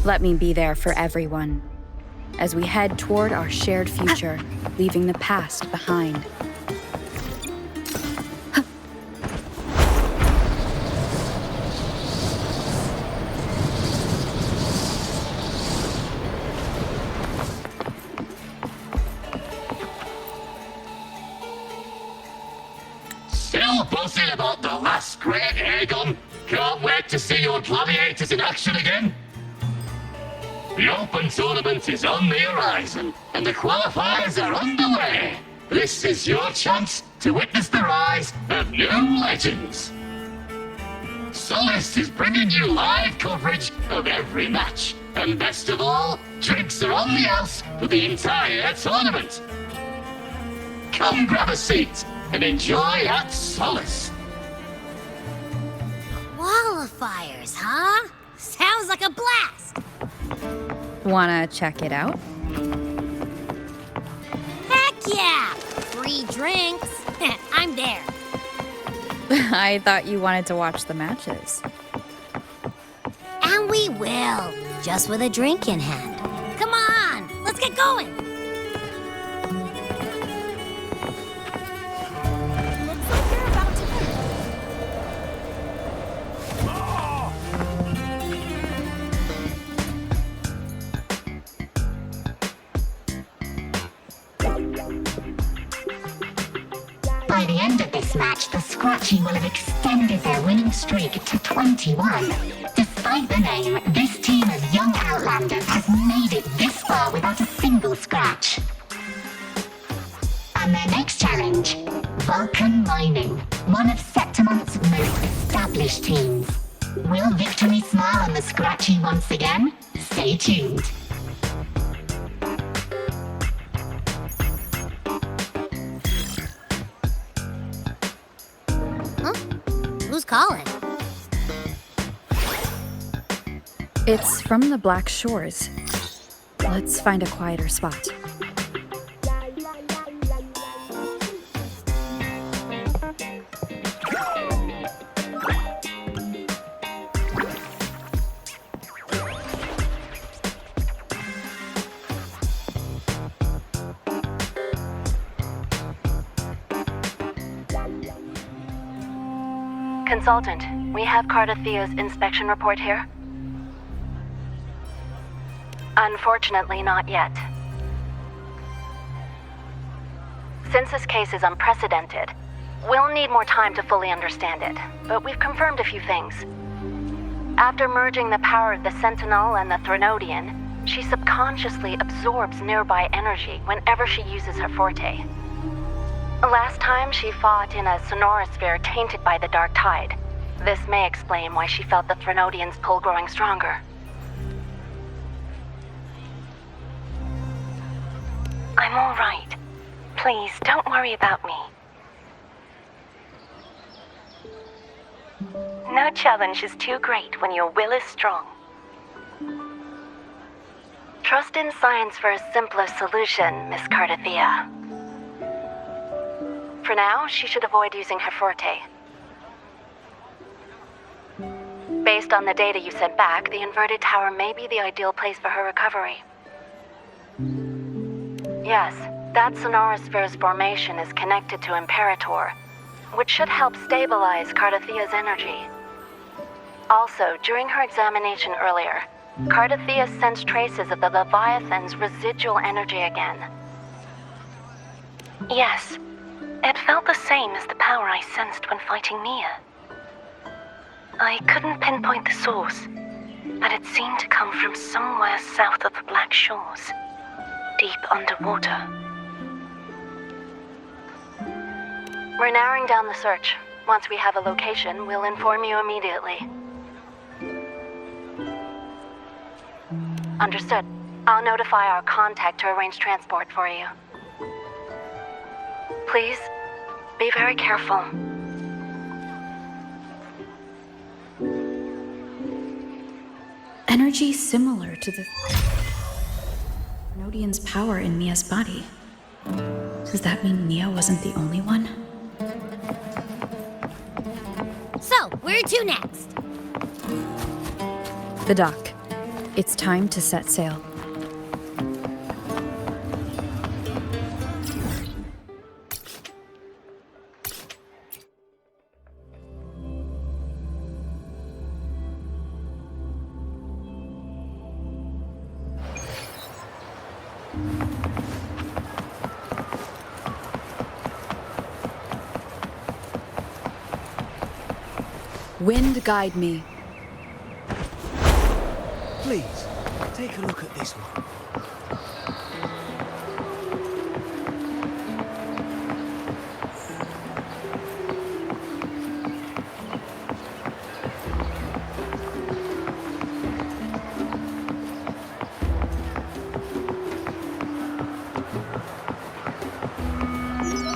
Let me be there for everyone, as we head toward our shared future, leaving the past behind. Still buzzing about the last great air gun? Can't wait to see your gladiators in action again. The Open Tournament is on the horizon, and the qualifiers are underway. This is your chance to witness the rise of new legends. Solace is bringing you live coverage of every match, and best of all, drinks are on the house for the entire tournament. Come grab a seat and enjoy at Solace. Qualifiers, huh? Sounds like a blast! Wanna check it out? Heck yeah! Free drinks. I'm there. I thought you wanted to watch the matches. And we will, just with a drink in hand. Come on, let's get going. Looks like you're about to win. By the end of this match, the Scratchy will have extended their winning streak to 21. Despite the name, this team of young Outlanders has made it this far without a single scratch. And their next challenge, Vulcan Mining, one of Septimont's most established teams. Will victory smile on the Scratchy once again? Stay tuned. Who's calling? It's from the Black Shores. Let's find a quieter spot. Consultant, we have Cardathia's inspection report here? Unfortunately, not yet. Since this case is unprecedented, we'll need more time to fully understand it, but we've confirmed a few things. After merging the power of the Sentinel and the Threnodian, she subconsciously absorbs nearby energy whenever she uses her forte. Last time she fought in a sonorosphere tainted by the Dark Tide. This may explain why she felt the Threnodian's pull growing stronger. I'm all right. Please, don't worry about me. No challenge is too great when your will is strong. Trust in science for a simpler solution, Miss Cardathia. For now, she should avoid using her forte. Based on the data you sent back, the inverted tower may be the ideal place for her recovery. Yes, that sonorosphere's formation is connected to Imperator, which should help stabilize Cardathia's energy. Also, during her examination earlier, Cardathia sensed traces of the Leviathan's residual energy again. Yes. It felt the same as the power I sensed when fighting Mia. I couldn't pinpoint the source, but it seemed to come from somewhere south of the Black Shores, deep underwater. We're narrowing down the search. Once we have a location, we'll inform you immediately. Understood. I'll notify our contact to arrange transport for you. Please, be very careful. Energy similar to the Threnodian's power in Mia's body. Does that mean Mia wasn't the only one? So, where to next? The dock. It's time to set sail. Wind guide me. Please, take a look at this one.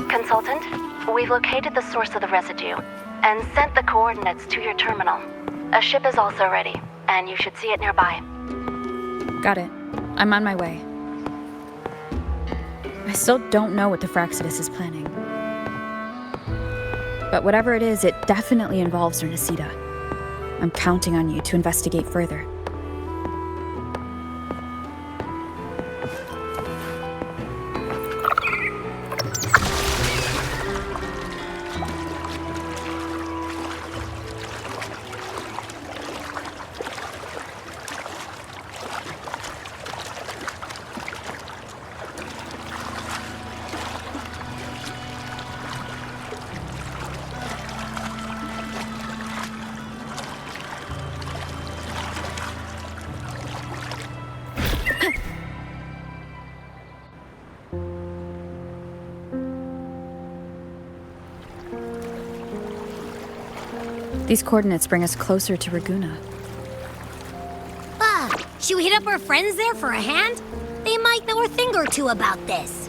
Consultant, we've located the source of the residue and sent the coordinates to your terminal. A ship is also ready, and you should see it nearby. Got it. I'm on my way. I still don't know what the Fhrolova is planning. But whatever it is, it definitely involves Rinascita. I'm counting on you to investigate further. These coordinates bring us closer to Raguna. Should we hit up our friends there for a hand? They might know a thing or two about this.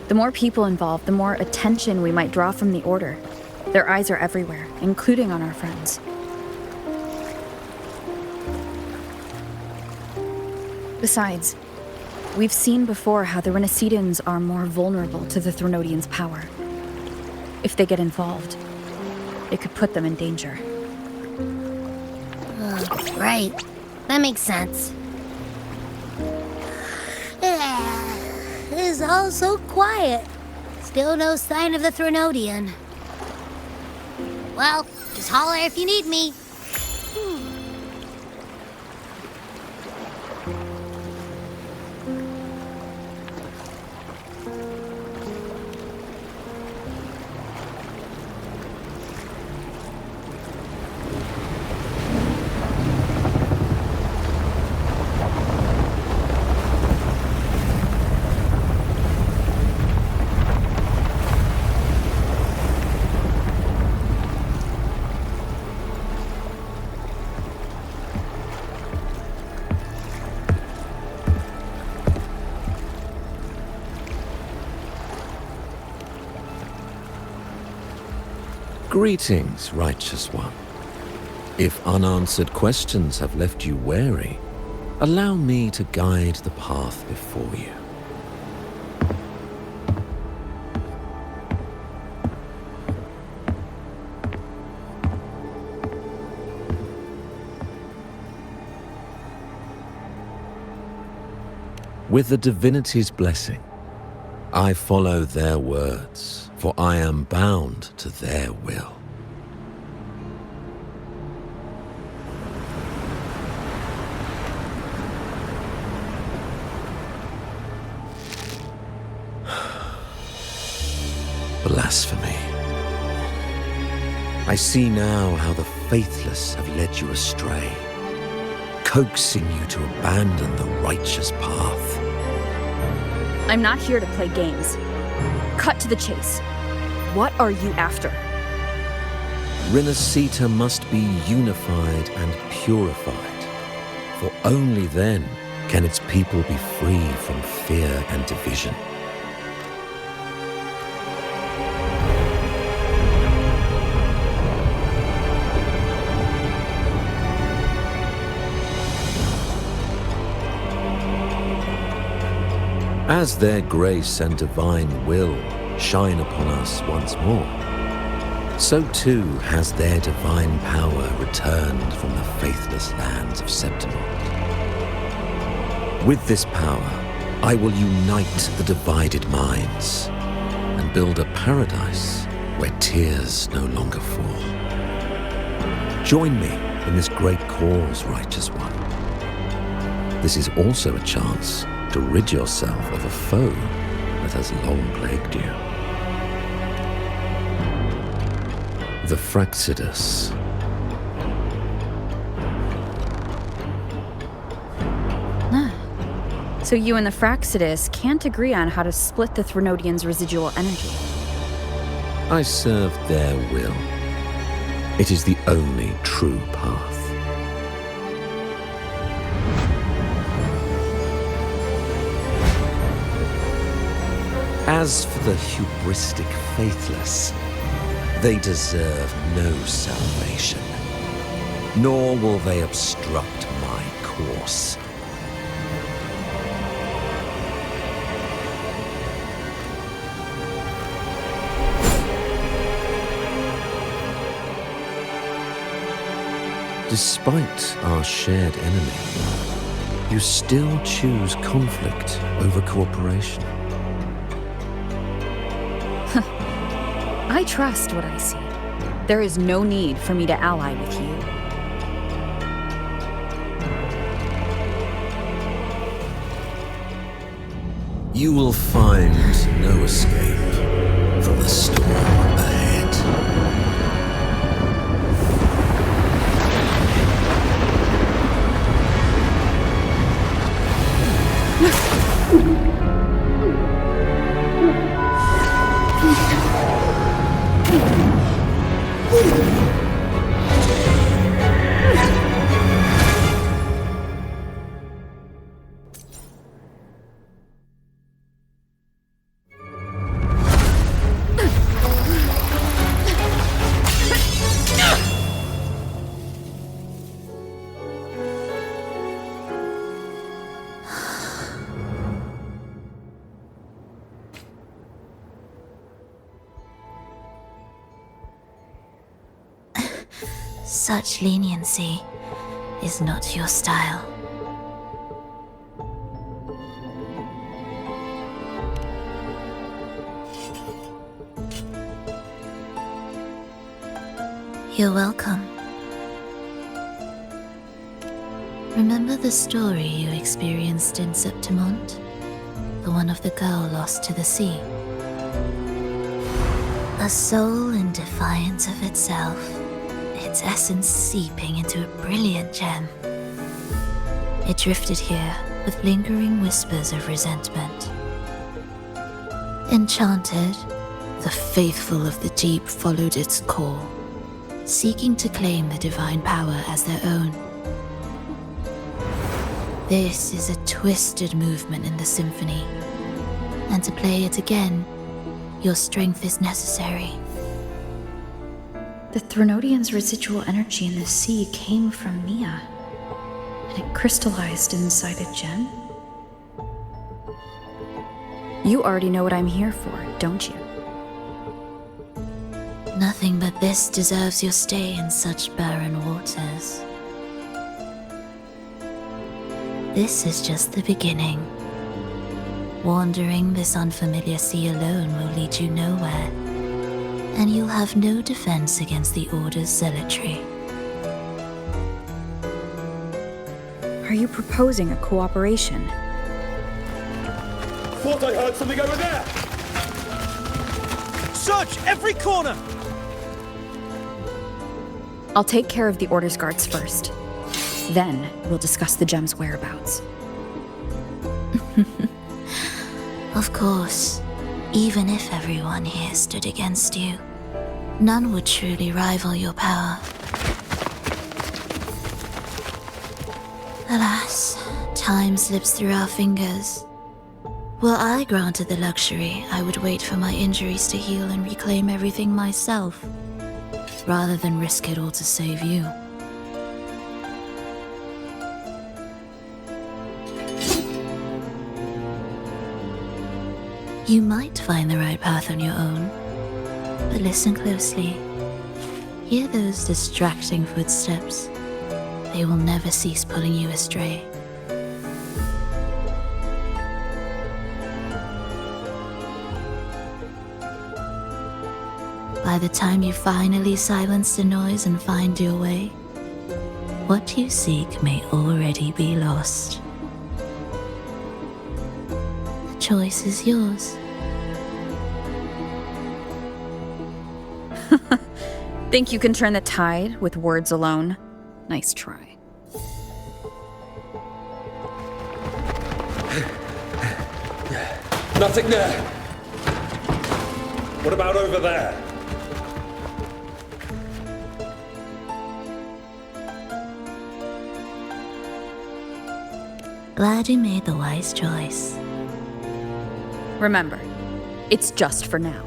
The more people involved, the more attention we might draw from the Order. Their eyes are everywhere, including on our friends. Besides, we've seen before how the Rinascitans are more vulnerable to the Threnodians' power. If they get involved, it could put them in danger. Right. That makes sense. It's all so quiet. Still no sign of the Threnodian. Well, just holler if you need me. Greetings, righteous one. If unanswered questions have left you wary, allow me to guide the path before you. With the divinity's blessing, I follow their words, for I am bound to their will. Blasphemy. I see now how the faithless have led you astray, coaxing you to abandon the righteous path. I'm not here to play games. Cut to the chase. What are you after? Rinascita must be unified and purified, for only then can its people be free from fear and division. As their grace and divine will shine upon us once more, so too has their divine power returned from the faithless lands of Septimont. With this power, I will unite the divided minds and build a paradise where tears no longer fall. Join me in this great cause, Righteous One. This is also a chance to rid yourself of a foe that has long plagued you. The Fraxidus. So you and the Fraxidus can't agree on how to split the Threnodians' residual energy. I serve their will. It is the only true path. As for the hubristic faithless, they deserve no salvation, nor will they obstruct my course. Despite our shared enemy, you still choose conflict over cooperation. I trust what I see. There is no need for me to ally with you. You will find no escape from the storm ahead. Such leniency is not your style. You're welcome. Remember the story you experienced in Septimont? The one of the girl lost to the sea? A soul in defiance of itself, its essence seeping into a brilliant gem. It drifted here with lingering whispers of resentment. Enchanted, the faithful of the deep followed its call, seeking to claim the divine power as their own. This is a twisted movement in the symphony, and to play it again, your strength is necessary. The Threnodians' residual energy in the sea came from Mia, and it crystallized inside a gem? You already know what I'm here for, don't you? Nothing but this deserves your stay in such barren waters. This is just the beginning. Wandering this unfamiliar sea alone will lead you nowhere, and you'll have no defense against the Order's zealotry. Are you proposing a cooperation? Thought I heard something over there! Search every corner! I'll take care of the Order's guards first. Then we'll discuss the gem's whereabouts. Of course, even if everyone here stood against you, none would truly rival your power. Alas, time slips through our fingers. Were I granted the luxury, I would wait for my injuries to heal and reclaim everything myself, rather than risk it all to save you. You might find the right path on your own, but listen closely. Hear those distracting footsteps? They will never cease pulling you astray. By the time you finally silence the noise and find your way, what you seek may already be lost. The choice is yours. Think you can turn the tide with words alone? Nice try. Nothing there. What about over there? Glad you made the wise choice. Remember, it's just for now.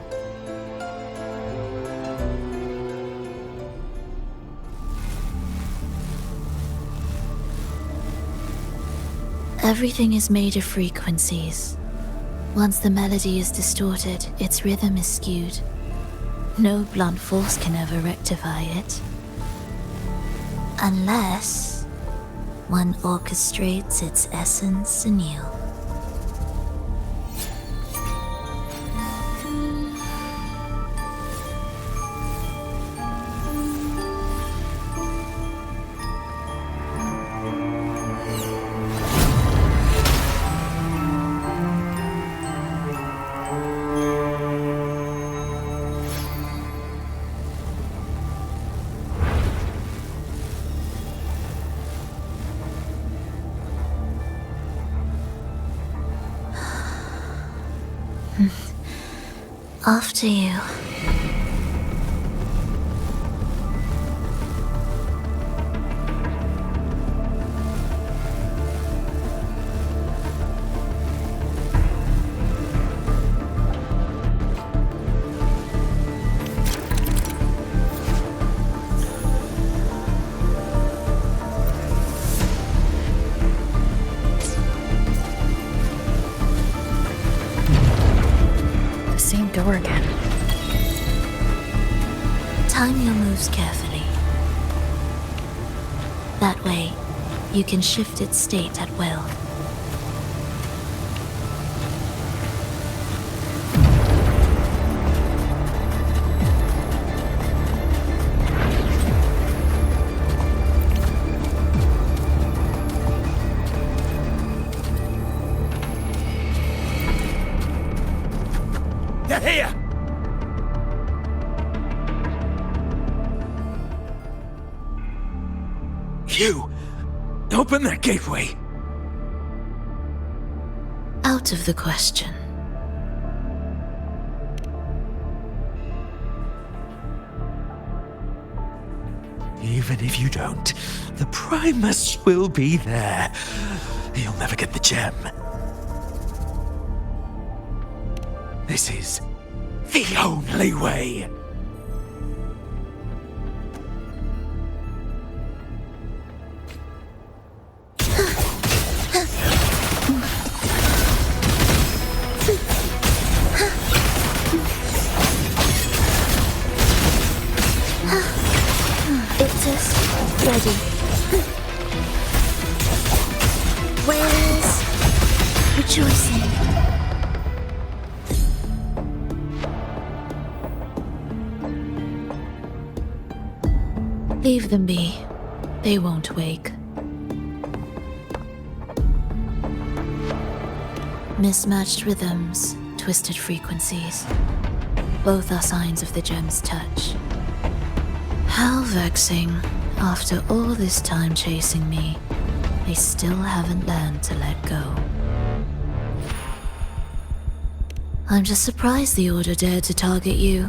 Everything is made of frequencies. Once the melody is distorted, its rhythm is skewed. No blunt force can ever rectify it. Unless one orchestrates its essence anew. After you. Same door again. Time your moves carefully. That way, you can shift its state at will. They're here! You! Open that gateway! Out of the question. Even if you don't, the Primus will be there. You'll never get the gem. This is the only way. It's us ready. Where's rejoicing? Leave them be. They won't wake. Mismatched rhythms, twisted frequencies. Both are signs of the gem's touch. How vexing. After all this time chasing me, they still haven't learned to let go. I'm just surprised the Order dared to target you.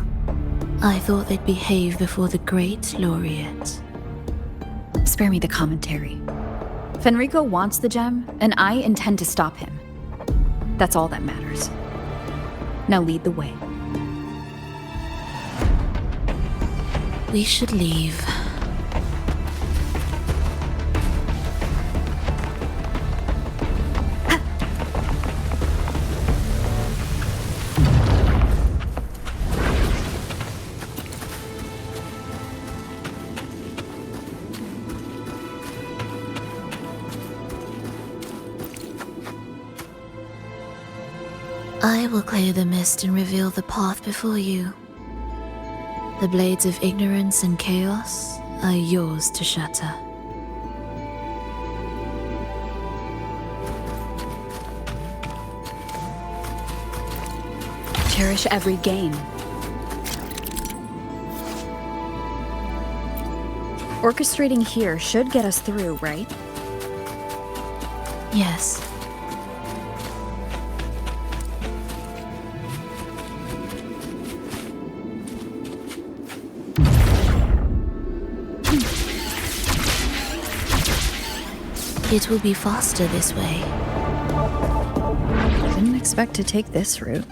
I thought they'd behave before the great laureate. Spare me the commentary. Fenrico wants the gem, and I intend to stop him. That's all that matters. Now lead the way. We should leave. I will clear the mist and reveal the path before you. The blades of ignorance and chaos are yours to shatter. Cherish every gain. Orchestrating here should get us through, right? Yes. It will be faster this way. Didn't expect to take this route.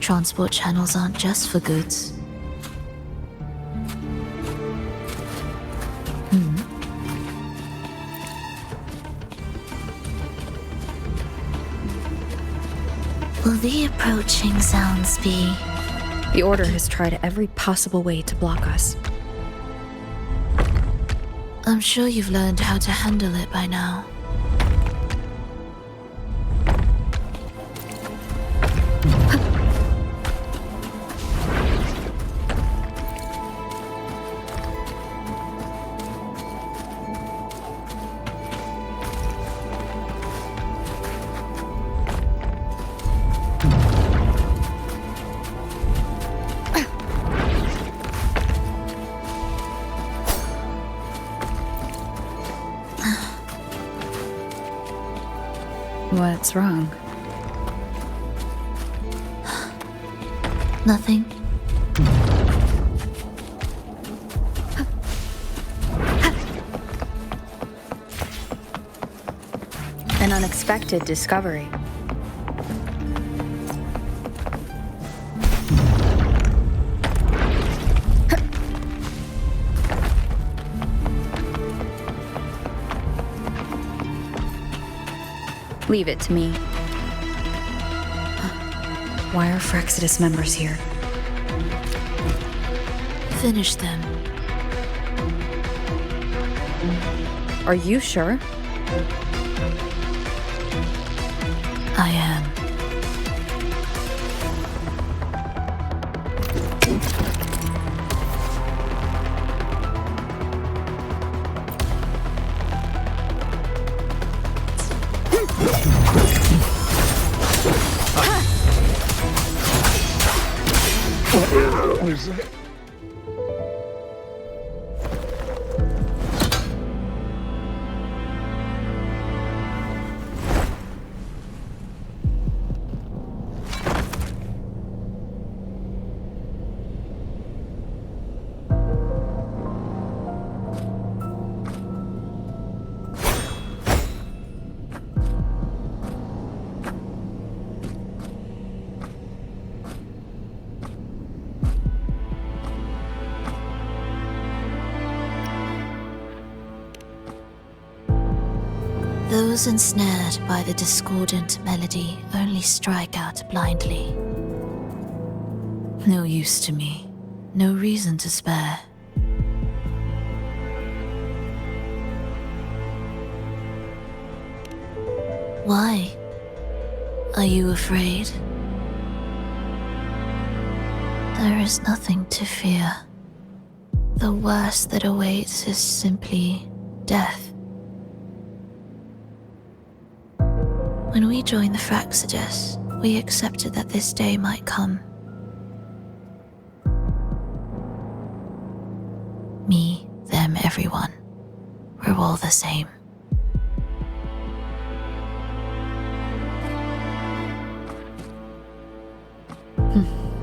Transport channels aren't just for goods. Will the approaching sounds be? The Order has tried every possible way to block us. I'm sure you've learned how to handle it by now. What's wrong? Nothing. An unexpected discovery. Leave it to me. Why are Phrexidus members here? Finish them. Are you sure? I am. Those ensnared by the discordant melody only strike out blindly. No use to me, no reason to spare. Why? Are you afraid? There is nothing to fear. The worst that awaits is simply death. When we joined the Phrexidus, we accepted that this day might come. Me, them, everyone. We're all the same.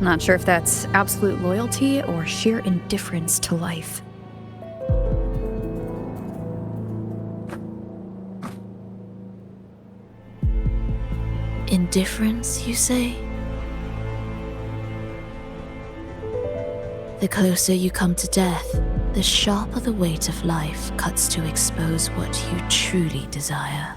Not sure if that's absolute loyalty or sheer indifference to life. Indifference, you say? The closer you come to death, the sharper the weight of life cuts to expose what you truly desire.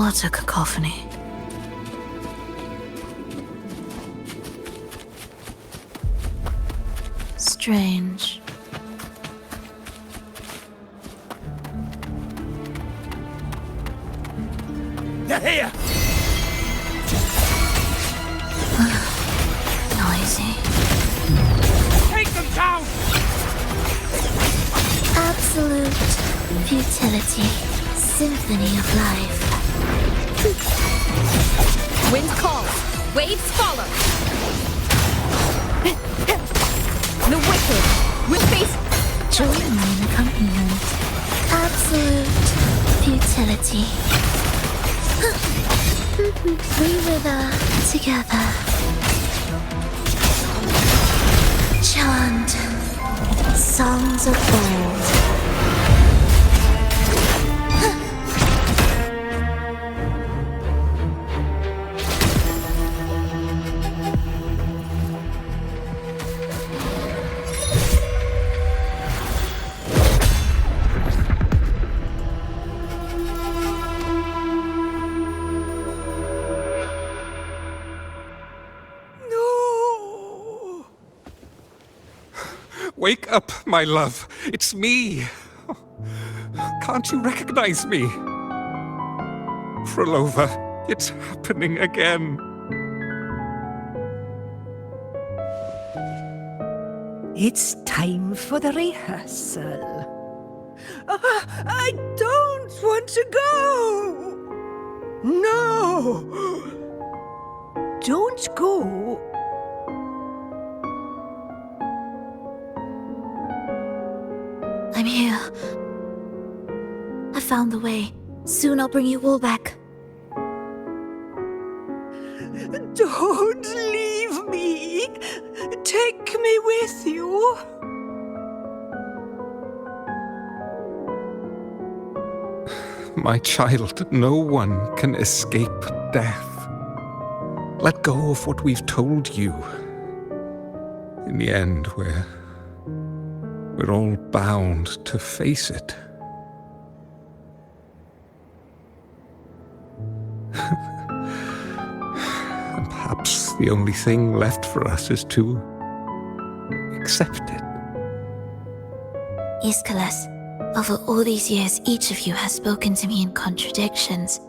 What a cacophony. Strange. They're here! Noisy. Take them down! Absolute futility. Symphony of life. Wind calls, waves follow. The wicked will face. Join me in accompaniment. Absolute futility. We wither together. Chant songs of old. Wake up, my love. It's me. Can't you recognize me? Phrolova, it's happening again. It's time for the rehearsal. I don't want to go! No! Don't go! I'm here. I found the way. Soon I'll bring you all back. Don't leave me! Take me with you! My child, no one can escape death. Let go of what we've told you. In the end, we're all bound to face it. And perhaps the only thing left for us is to accept it. Aeschylus, over all these years, each of you has spoken to me in contradictions.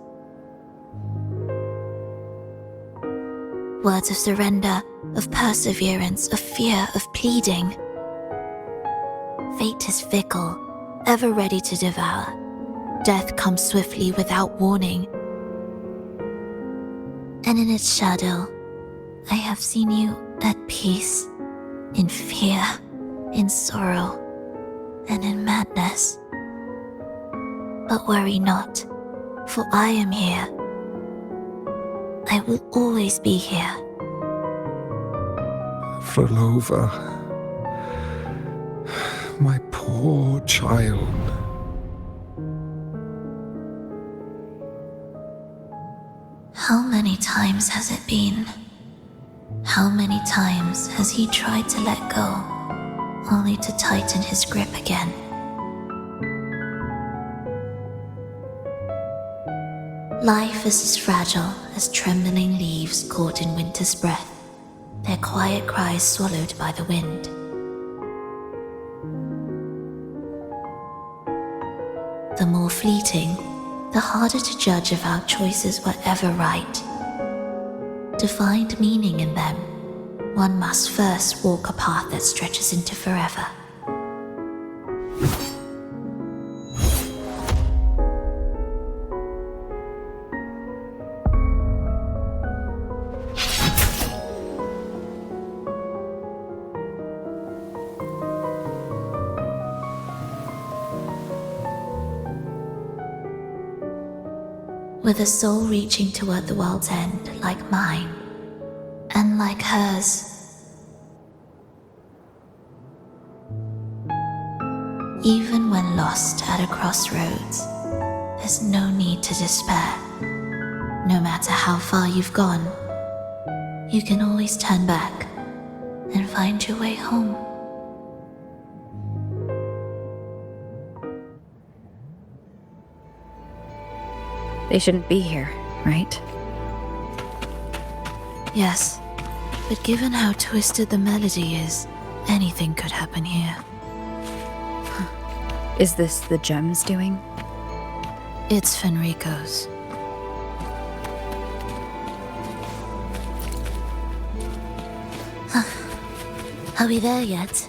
Words of surrender, of perseverance, of fear, of pleading. Fate is fickle, ever ready to devour. Death comes swiftly without warning. And in its shadow, I have seen you at peace, in fear, in sorrow, and in madness. But worry not, for I am here. I will always be here. Phrolova, my poor child. How many times has it been? How many times has he tried to let go, only to tighten his grip again? Life is as fragile as trembling leaves caught in winter's breath, their quiet cries swallowed by the wind. The more fleeting, the harder to judge if our choices were ever right. To find meaning in them, one must first walk a path that stretches into forever. With a soul reaching toward the world's end, like mine, and like hers. Even when lost at a crossroads, there's no need to despair. No matter how far you've gone, you can always turn back and find your way home. They shouldn't be here, right? Yes, but given how twisted the melody is, anything could happen here. Is this the gem's doing? It's Fenrico's. Are we there yet?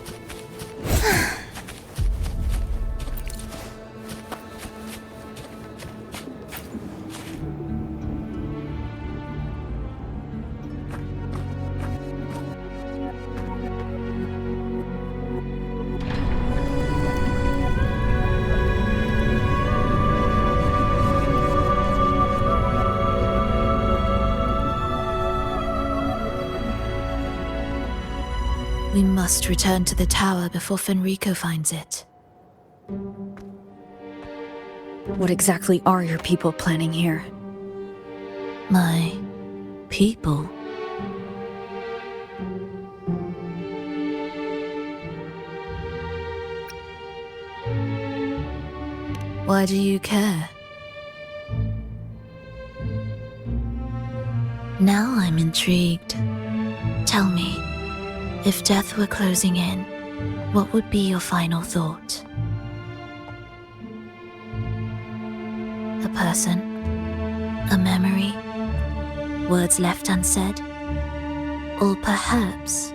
We must return to the tower before Fenrico finds it. What exactly are your people planning here? My people? Why do you care? Now I'm intrigued. Tell me, if death were closing in, what would be your final thought? A person? A memory? Words left unsaid? Or perhaps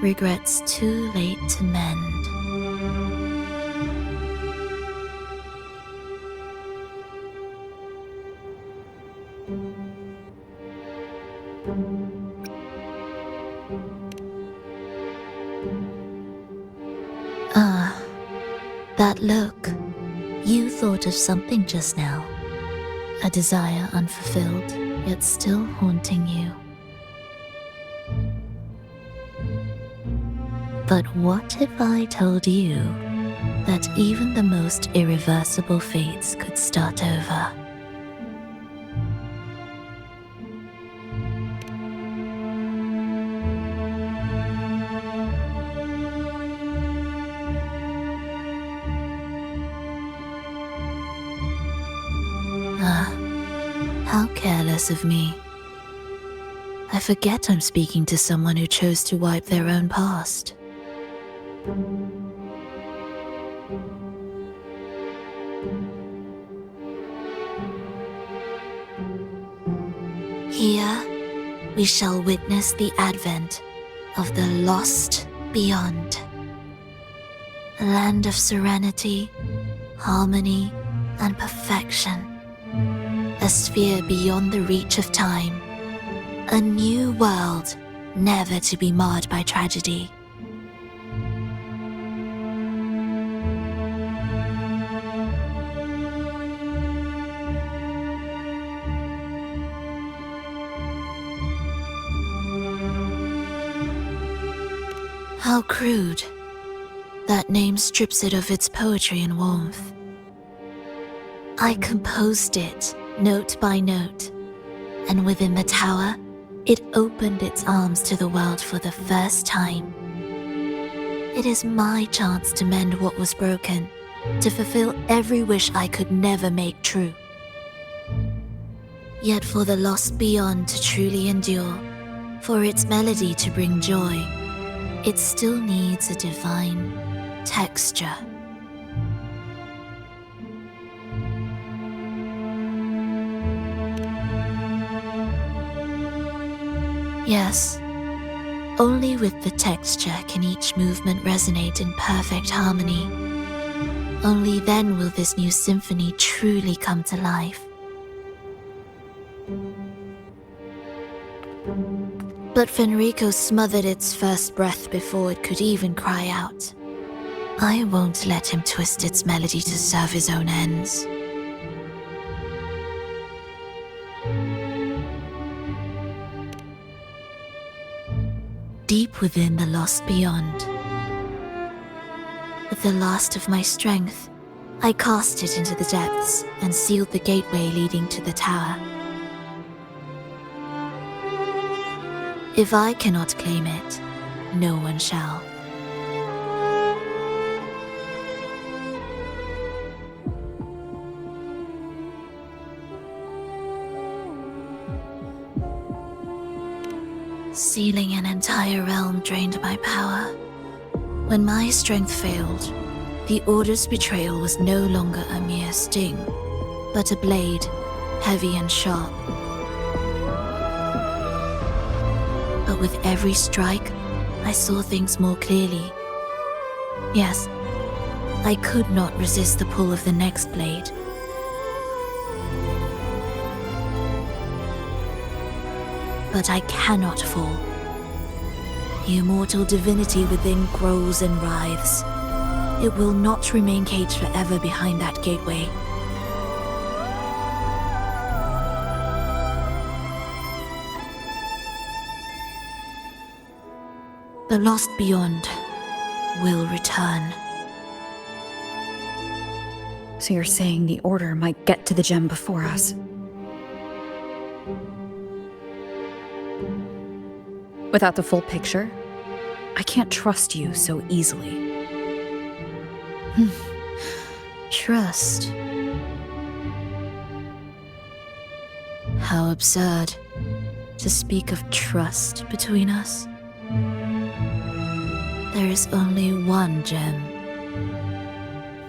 regrets too late to mend? That look. You thought of something just now. A desire unfulfilled, yet still haunting you. But what if I told you that even the most irreversible fates could start over? How careless of me. I forget I'm speaking to someone who chose to wipe their own past. Here, we shall witness the advent of the lost beyond. A land of serenity, harmony, and perfection. A sphere beyond the reach of time. A new world, never to be marred by tragedy. How crude. That name strips it of its poetry and warmth. I composed it, note by note, and within the tower, it opened its arms to the world for the first time. It is my chance to mend what was broken, to fulfill every wish I could never make true. Yet for the lost beyond to truly endure, for its melody to bring joy, it still needs a divine texture. Yes, only with the texture can each movement resonate in perfect harmony. Only then will this new symphony truly come to life. But Fenrico smothered its first breath before it could even cry out. I won't let him twist its melody to serve his own ends. Deep within the lost beyond, with the last of my strength, I cast it into the depths and sealed the gateway leading to the tower. If I cannot claim it, no one shall. Sealing an entire realm drained my power. When my strength failed, the Order's betrayal was no longer a mere sting, but a blade, heavy and sharp. But with every strike, I saw things more clearly. Yes, I could not resist the pull of the next blade. But I cannot fall. The immortal divinity within grows and writhes. It will not remain caged forever behind that gateway. The lost beyond will return. So you're saying the Order might get to the gem before us? Without the full picture, I can't trust you so easily. Trust? How absurd to speak of trust between us. There is only one gem.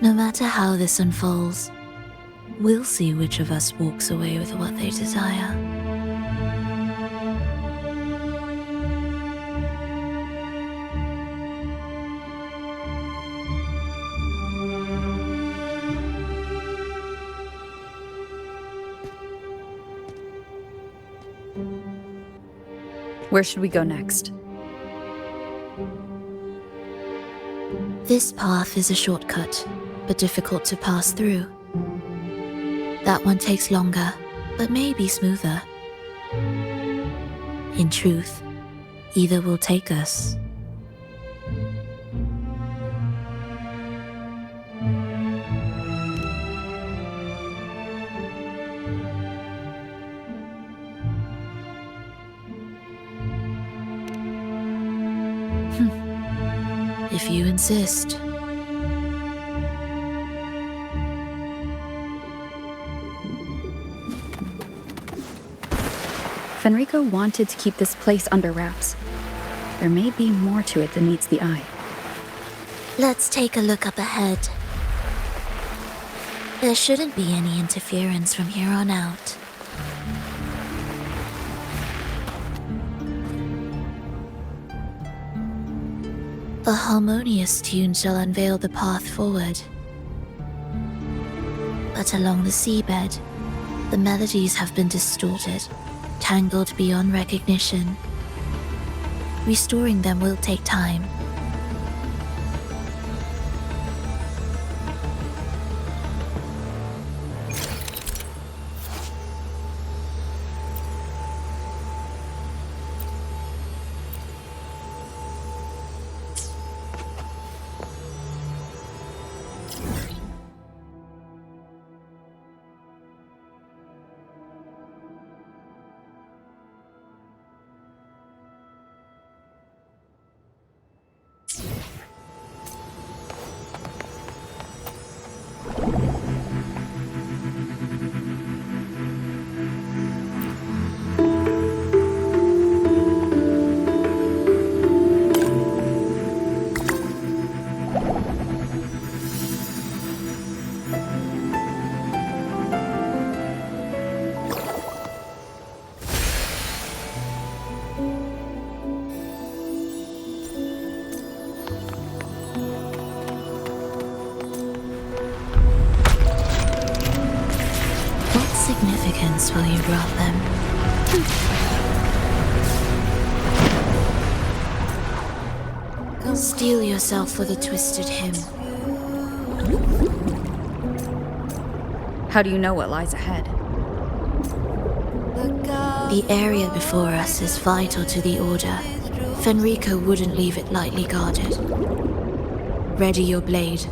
No matter how this unfolds, we'll see which of us walks away with what they desire. Where should we go next? This path is a shortcut, but difficult to pass through. That one takes longer, but may be smoother. In truth, either will take us. If you insist. Fenrico wanted to keep this place under wraps. There may be more to it than meets the eye. Let's take a look up ahead. There shouldn't be any interference from here on out. A harmonious tune shall unveil the path forward. But along the seabed, the melodies have been distorted, tangled beyond recognition. Restoring them will take time. Significance will you drop them? Steel yourself for the twisted hymn. How do you know what lies ahead? The area before us is vital to the Order. Fenrico wouldn't leave it lightly guarded. Ready your blade.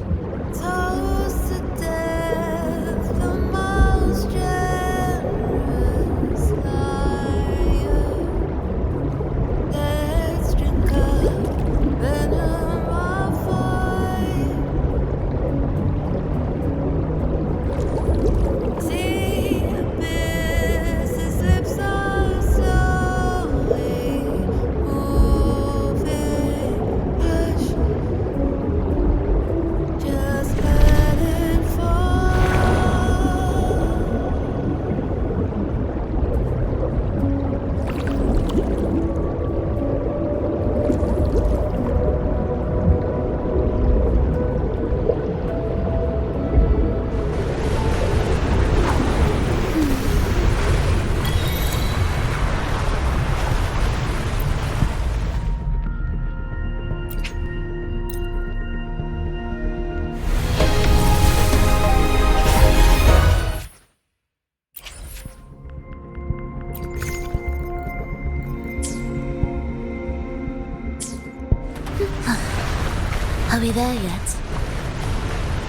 Are we there yet?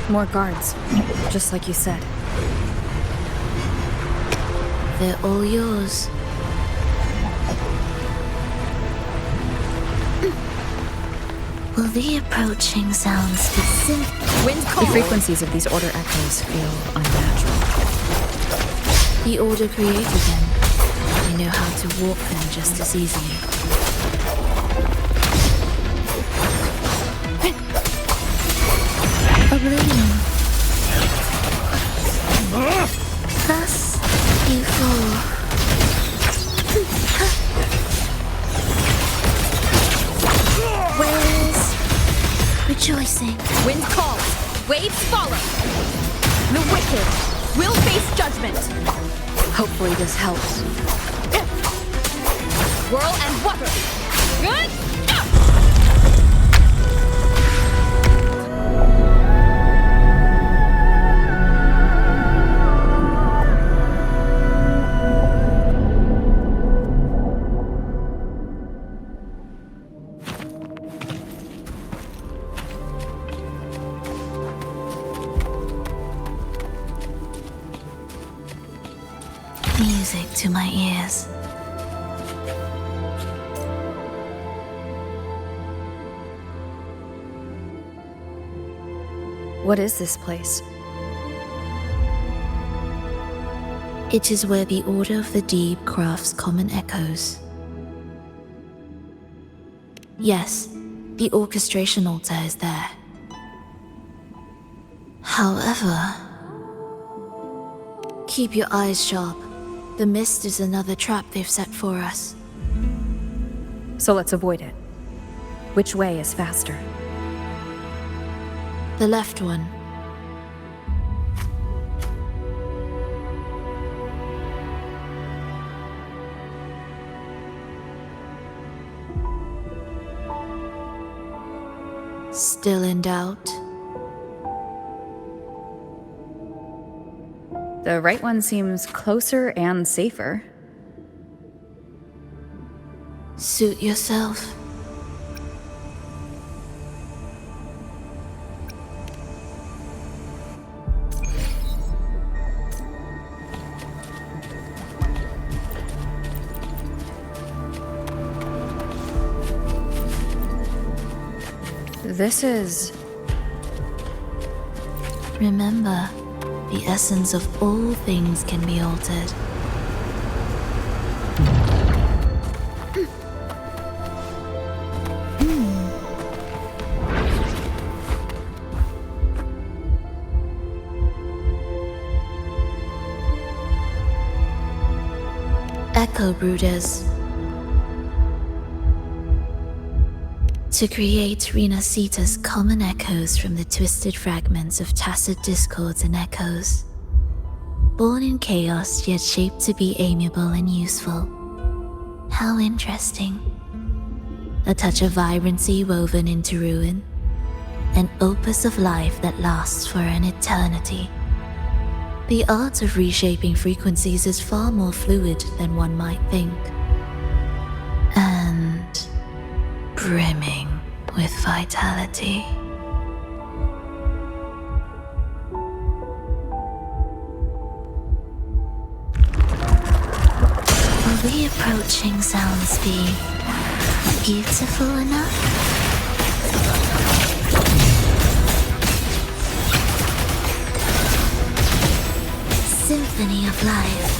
More guards, just like you said. They're all yours. Will the approaching sounds be The frequencies of these Order echoes feel unnatural. The Order created them. They know how to warp them just as easily. Oblivion. Thus you fall. Where's rejoicing? Wind calls, waves follow. The wicked will face judgment. Hopefully this helps. Whirl and Wuthering. Music to my ears. What is this place? It is where the Order of the Deep crafts common echoes. Yes, the orchestration altar is there. However, keep your eyes sharp. The mist is another trap they've set for us. So let's avoid it. Which way is faster? The left one. Still in doubt? The right one seems closer and safer. Suit yourself. This is... Remember, the essence of all things can be altered. Echo Brooders. To create Rinascita's common echoes from the twisted fragments of tacit discords and echoes. Born in chaos, yet shaped to be amiable and useful. How interesting. A touch of vibrancy woven into ruin. An opus of life that lasts for an eternity. The art of reshaping frequencies is far more fluid than one might think. And brimming with vitality. Will the approaching sounds be beautiful enough? Symphony of life.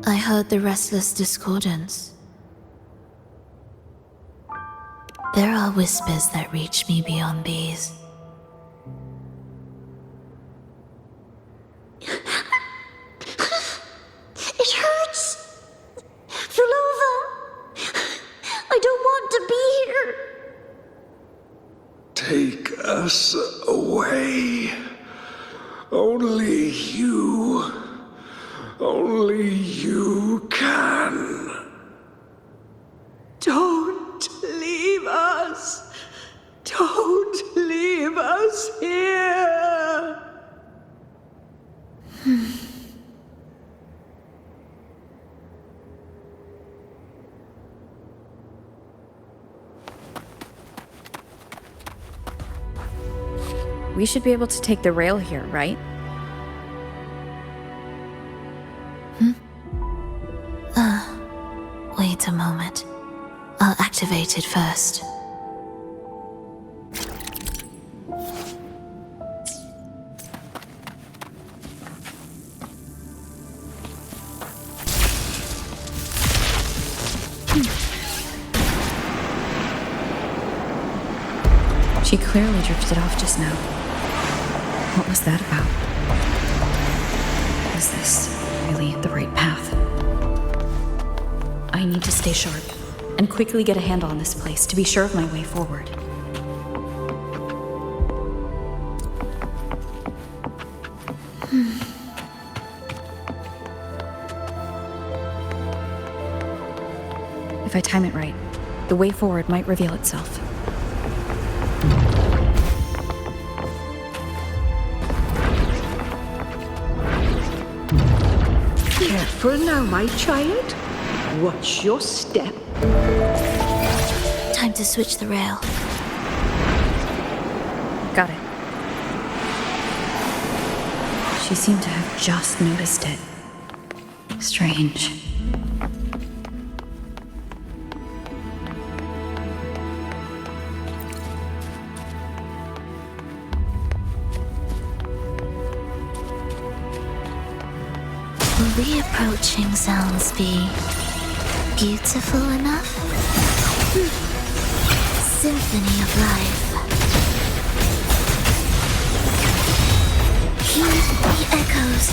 I heard the restless discordance. There are whispers that reach me beyond these. It hurts! Phrolova! I don't want to be here! Take us away. Only you can. Don't leave us. Don't leave us here. We should be able to take the rail here, right? Wait a moment. I'll activate it first. She clearly drifted off just now. What was that about? Is this really the right path? I need to stay sharp and quickly get a handle on this place to be sure of my way forward. If I time it right, the way forward might reveal itself. Careful now, my child. Watch your step. Time to switch the rail. Got it. She seemed to have just noticed it. Strange. Will the approaching sounds be beautiful enough? Symphony of life. Hear the echoes.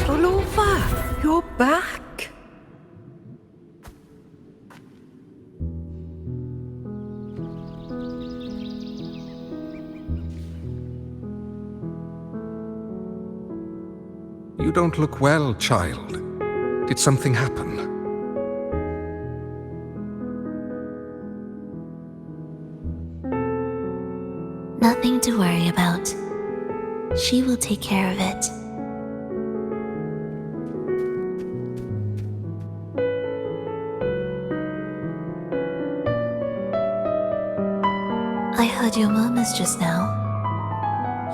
Fhrolova, you're back. You don't look well, child. Did something happen? Nothing to worry about. She will take care of it. I heard your murmurs just now.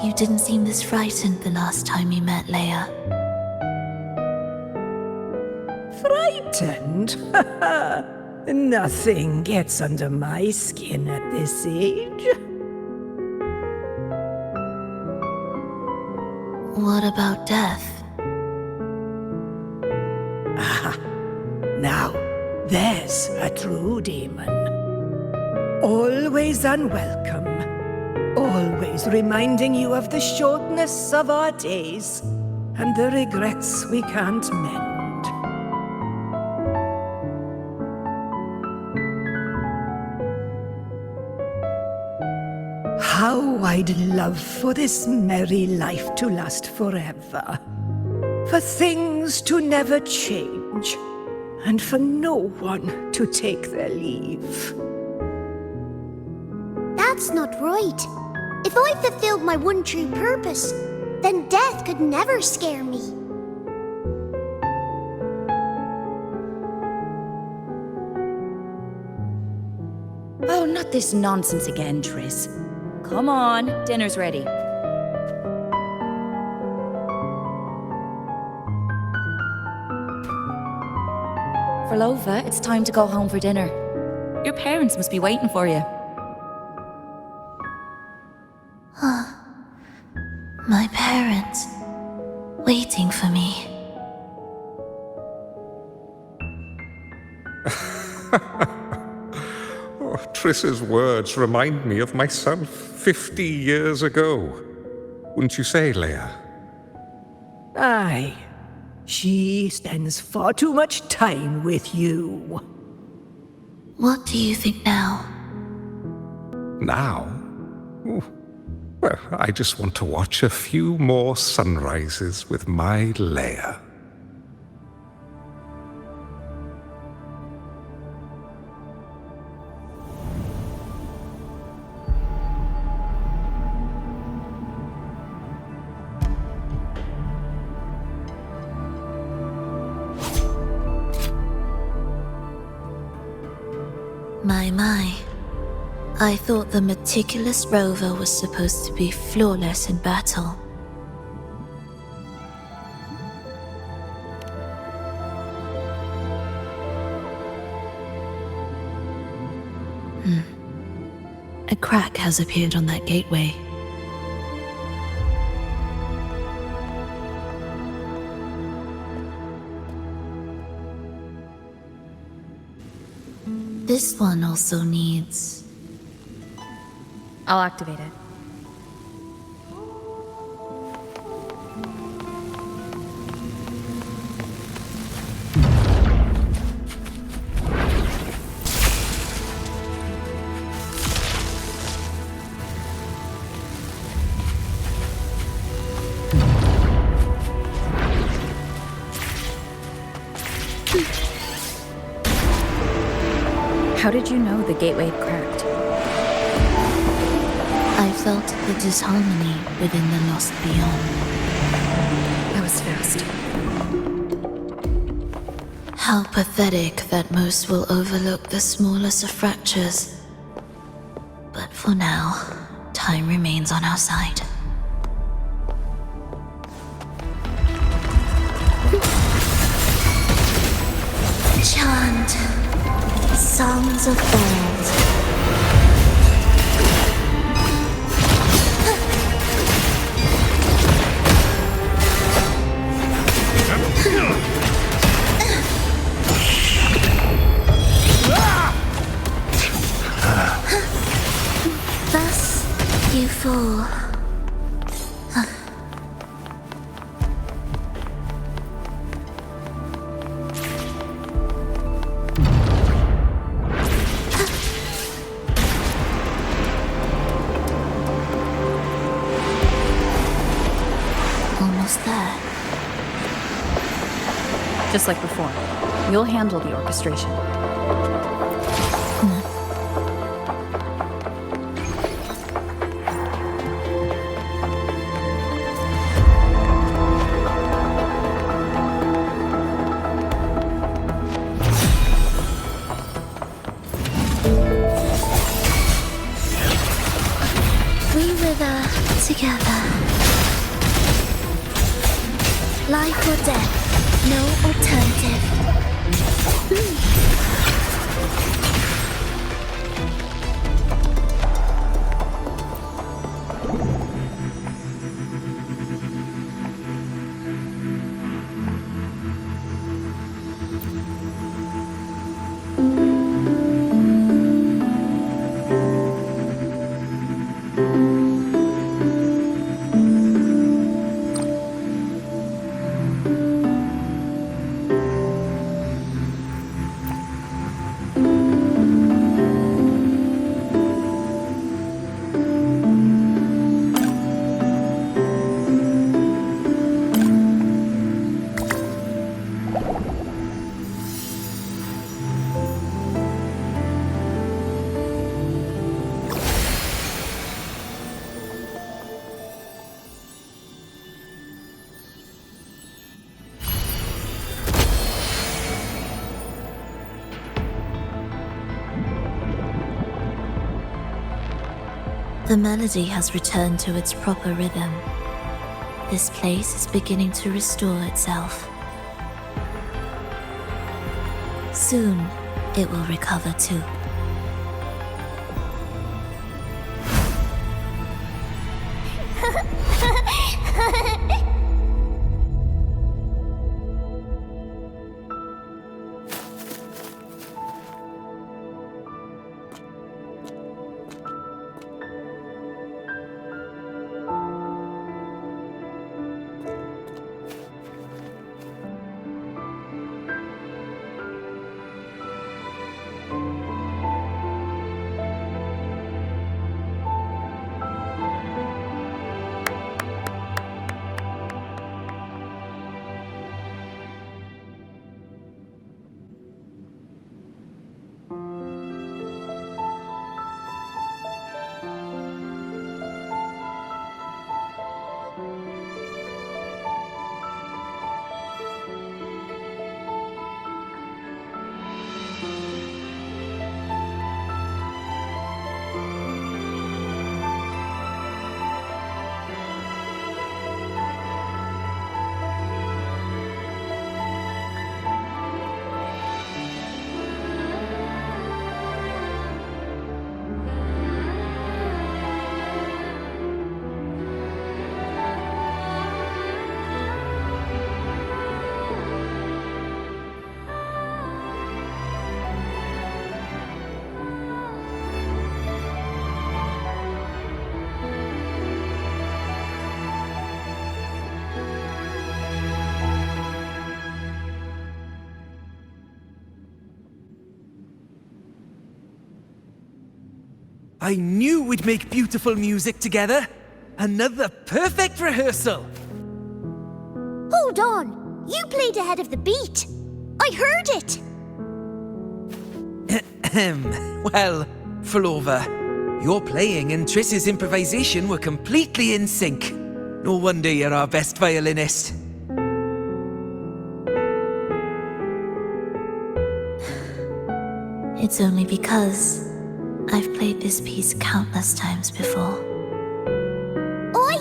You didn't seem this frightened the last time you met Leia. Frightened? Nothing gets under my skin at this age. What about death? Ah, now, there's a true demon. Always unwelcome. Always reminding you of the shortness of our days and the regrets we can't mend. How I'd love for this merry life to last forever. For things to never change, and for no one to take their leave. That's not right. If I fulfilled my one true purpose, then death could never scare me. Oh, not this nonsense again, Triss. Come on, dinner's ready. Fhrolova, it's time to go home for dinner. Your parents must be waiting for you. My parents, waiting for me. Triss's words remind me of myself 50 years ago. Wouldn't you say, Leia? Aye. She spends far too much time with you. What do you think now? Now? Ooh. Well, I just want to watch a few more sunrises with my Leia. My. I thought the meticulous Rover was supposed to be flawless in battle. A crack has appeared on that gateway. This one also needs... I'll activate it. How did you know the gateway had cracked? I felt the disharmony within the lost beyond. That was fast. How pathetic that most will overlook the smallest of fractures. But for now, time remains on our side. Chant songs of old. Thus you fall. Almost there. Just like before. You'll handle the orchestration. We wither together. Life or death, no alternative. The melody has returned to its proper rhythm. This place is beginning to restore itself. Soon, it will recover too. I knew we'd make beautiful music together. Another perfect rehearsal. Hold on! You played ahead of the beat! I heard it! Well, Phrolova, your playing and Triss's improvisation were completely in sync. No wonder you're our best violinist. It's only because I've played this piece countless times before. Oi!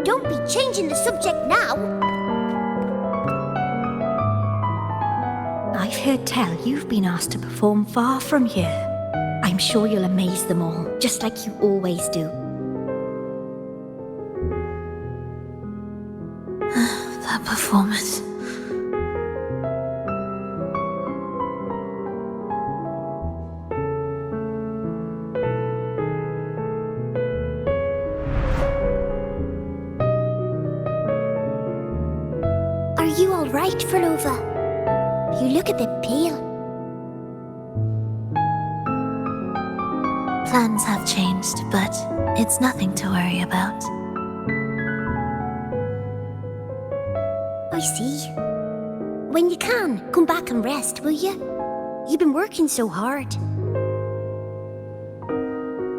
Don't be changing the subject now! I've heard tell you've been asked to perform far from here. I'm sure you'll amaze them all, just like you always do. That performance. Are you alright, Fenrico? You look a bit pale. Plans have changed, but it's nothing to worry about. I see. When you can, come back and rest, will you? You've been working so hard.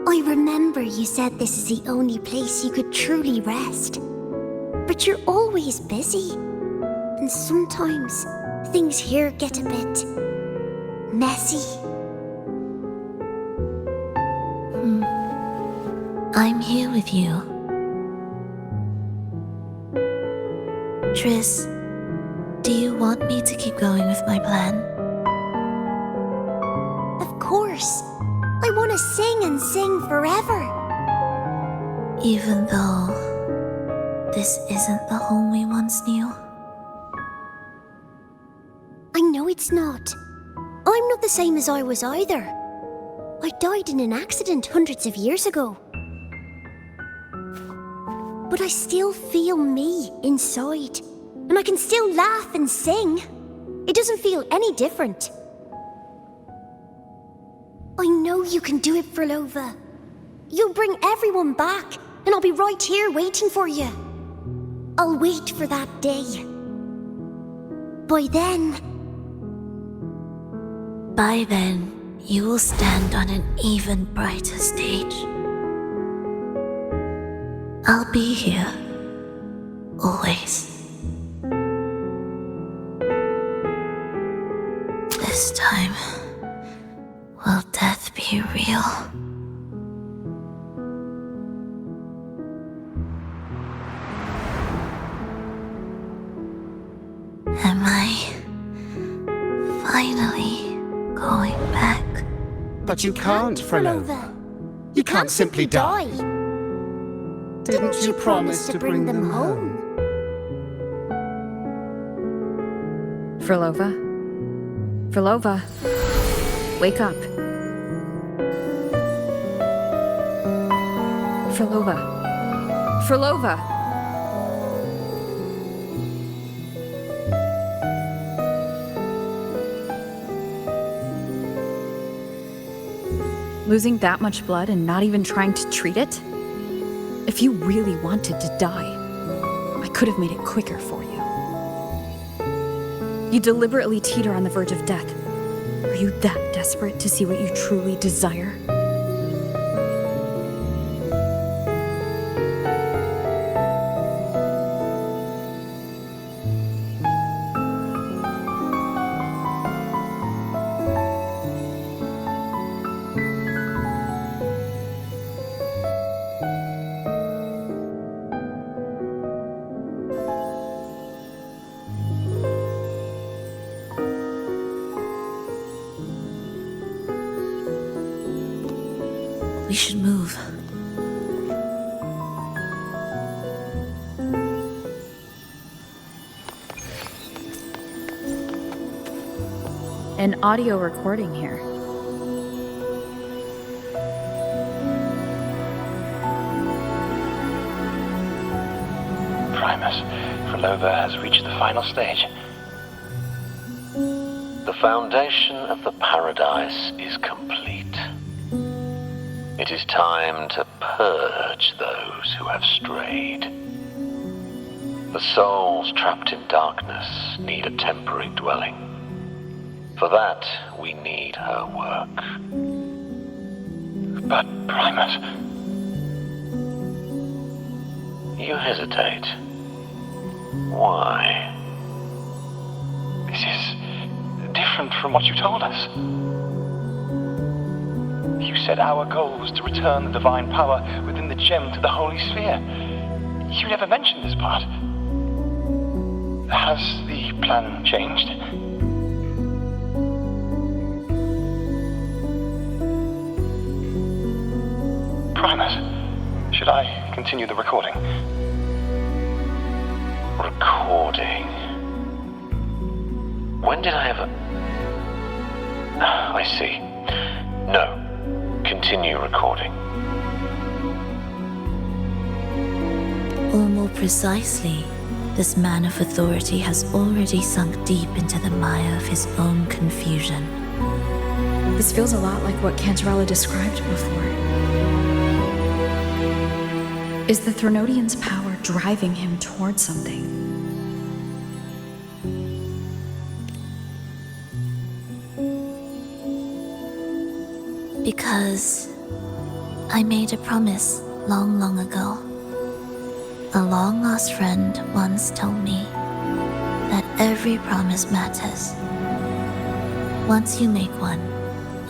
I remember you said this is the only place you could truly rest. But you're always busy. And sometimes things here get a bit messy. I'm here with you. Triss, do you want me to keep going with my plan? Of course. I want to sing and sing forever. Even though this isn't the home we once knew? I know it's not. I'm not the same as I was either. I died in an accident hundreds of years ago. But I still feel me inside. And I can still laugh and sing. It doesn't feel any different. I know you can do it, Phrolova. You'll bring everyone back, and I'll be right here waiting for you. I'll wait for that day. By then, you will stand on an even brighter stage. I'll be here, always. This time, will death be real? Am I finally going back? But you can't, Phrolova. You can't simply die. Didn't you promise to bring them home? Phrolova? Phrolova? Wake up. Phrolova? Phrolova? Losing that much blood and not even trying to treat it? If you really wanted to die, I could have made it quicker for you. You deliberately teeter on the verge of death. Are you that desperate to see what you truly desire? We should move. An audio recording here. Primus, Phrolova has reached the final stage. The foundation of the paradise is complete. It is time to purge those who have strayed. The souls trapped in darkness need a temporary dwelling. For that, we need her work. But, Primus... You hesitate. Why? This is different from what you told us. You said our goal was to return the divine power within the gem to the Holy Sphere. You never mentioned this part. Has the plan changed? Primus, should I continue the recording? Recording? When did I ever... I see. No. Continue recording. Or more precisely, this man of authority has already sunk deep into the mire of his own confusion. This feels a lot like what Cantarella described before. Is the Threnodian's power driving him towards something? Because I made a promise long, long ago. A long-lost friend once told me that every promise matters. Once you make one,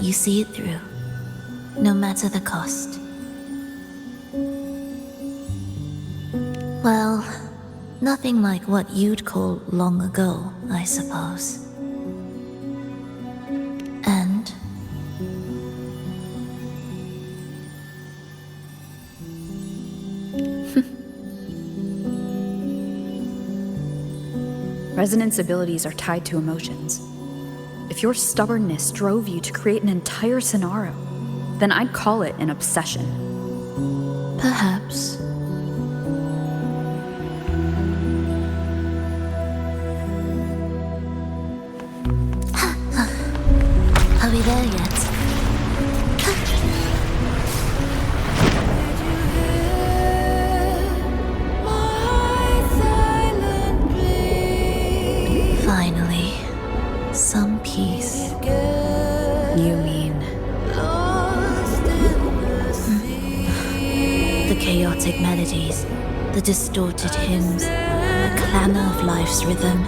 you see it through, no matter the cost. Well, nothing like what you'd call long ago, I suppose. And Resonance abilities are tied to emotions. If your stubbornness drove you to create an entire scenario, then I'd call it an obsession. Perhaps. Are we there yet? Finally, some peace. You mean? The chaotic melodies, the distorted hymns, the clamor of life's rhythm.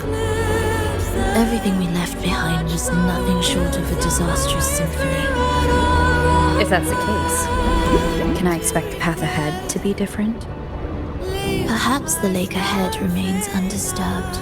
Everything we left behind was nothing short of a disastrous symphony. If that's the case, can I expect the path ahead to be different? Perhaps the lake ahead remains undisturbed.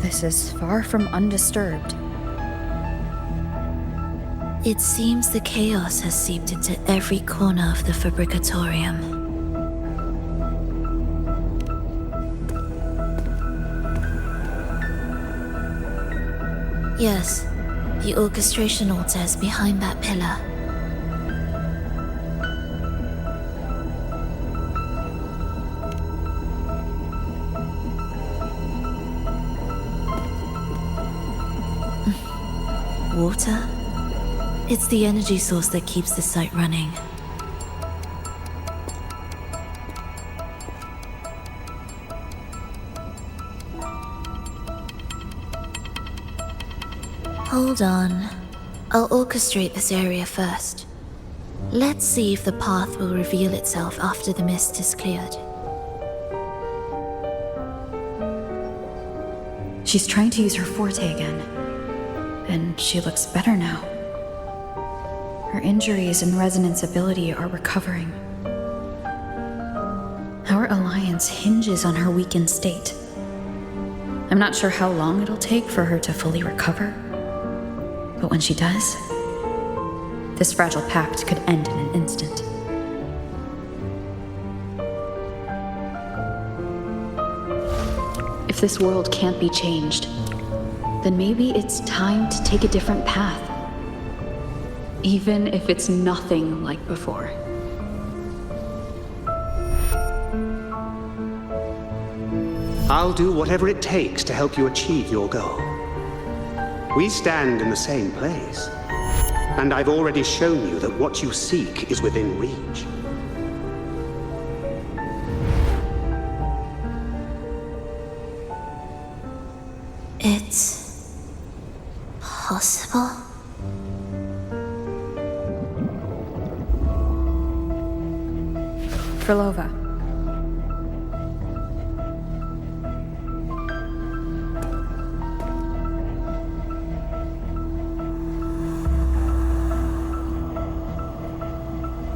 This is far from undisturbed. It seems the chaos has seeped into every corner of the Fabricatorium. Yes, the orchestration altar is behind that pillar. Water? It's the energy source that keeps the site running. Hold on. I'll orchestrate this area first. Let's see if the path will reveal itself after the mist is cleared. She's trying to use her forte again, and she looks better now. Her injuries and resonance ability are recovering. Our alliance hinges on her weakened state. I'm not sure how long it'll take for her to fully recover, but when she does, this fragile pact could end in an instant. If this world can't be changed, then maybe it's time to take a different path. Even if it's nothing like before. I'll do whatever it takes to help you achieve your goal. We stand in the same place, and I've already shown you that what you seek is within reach. It's possible? Phrolova.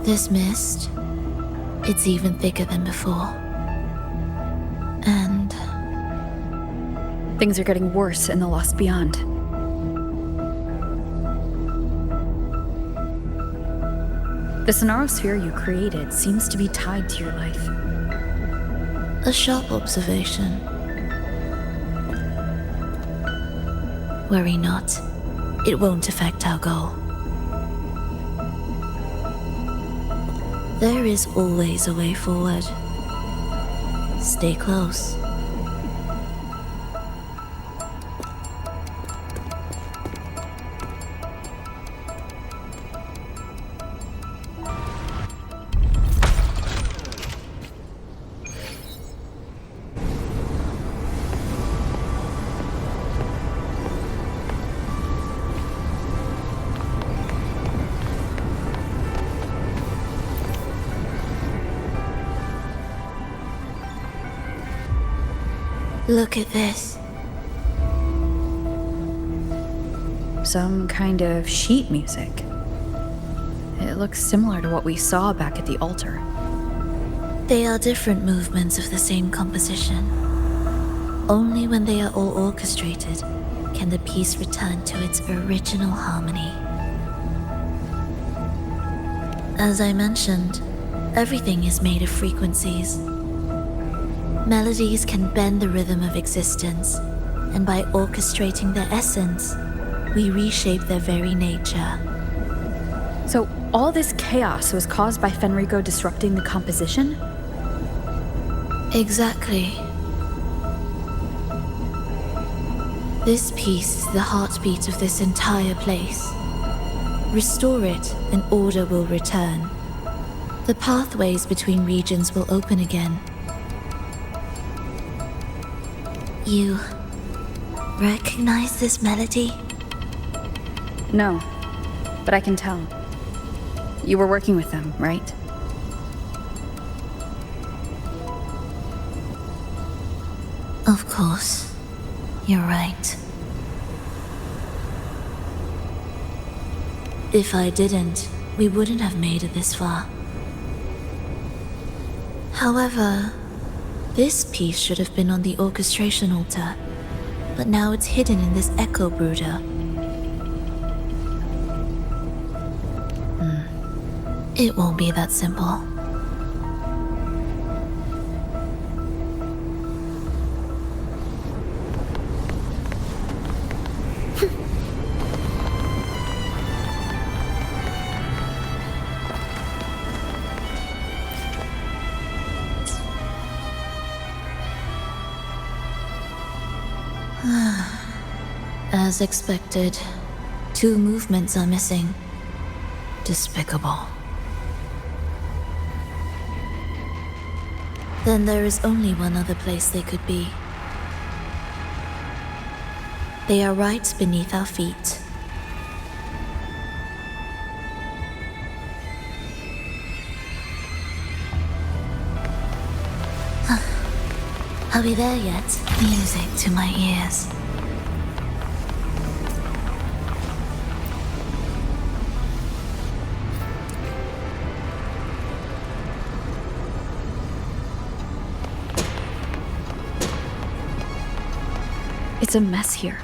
This mist, it's even thicker than before. And things are getting worse in the Lost Beyond. The Sonarosphere you created seems to be tied to your life. a sharp observation. Worry not. It won't affect our goal. There is always a way forward. Stay close. Look at this. Some kind of sheet music. It looks similar to what we saw back at the altar. They are different movements of the same composition. Only when they are all orchestrated can the piece return to its original harmony. As I mentioned, everything is made of frequencies. Melodies can bend the rhythm of existence, and by orchestrating their essence, we reshape their very nature. So all this chaos was caused by Fenrico disrupting the composition? Exactly. This piece is the heartbeat of this entire place. Restore it, and order will return. The pathways between regions will open again. You recognize this melody? No, but I can tell. You were working with them, right? Of course. You're right. If I didn't, we wouldn't have made it this far. However, this piece should have been on the orchestration altar, but now it's hidden in this echo brooder. It won't be that simple. As expected, 2 movements are missing. Despicable. Then there is only one other place they could be. They are right beneath our feet. Are we there yet? Music to my ears. It's a mess here.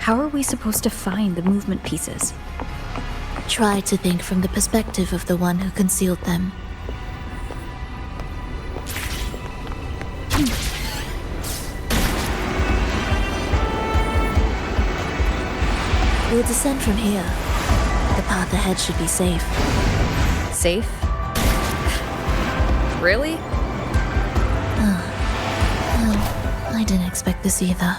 How are we supposed to find the movement pieces? Try to think from the perspective of the one who concealed them. We'll descend from here. The path ahead should be safe. Safe? Really? Well, I didn't expect this either.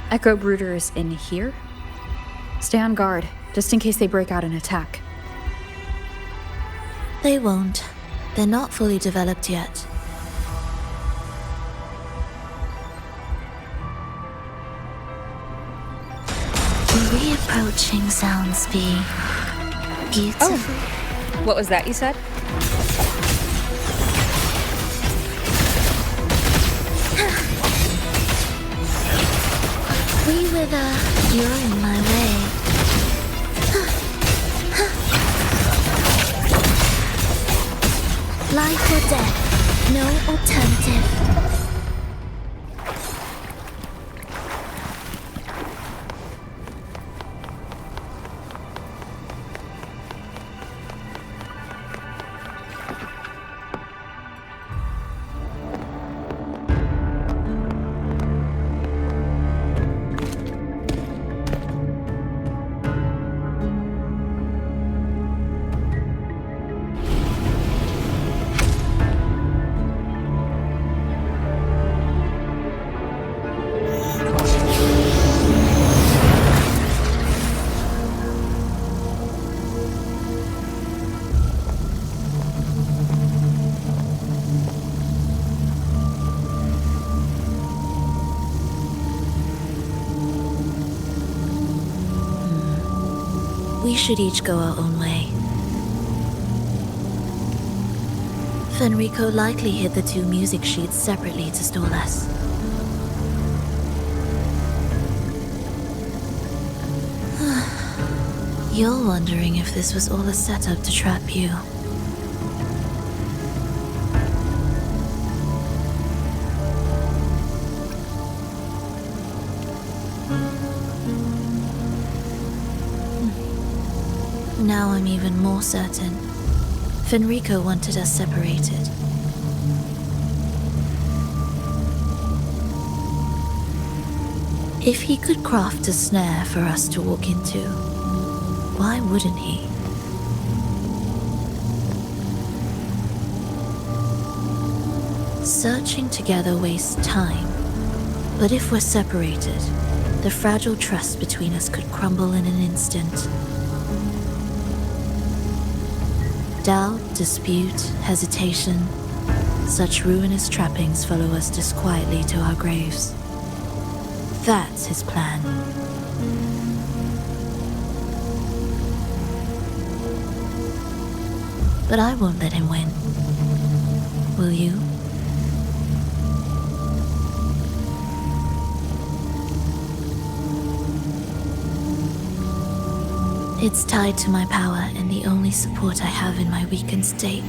Echo Brooder is in here? Stay on guard, just in case they break out and attack. They won't. They're not fully developed yet. The reapproaching sounds be beautiful. Oh, what was that you said? We wither, you're in my way. Life or death, no alternative. We should each go our own way. Fenrico likely hid the two music sheets separately to stall us. You're wondering if this was all a setup to trap you. Now I'm even more certain. Fenrico wanted us separated. If he could craft a snare for us to walk into, why wouldn't he? Searching together wastes time, but if we're separated, the fragile trust between us could crumble in an instant. Doubt, dispute, hesitation, such ruinous trappings follow us disquietly to our graves. That's his plan. But I won't let him win. Will you? It's tied to my power and the only support I have in my weakened state.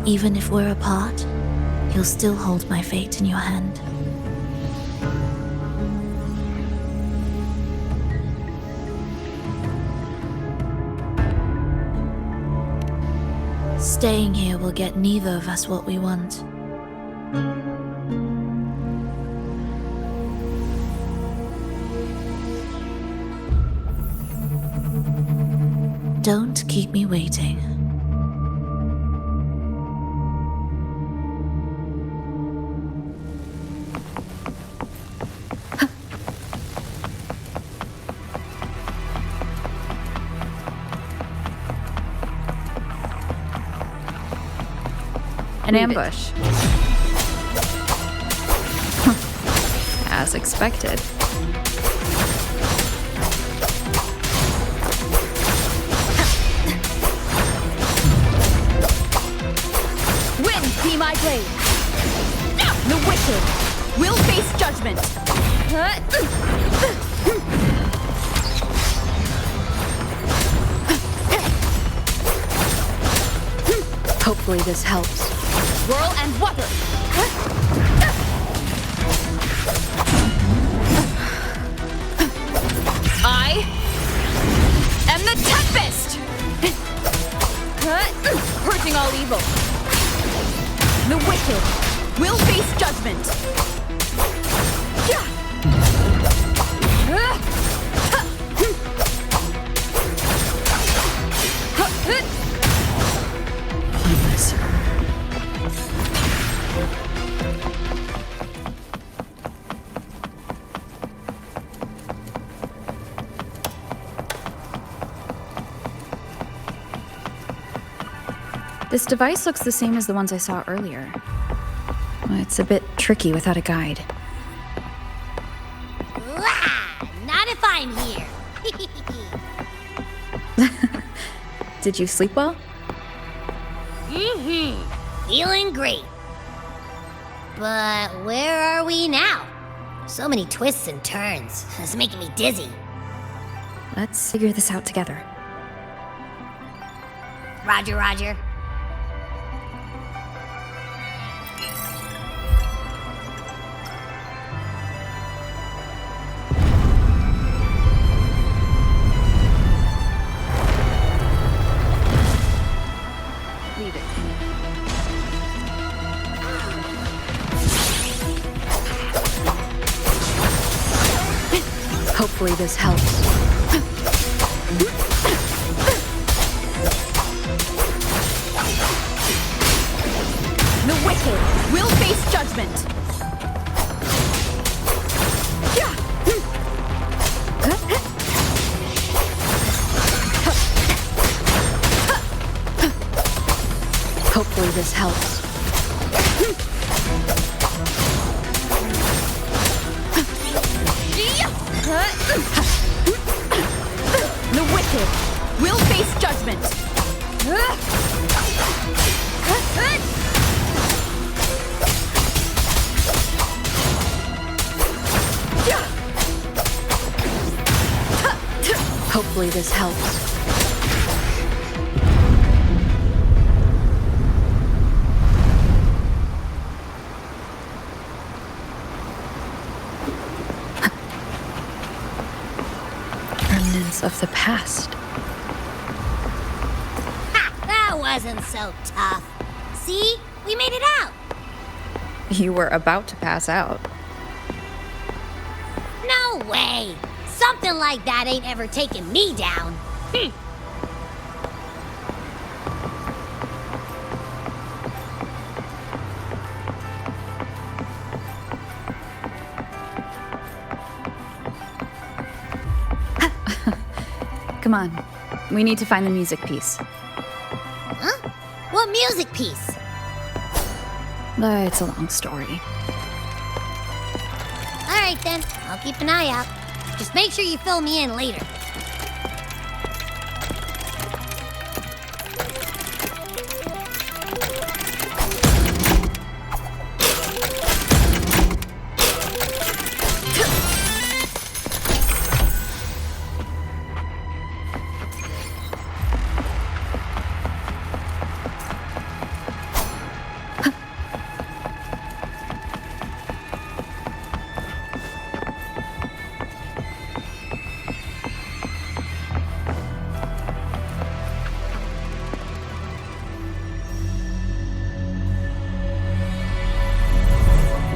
Even if we're apart, you'll still hold my fate in your hand. Staying here will get neither of us what we want. Don't keep me waiting. An ambush. As expected. See my blade. The wicked will face judgment. Hopefully this helps. Whirl and water. I am the Tempest! Purging all evil. The wicked will face judgment. This device looks the same as the ones I saw earlier. It's a bit tricky without a guide. Not if I'm here. Did you sleep well? Feeling great. But where are we now? So many twists and turns. It's making me dizzy. Let's figure this out together. Roger, Roger. Hopefully this helps. The wicked will face judgment. Hopefully this helps. The wicked will face judgment. Hopefully this helps. Of the past. Ha! That wasn't so tough. See? We made it out. You were about to pass out. No way! Something like that ain't ever taken me down. Come on. We need to find the music piece. Huh? What music piece? It's a long story. Alright then, I'll keep an eye out. Just make sure you fill me in later.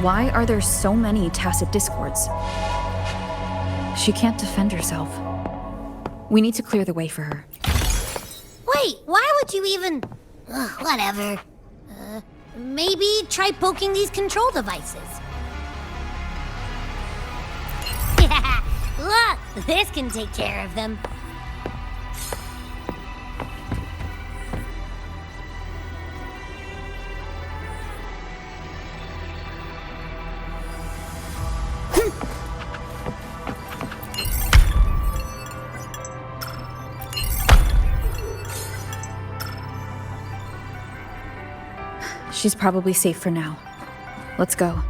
Why are there so many tacit discords? She can't defend herself. We need to clear the way for her. Wait, why would you even... whatever. Maybe try poking these control devices. Look, this can take care of them. She's probably safe for now. Let's go.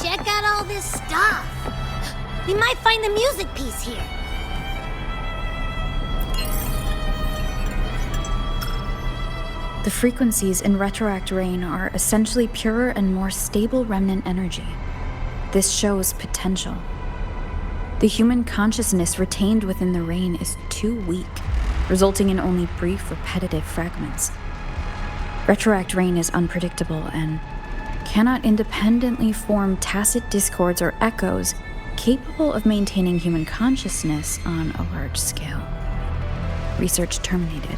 Check out all this stuff. We might find the music piece here. The frequencies in Retroact Rain are essentially purer and more stable remnant energy. This shows potential. The human consciousness retained within the rain is too weak, resulting in only brief, repetitive fragments. Retroact Rain is unpredictable and cannot independently form tacit discords or echoes capable of maintaining human consciousness on a large scale. Research terminated.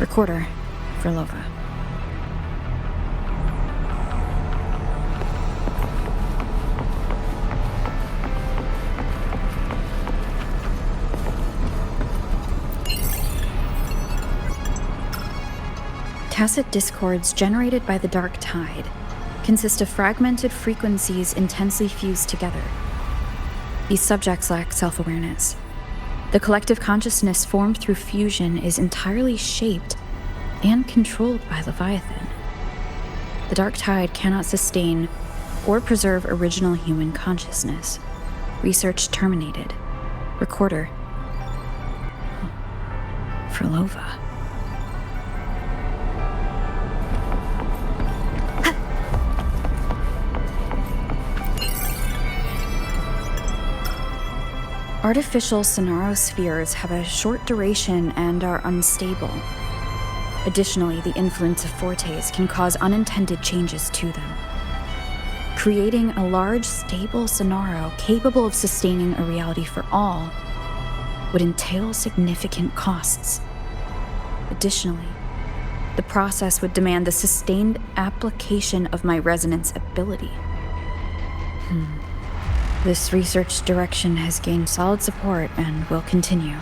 Recorder, Phrolova. Tacit discords generated by the dark tide consist of fragmented frequencies intensely fused together. These subjects lack self-awareness. The collective consciousness formed through fusion is entirely shaped and controlled by Leviathan. The dark tide cannot sustain or preserve original human consciousness. Research terminated. Recorder. Phrolova. Artificial sonarospheres have a short duration and are unstable. Additionally, the influence of fortes can cause unintended changes to them. Creating a large, stable sonaro capable of sustaining a reality for all would entail significant costs. Additionally, the process would demand the sustained application of my resonance ability. This research direction has gained solid support and will continue.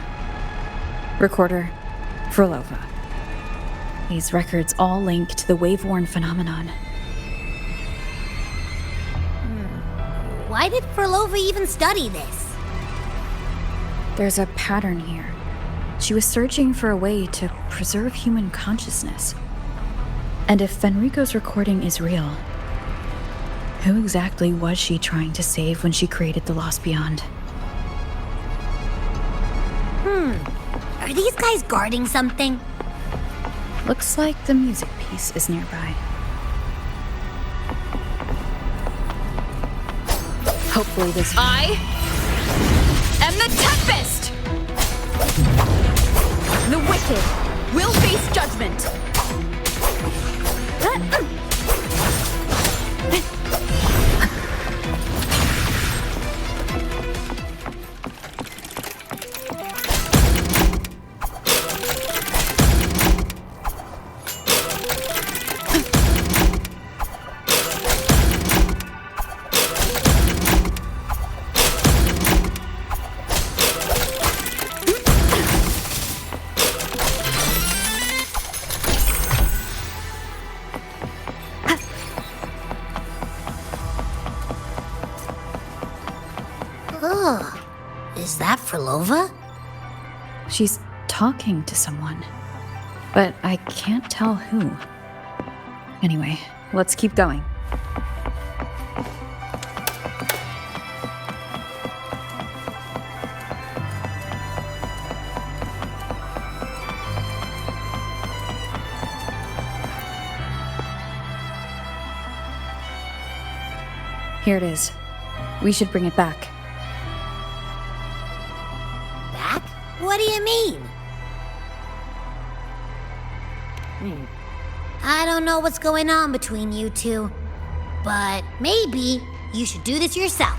Recorder, Phrolova. These records all link to the wave-worn phenomenon. Why did Phrolova even study this? There's a pattern here. She was searching for a way to preserve human consciousness. And if Fenrico's recording is real, who exactly was she trying to save when she created the Lost Beyond? Are these guys guarding something? Looks like the music piece is nearby. Hopefully this... I am the Tempest! The wicked will face judgment! Is that Phrolova? She's talking to someone, but I can't tell who. Anyway, let's keep going. Here it is. We should bring it back. Back? What do you mean? I don't know what's going on between you two, but maybe you should do this yourself.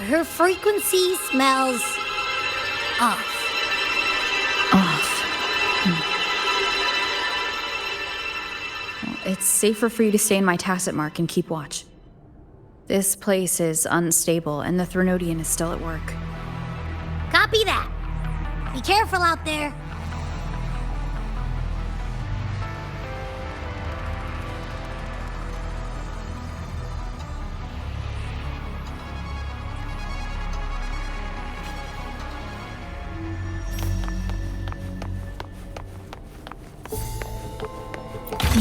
Her frequency smells off. It's safer for you to stay in my tacit mark and keep watch. This place is unstable, and the Threnodian is still at work. Copy that. Be careful out there.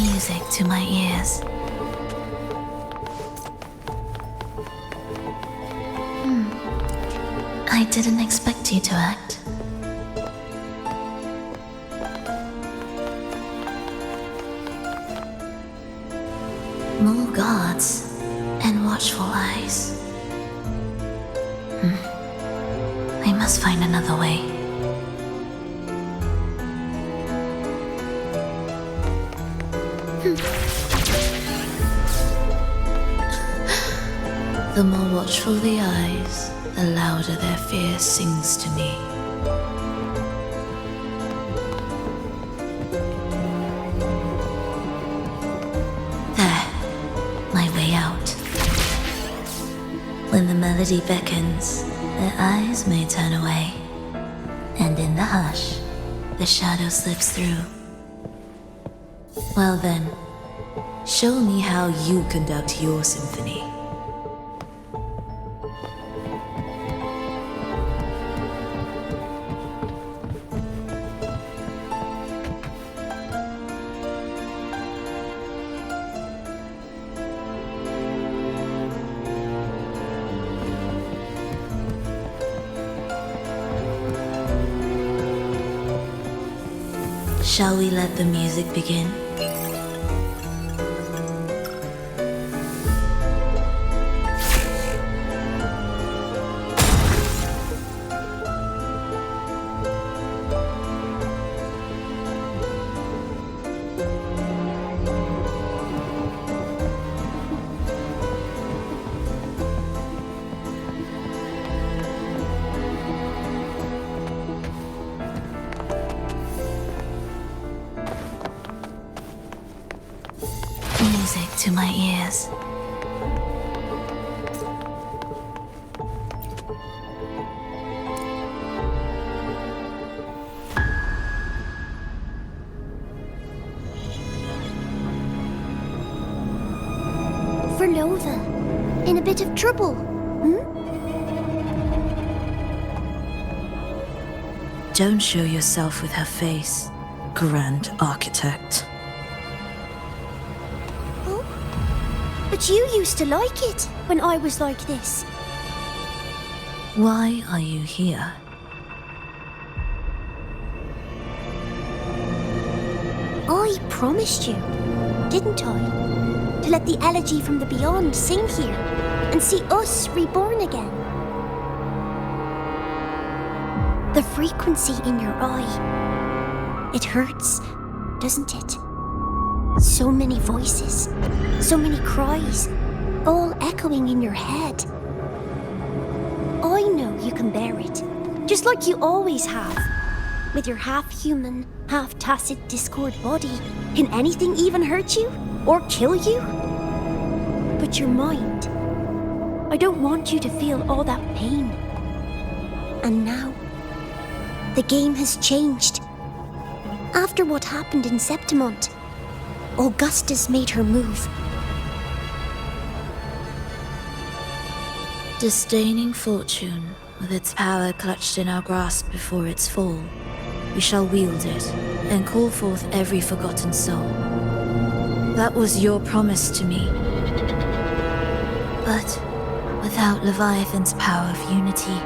Music to my ears. I didn't expect you to act. More guards and watchful eyes. I must find another way. The more watchful the eyes, the louder their fear sings to me. There, my way out. When the melody beckons, their eyes may turn away, and in the hush, the shadow slips through. Well then, show me how you conduct your symphony. Shall we let the music begin? Music to my ears. Fhrolova, in a bit of trouble, Don't show yourself with her face, Grand Architect. But you used to like it when I was like this. Why are you here? I promised you, didn't I? To let the elegy from the beyond sing here and see us reborn again. The frequency in your eye, it hurts, doesn't it? So many voices, so many cries, all echoing in your head. I know you can bear it, just like you always have. With your half-human, half-tacit Discord body, can anything even hurt you? Or kill you? But your mind, I don't want you to feel all that pain. And now, the game has changed. After what happened in Septimont, Augustus made her move. Disdaining fortune, with its power clutched in our grasp before its fall, we shall wield it and call forth every forgotten soul. That was your promise to me. But without Leviathan's power of unity,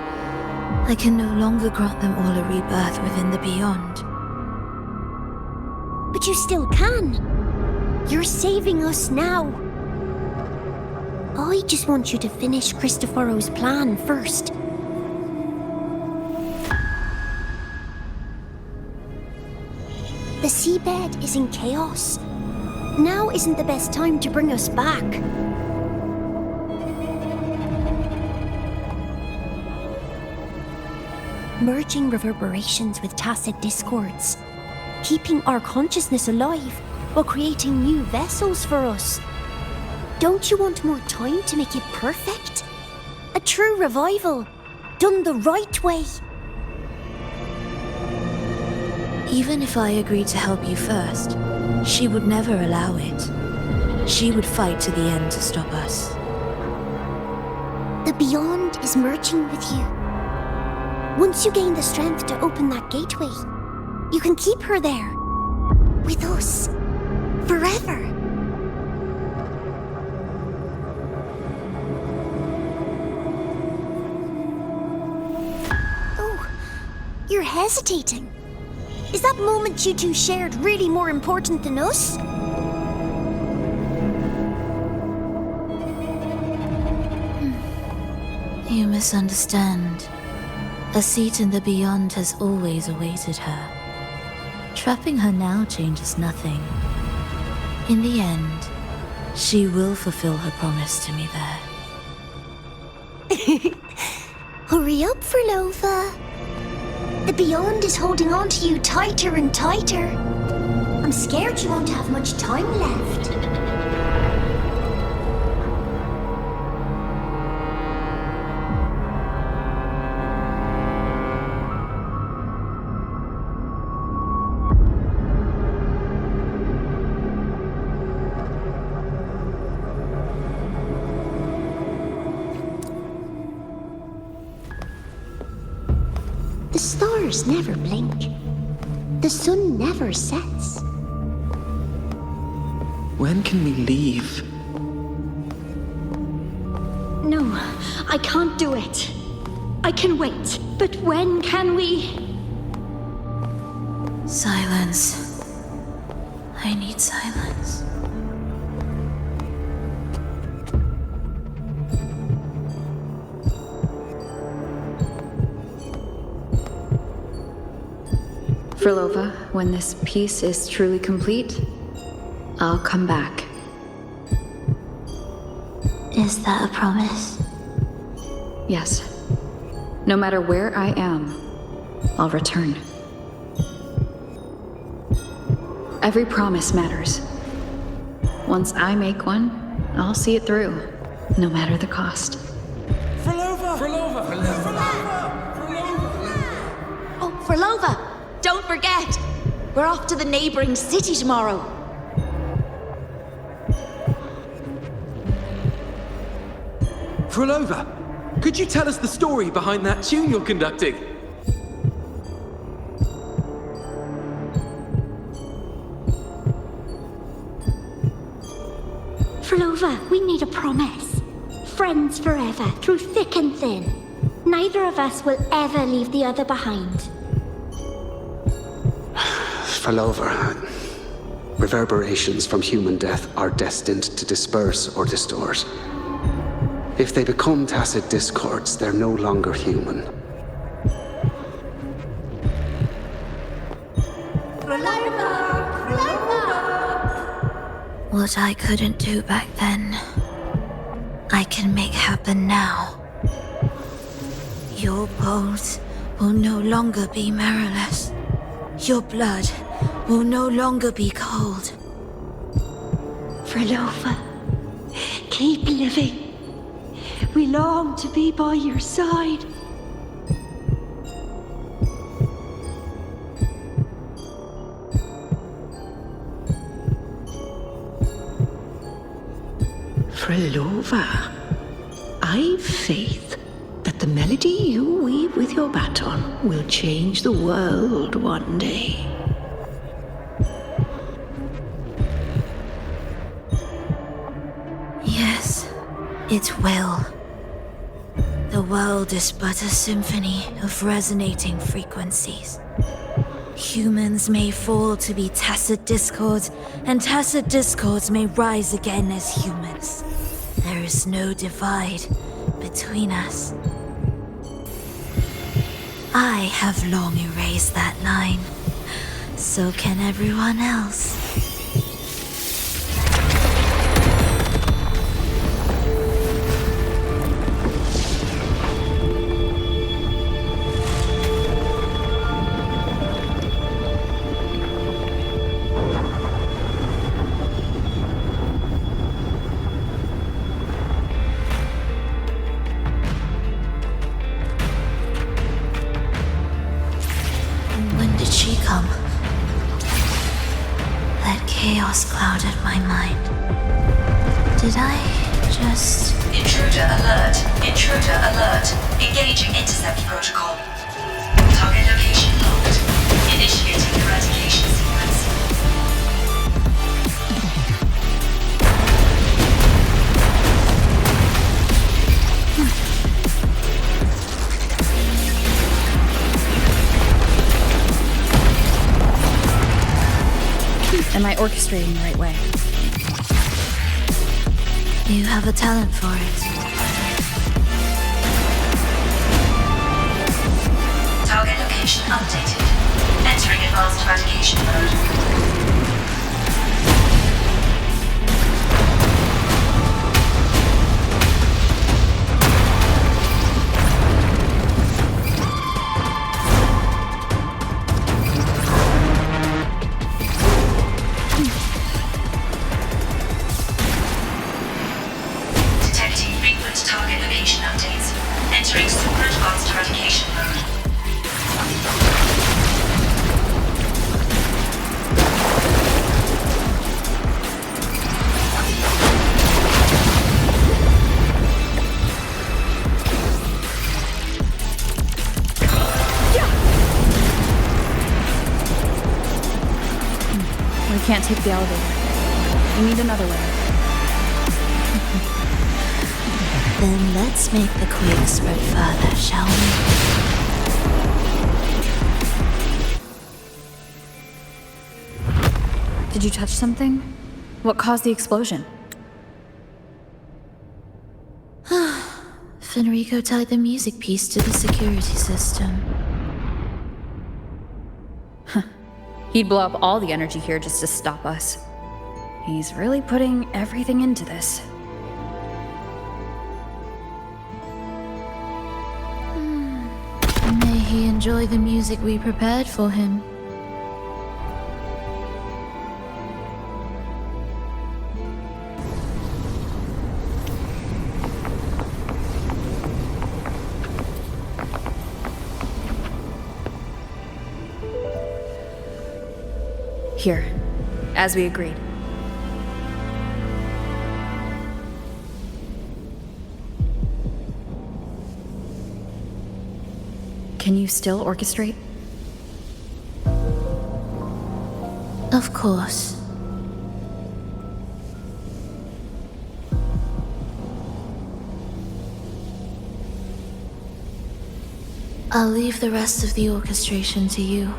I can no longer grant them all a rebirth within the beyond. But you still can. You're saving us now. I just want you to finish Cristoforo's plan first. The seabed is in chaos. Now isn't the best time to bring us back. Merging reverberations with tacit discords, keeping our consciousness alive while creating new vessels for us. Don't you want more time to make it perfect? A true revival, done the right way. Even if I agreed to help you first, she would never allow it. She would fight to the end to stop us. The beyond is merging with you. Once you gain the strength to open that gateway, you can keep her there. With us. Forever. Oh, you're hesitating. Is that moment you two shared really more important than us? You misunderstand. A seat in the beyond has always awaited her. Trapping her now changes nothing. In the end, she will fulfill her promise to me there. Hurry up, Phrolova. The beyond is holding on to you tighter and tighter. I'm scared you won't have much time left. The stars never blink. The sun never sets. When can we leave? No, I can't do it. I can wait, but when can we? Silence. I need silence. Phrolova, when this piece is truly complete, I'll come back. Is that a promise? Yes. No matter where I am, I'll return. Every promise matters. Once I make one, I'll see it through, no matter the cost. Fhrolova! Fhrolova! Oh, Phrolova! Don't forget! We're off to the neighboring city tomorrow. Fhrolova, could you tell us the story behind that tune you're conducting? Phrolova, we need a promise. Friends forever, through thick and thin. Neither of us will ever leave the other behind. Fhrolova, reverberations from human death are destined to disperse or distort. If they become tacit discords, they're no longer human. What I couldn't do back then, I can make happen now. Your bones will no longer be marrowless. Your blood will no longer be cold. Phrolova, keep living. We long to be by your side. Phrolova, I've faith that the melody you weave with your baton will change the world one day. Yes, it will. The world is but a symphony of resonating frequencies. Humans may fall to be tacit discords, and tacit discords may rise again as humans. There is no divide between us. I have long erased that line. So can everyone else. Chaos clouded my mind. Did I just... Intruder alert. Intruder alert. Engaging intercept protocol. Target location locked. Initiating eradication sequence. Am I orchestrating the right way? You have a talent for it. Target location updated. Entering advanced eradication mode. Detecting frequent target location updates. Entering super advanced eradication mode. We can't take the elevator. We need another way. Then let's make the quake spread further, shall we? Did you touch something? What caused the explosion? Fenrico tied the music piece to the security system. He'd blow up all the energy here just to stop us. He's really putting everything into this. May he enjoy the music we prepared for him. Here, as we agreed. Can you still orchestrate? Of course. I'll leave the rest of the orchestration to you.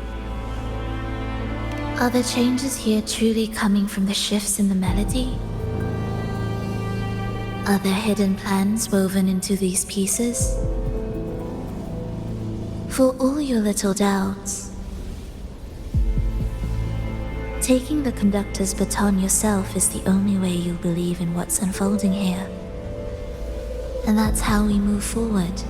Are the changes here truly coming from the shifts in the melody? Are there hidden plans woven into these pieces? For all your little doubts, taking the conductor's baton yourself is the only way you'll believe in what's unfolding here. And that's how we move forward.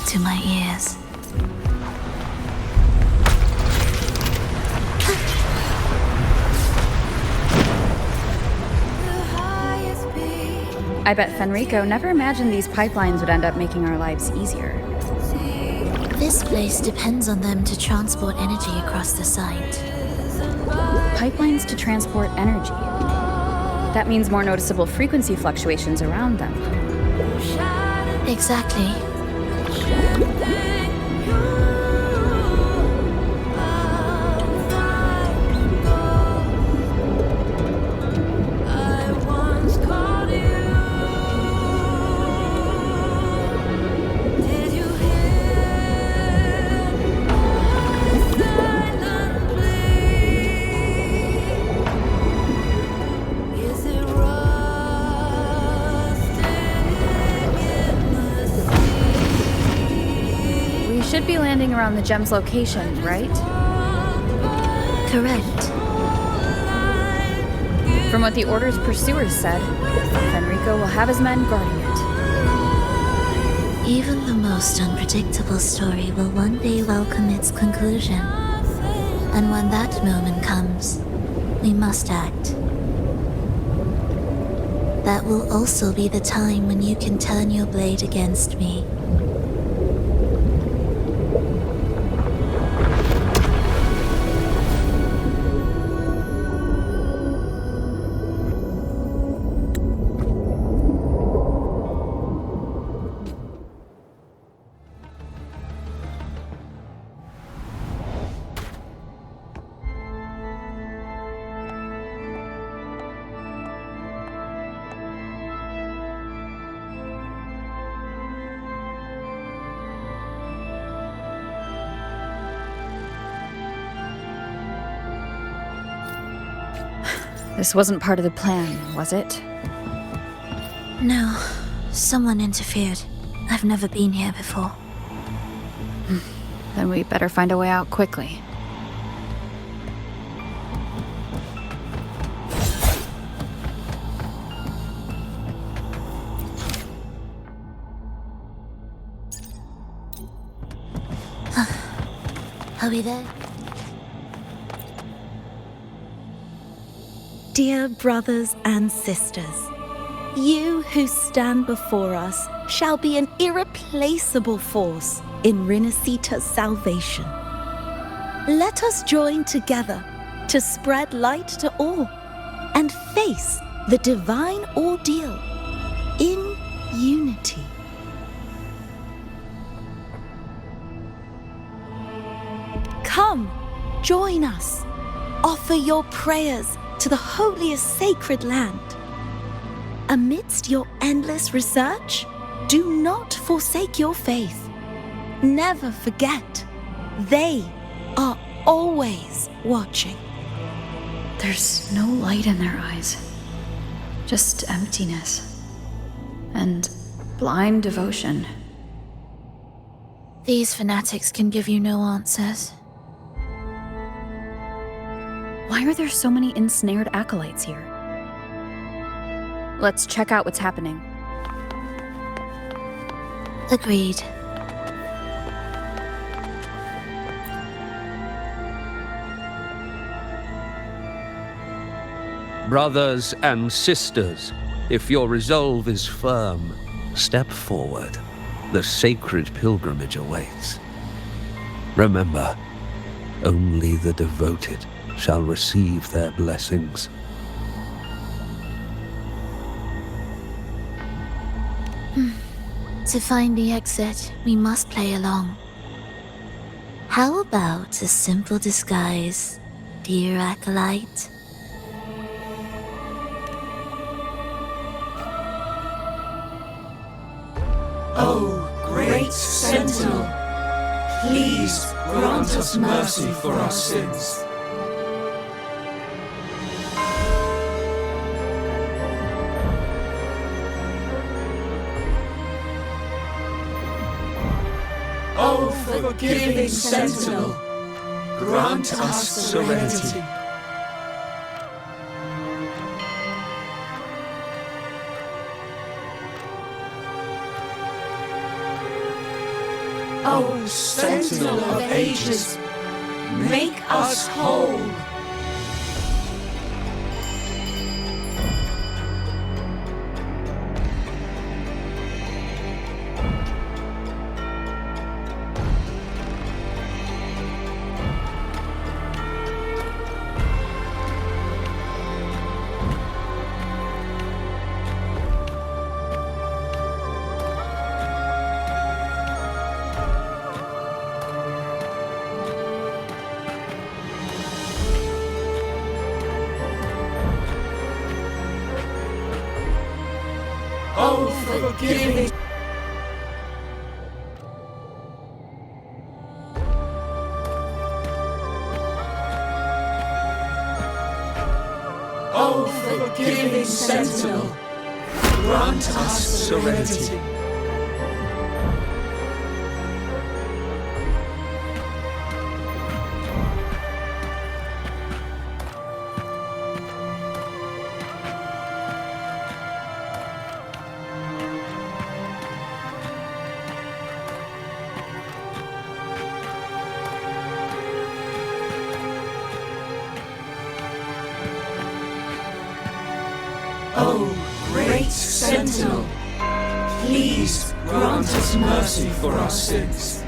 To my ears. I bet Fenrico never imagined these pipelines would end up making our lives easier. This place depends on them to transport energy across the site. Pipelines to transport energy. That means more noticeable frequency fluctuations around them. Exactly. Should be landing around the gem's location, right? Correct. From what the Order's pursuers said, Fenrico will have his men guarding it. Even the most unpredictable story will one day welcome its conclusion. And when that moment comes, we must act. That will also be the time when you can turn your blade against me. This wasn't part of the plan, was it? No, someone interfered. I've never been here before. Then we better find a way out quickly. Are we there? Dear brothers and sisters, you who stand before us shall be an irreplaceable force in Rinascita's salvation. Let us join together to spread light to all and face the divine ordeal in unity. Come, join us. Offer your prayers to the holiest sacred land. Amidst your endless research, do not forsake your faith. Never forget, they are always watching. There's no light in their eyes. Just emptiness. And blind devotion. These fanatics can give you no answers. Why are there so many ensnared acolytes here? Let's check out what's happening. Agreed. Brothers and sisters, if your resolve is firm, step forward. The sacred pilgrimage awaits. Remember, only the devoted shall receive their blessings. To find the exit, we must play along. How about a simple disguise, dear acolyte? Oh, great Sentinel, please grant us mercy for our sins. Oh, forgiving Sentinel, grant us serenity. Oh, Sentinel of ages, make us whole. Oh, forgiving. Oh, forgiving Sentinel, grant us serenity. Oh, great Sentinel, please grant us mercy for our sins.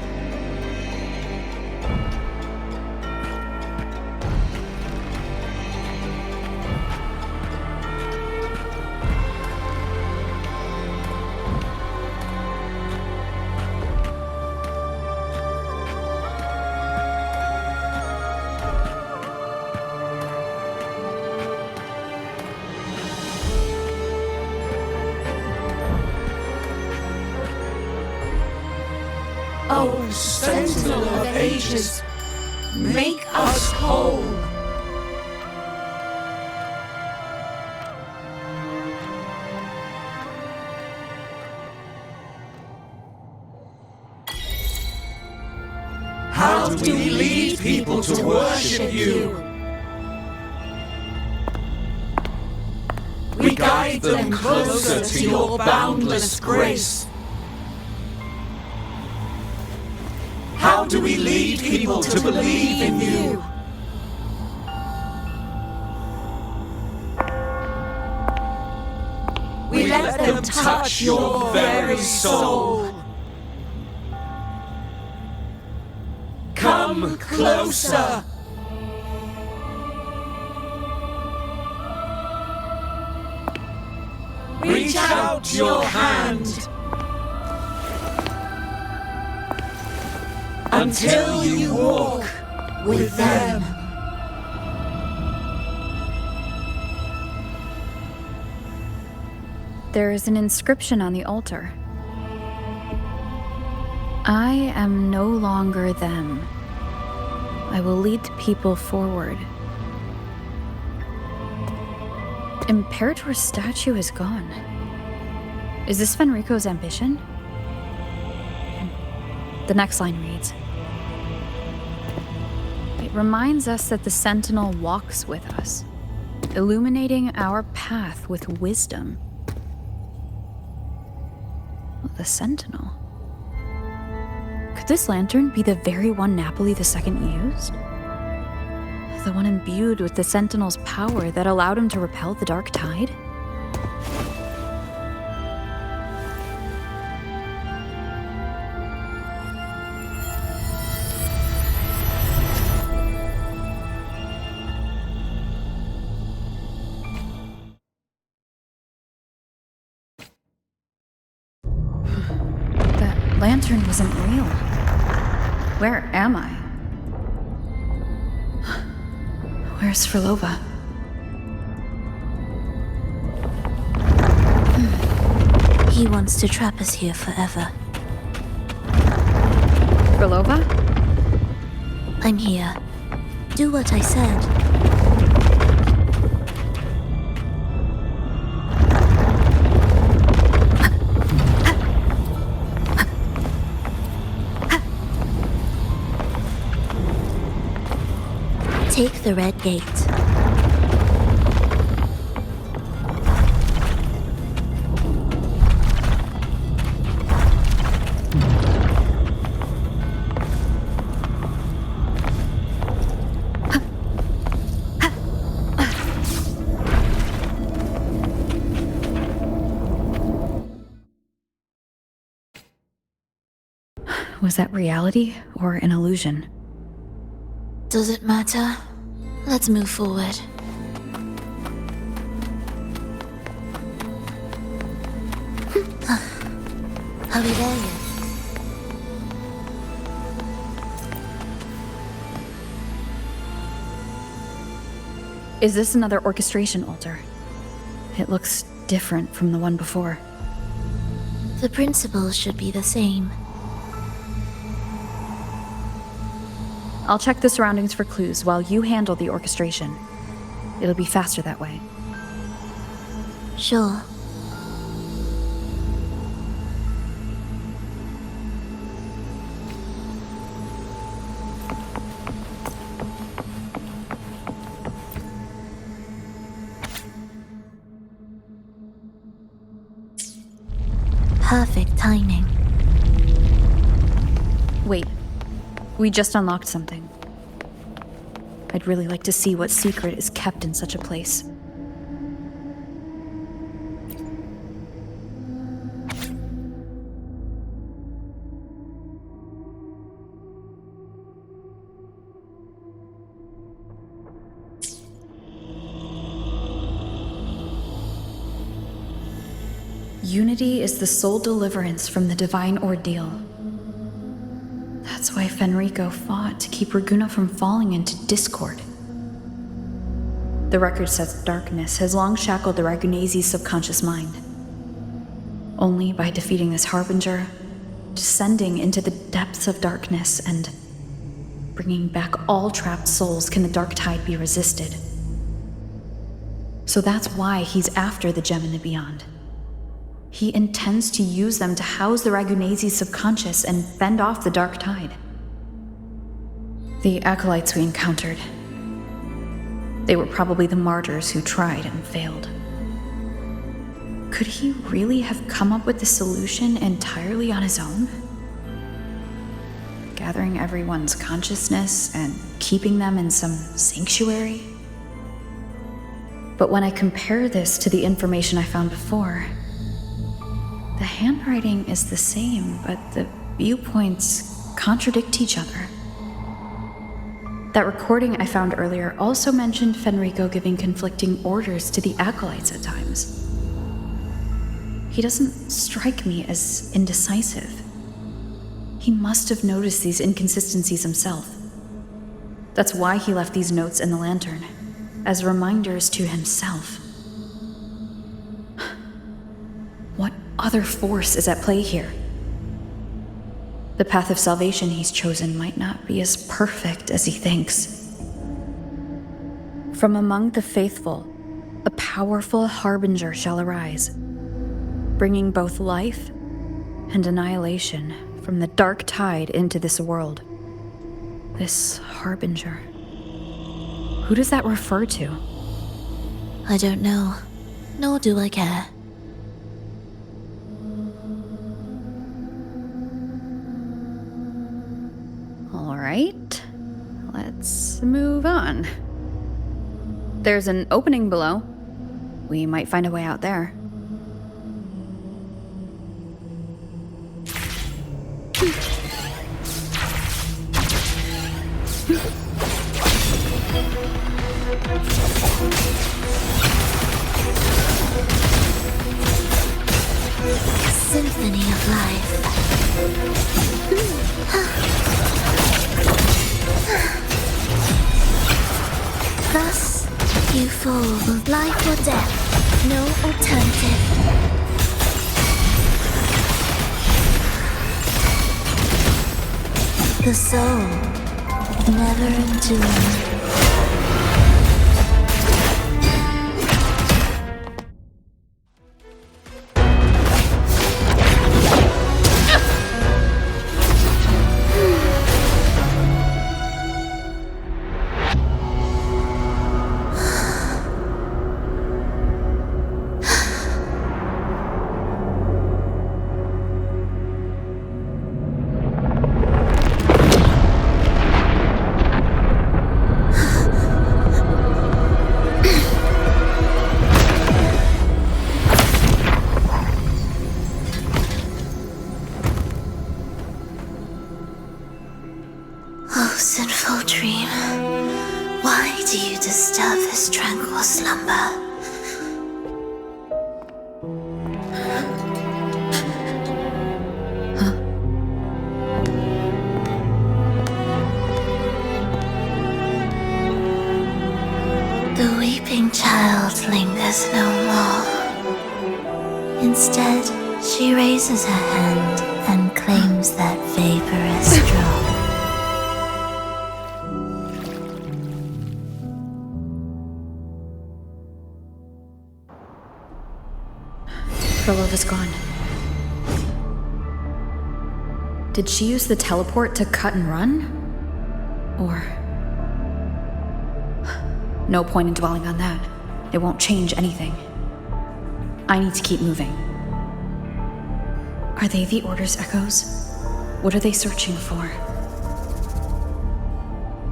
O Sentinel of Ages, make us whole. How do we lead people to worship you? We guide them closer to your boundless grace. How do we lead people to believe in you? We let them touch your very soul. Come closer. Reach out your hand. Until you walk with them. There is an inscription on the altar. I am no longer them. I will lead people forward. Imperator's statue is gone. Is this Fenrico's ambition? The next line reads, it reminds us that the Sentinel walks with us, illuminating our path with wisdom. The Sentinel? Could this lantern be the very one Napoli II used? The one imbued with the Sentinel's power that allowed him to repel the dark tide? Lantern wasn't real. Where am I? Where's Phrolova? He wants to trap us here forever. Phrolova? I'm here. Do what I said. Take the red gate. Was that reality or an illusion? Does it matter? Let's move forward. Are we there yet? Is this another orchestration altar? It looks different from the one before. The principles should be the same. I'll check the surroundings for clues while you handle the orchestration. It'll be faster that way. Sure. Perfect timing. Wait. We just unlocked something. I'd really like to see what secret is kept in such a place. Unity is the sole deliverance from the divine ordeal. That's why Fenrico fought to keep Raguna from falling into discord. The record says darkness has long shackled the Ragunese's subconscious mind. Only by defeating this harbinger, descending into the depths of darkness, and bringing back all trapped souls can the dark tide be resisted. So that's why he's after the gem in the beyond. He intends to use them to house the Ragunese's subconscious and fend off the dark tide. The acolytes we encountered, they were probably the martyrs who tried and failed. Could he really have come up with the solution entirely on his own? Gathering everyone's consciousness and keeping them in some sanctuary? But when I compare this to the information I found before, the handwriting is the same, but the viewpoints contradict each other. That recording I found earlier also mentioned Fenrico giving conflicting orders to the acolytes at times. He doesn't strike me as indecisive. He must have noticed these inconsistencies himself. That's why he left these notes in the lantern, as reminders to himself. What other force is at play here? The path of salvation he's chosen might not be as perfect as he thinks. From among the faithful, a powerful harbinger shall arise, bringing both life and annihilation from the dark tide into this world. This harbinger. Who does that refer to? I don't know, nor do I care. All right, let's move on. There's an opening below. We might find a way out there. Symphony of life. Thus, you fall with life or death, no alternative. The soul, never enduring. Sinful dream, why do you disturb this tranquil slumber? The weeping child lingers no more. Instead, she raises her hand and claims that vaporous drop. Phrolova's gone. Did she use the teleport to cut and run? Or... No point in dwelling on that. It won't change anything. I need to keep moving. Are they the Order's echoes? What are they searching for?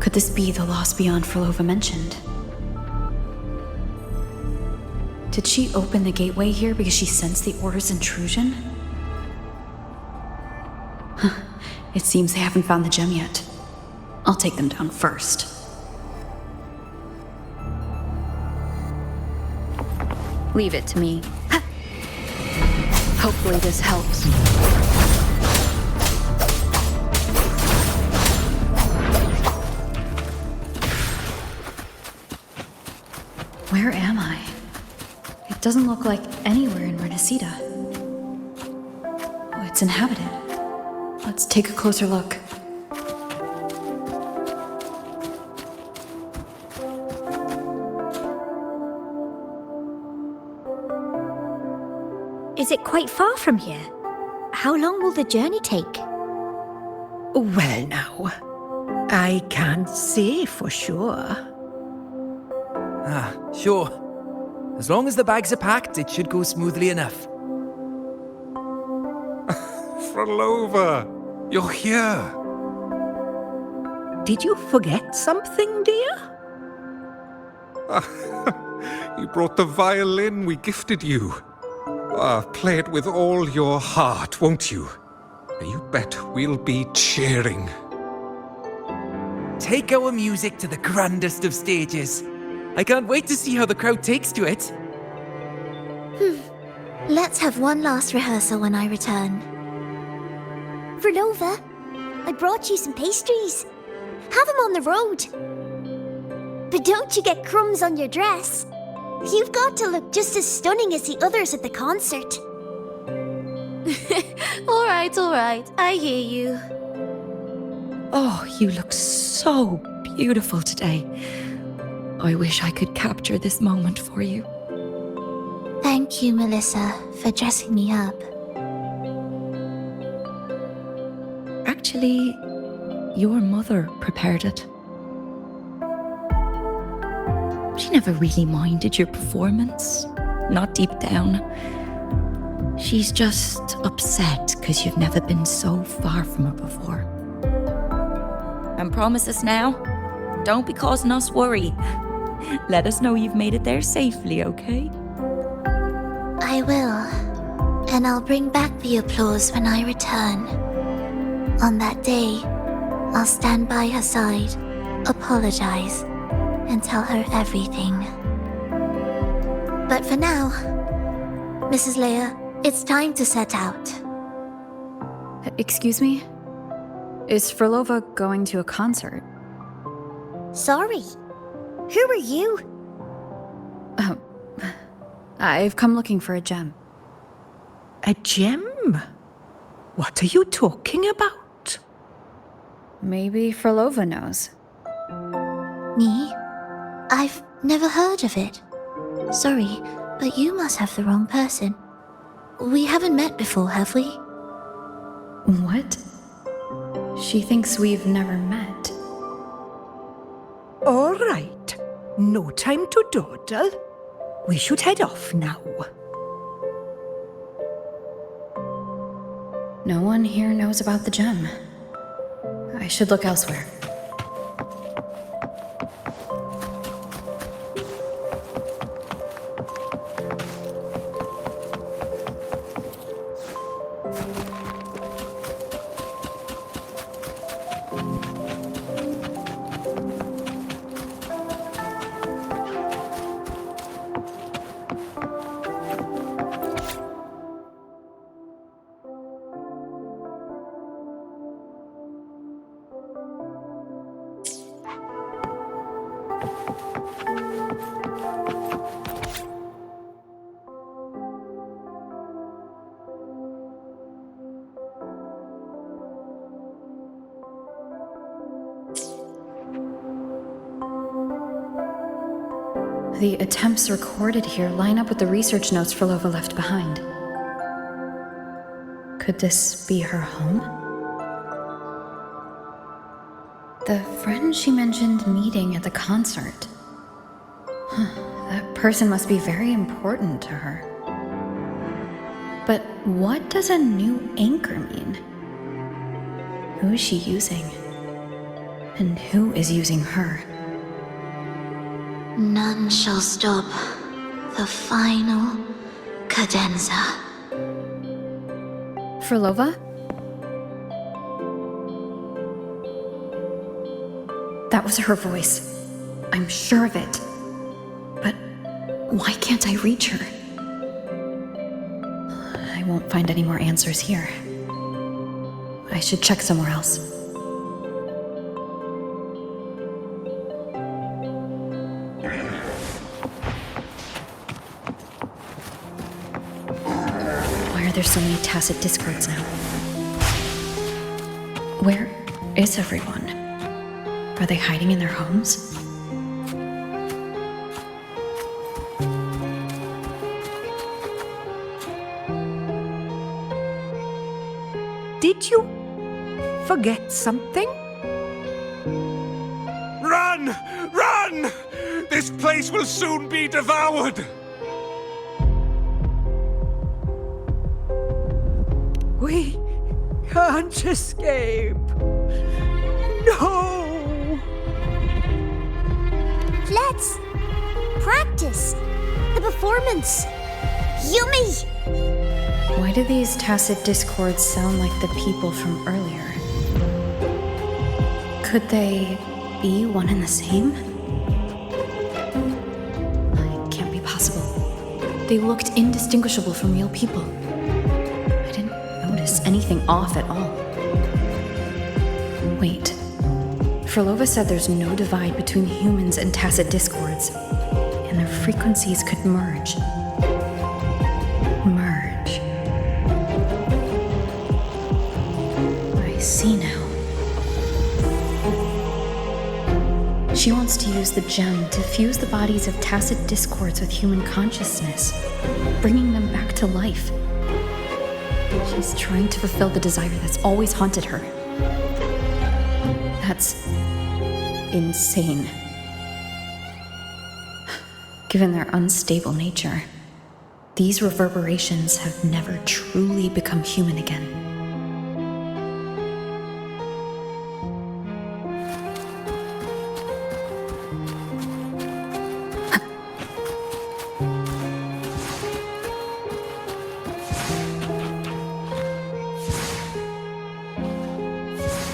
Could this be the lost beyond Phrolova mentioned? Did she open the gateway here because she sensed the Order's intrusion? It seems they haven't found the gem yet. I'll take them down first. Leave it to me. Hopefully this helps. Where am I? It doesn't look like anywhere in Rinascita. Oh, it's inhabited. Let's take a closer look. Is it quite far from here? How long will the journey take? Well, now, I can't say for sure. Sure. As long as the bags are packed, it should go smoothly enough. Fhrolova, you're here. Did you forget something, dear? You brought the violin we gifted you. Play it with all your heart, won't you? You bet we'll be cheering. Take our music to the grandest of stages. I can't wait to see how the crowd takes to it. Let's have one last rehearsal when I return. Phrolova, I brought you some pastries. Have them on the road. But don't you get crumbs on your dress. You've got to look just as stunning as the others at the concert. All right, I hear you. Oh, you look so beautiful today. I wish I could capture this moment for you. Thank you, Melissa, for dressing me up. Actually, your mother prepared it. She never really minded your performance, not deep down. She's just upset because you've never been so far from her before. And promise us now, don't be causing us worry. Let us know you've made it there safely, okay? I will. And I'll bring back the applause when I return. On that day, I'll stand by her side, apologize, and tell her everything. But for now, Mrs. Leia, it's time to set out. Excuse me? Is Fhrolova going to a concert? Sorry. Who are you? I've come looking for a gem. A gem? What are you talking about? Maybe Fhrolova knows. Me? I've never heard of it. Sorry, but you must have the wrong person. We haven't met before, have we? What? She thinks we've never met. All right. No time to dawdle. We should head off now. No one here knows about the gem. I should look elsewhere. The attempts recorded here line up with the research notes Fhrolova left behind. Could this be her home? The friend she mentioned meeting at the concert. That person must be very important to her. But what does a new anchor mean? Who is she using? And who is using her? None shall stop the final cadenza. Fhrolova? That was her voice. I'm sure of it. But why can't I reach her? I won't find any more answers here. I should check somewhere else. Why are there so many tacit discords now? Where is everyone? Are they hiding in their homes? Did you forget something? Run! Run! This place will soon be devoured! We can't escape. No! Let's practice the performance. Yummy! Why do these tacit discords sound like the people from earlier? Could they be one and the same? It can't be possible. They looked indistinguishable from real people. I didn't notice anything off at all. Wait. Phrolova said there's no divide between humans and tacit discords, and their frequencies could merge. I see now. She wants to use the gem to fuse the bodies of tacit discords with human consciousness, bringing them back to life. She's trying to fulfill the desire that's always haunted her. That's insane. Given their unstable nature, these reverberations have never truly become human again.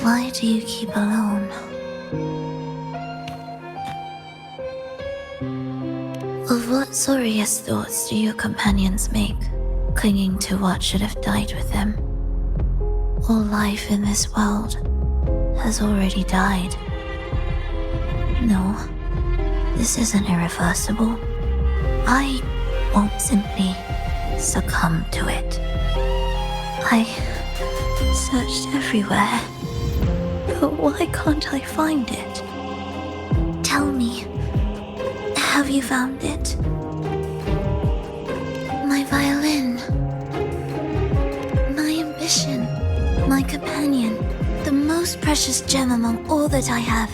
Why do you keep alone? Of what sorriest thoughts do your companions make, clinging to what should have died with them? All life in this world has already died. No, this isn't irreversible. I won't simply succumb to it. I searched everywhere, but why can't I find it? Tell me, have you found it? My violin. My ambition. My companion. The most precious gem among all that I have.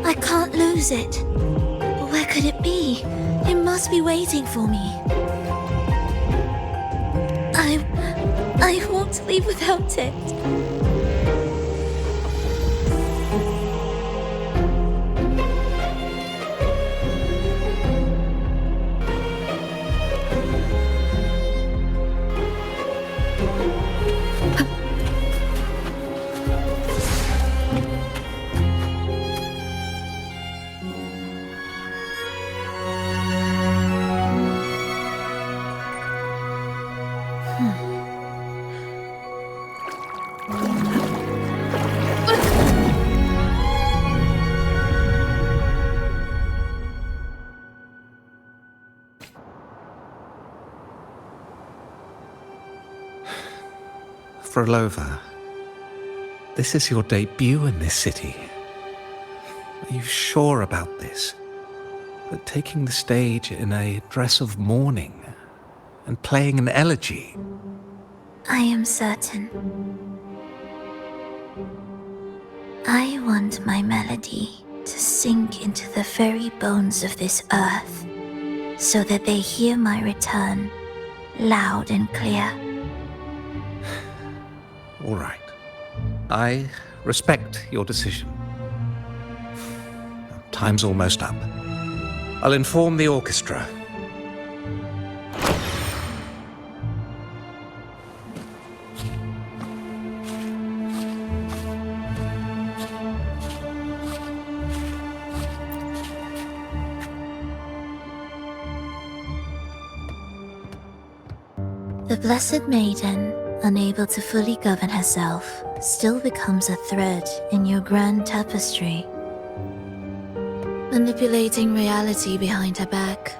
I can't lose it. Where could it be? It must be waiting for me. I won't leave without it. Fhrolova, this is your debut in this city. Are you sure about this? That taking the stage in a dress of mourning and playing an elegy? I am certain. I want my melody to sink into the very bones of this earth, so that they hear my return, loud and clear. All right. I respect your decision. Time's almost up. I'll inform the orchestra. The Blessed Maiden, unable to fully govern herself, still becomes a thread in your grand tapestry. Manipulating reality behind her back,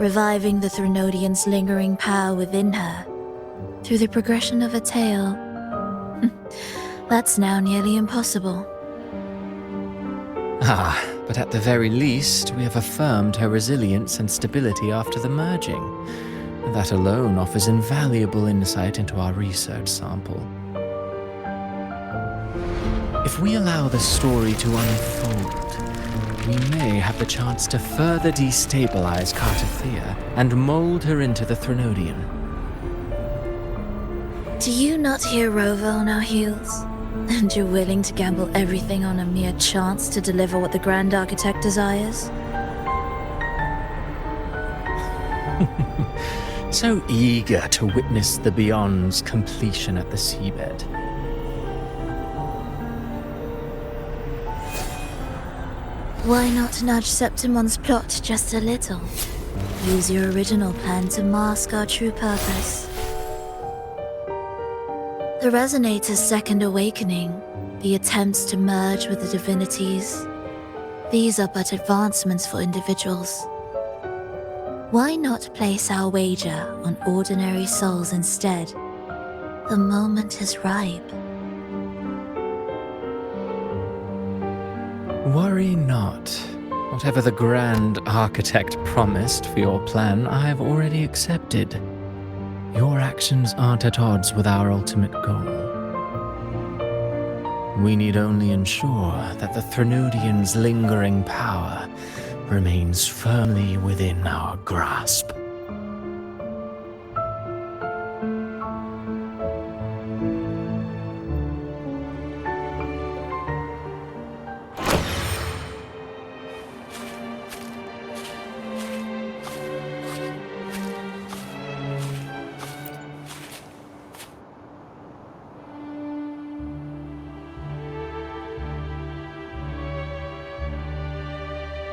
reviving the Threnodian's lingering power within her, through the progression of a tale. That's now nearly impossible. Ah, but at the very least, we have affirmed her resilience and stability after the merging. That alone offers invaluable insight into our research sample. If we allow the story to unfold, we may have the chance to further destabilize Cartathea and mold her into the Threnodian. Do you not hear Rover on our heels? And you're willing to gamble everything on a mere chance to deliver what the Grand Architect desires? So eager to witness the Beyond's completion at the seabed. Why not nudge Septimon's plot just a little? Use your original plan to mask our true purpose. The Resonator's second awakening, the attempts to merge with the divinities, these are but advancements for individuals. Why not place our wager on ordinary souls instead? The moment is ripe. Worry not. Whatever the Grand Architect promised for your plan, I have already accepted. Your actions aren't at odds with our ultimate goal. We need only ensure that the Threnodian's lingering power remains firmly within our grasp.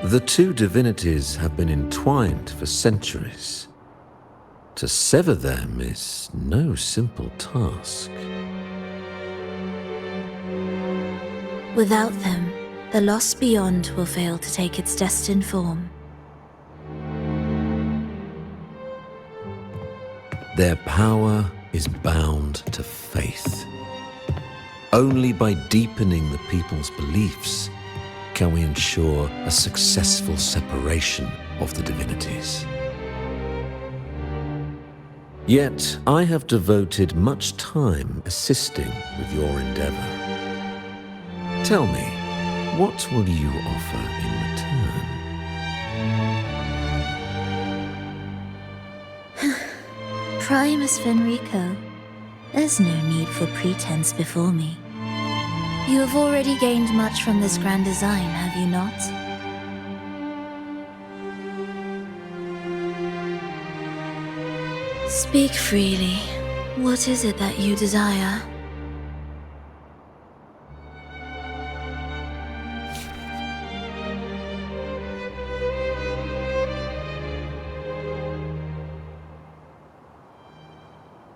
The two divinities have been entwined for centuries. To sever them is no simple task. Without them, the lost beyond will fail to take its destined form. Their power is bound to faith. Only by deepening the people's beliefs can we ensure a successful separation of the divinities. Yet, I have devoted much time assisting with your endeavor. Tell me, what will you offer in return? Primus Fenrico, there's no need for pretense before me. You have already gained much from this grand design, have you not? Speak freely. What is it that you desire?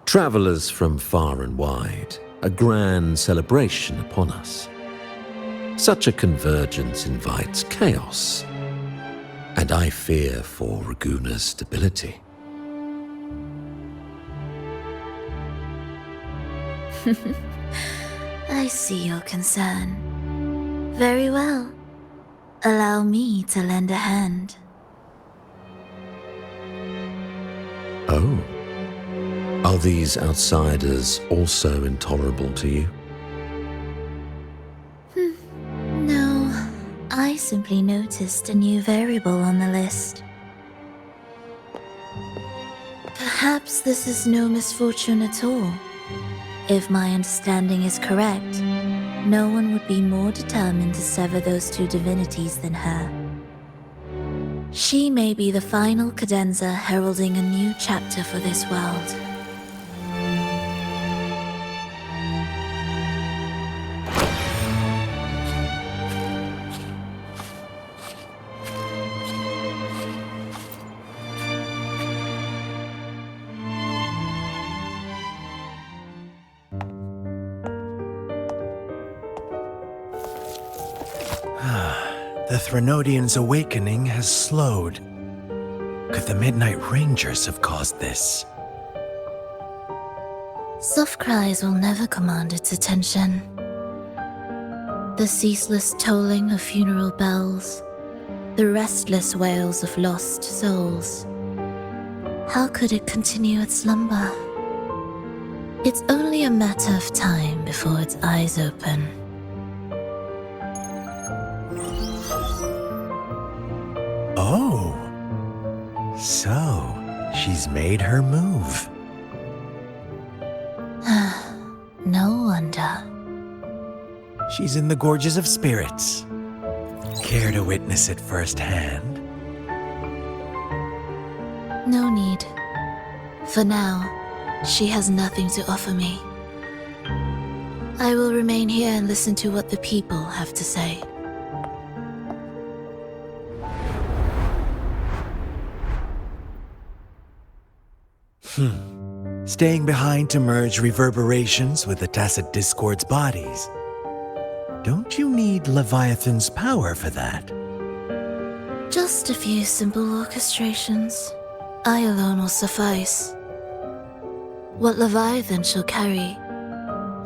Travelers from far and wide, a grand celebration upon us. Such a convergence invites chaos, and I fear for Raguna's stability. I see your concern. Very well. Allow me to lend a hand. Oh. Are these outsiders also intolerable to you? No, I simply noticed a new variable on the list. Perhaps this is no misfortune at all. If my understanding is correct, no one would be more determined to sever those two divinities than her. She may be the final cadenza heralding a new chapter for this world. The Threnodian's awakening has slowed. Could the Midnight Rangers have caused this? Soft cries will never command its attention. The ceaseless tolling of funeral bells, the restless wails of lost souls. How could it continue its slumber? It's only a matter of time before its eyes open. Oh. So, she's made her move. No wonder. She's in the Gorges of Spirits. Care to witness it firsthand? No need. For now, she has nothing to offer me. I will remain here and listen to what the people have to say. Staying behind to merge reverberations with the Tacit Discord's bodies. Don't you need Leviathan's power for that? Just a few simple orchestrations. I alone will suffice. What Leviathan shall carry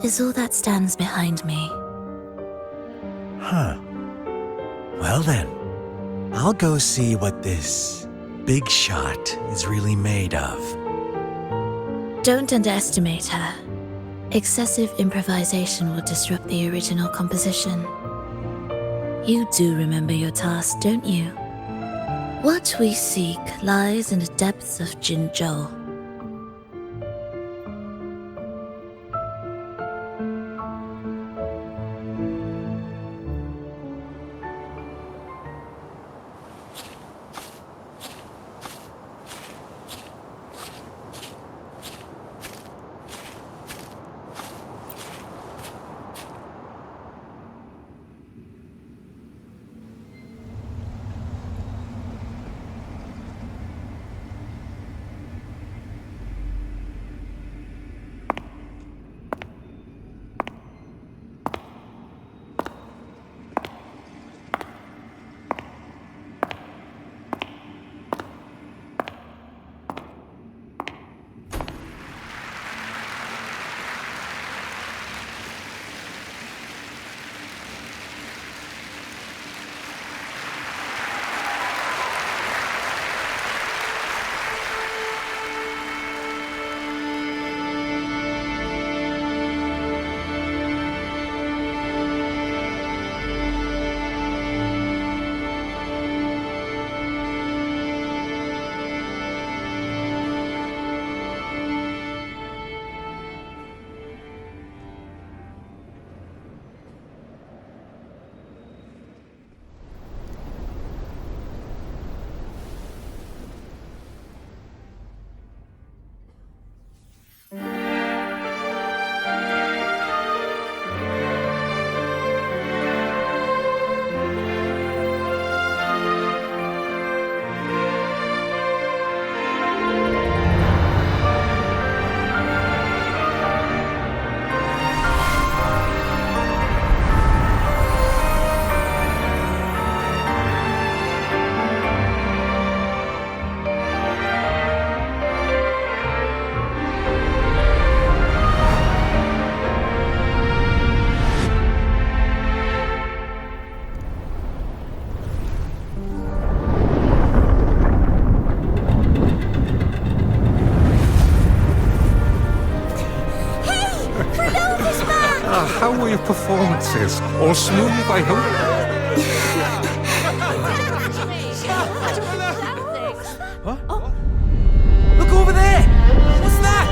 is all that stands behind me. Huh. Well then, I'll go see what this big shot is really made of. Don't underestimate her. Excessive improvisation will disrupt the original composition. You do remember your task, don't you? What we seek lies in the depths of Jinzhou. How were your performances? All smooth, I hope? Look over there! What's that?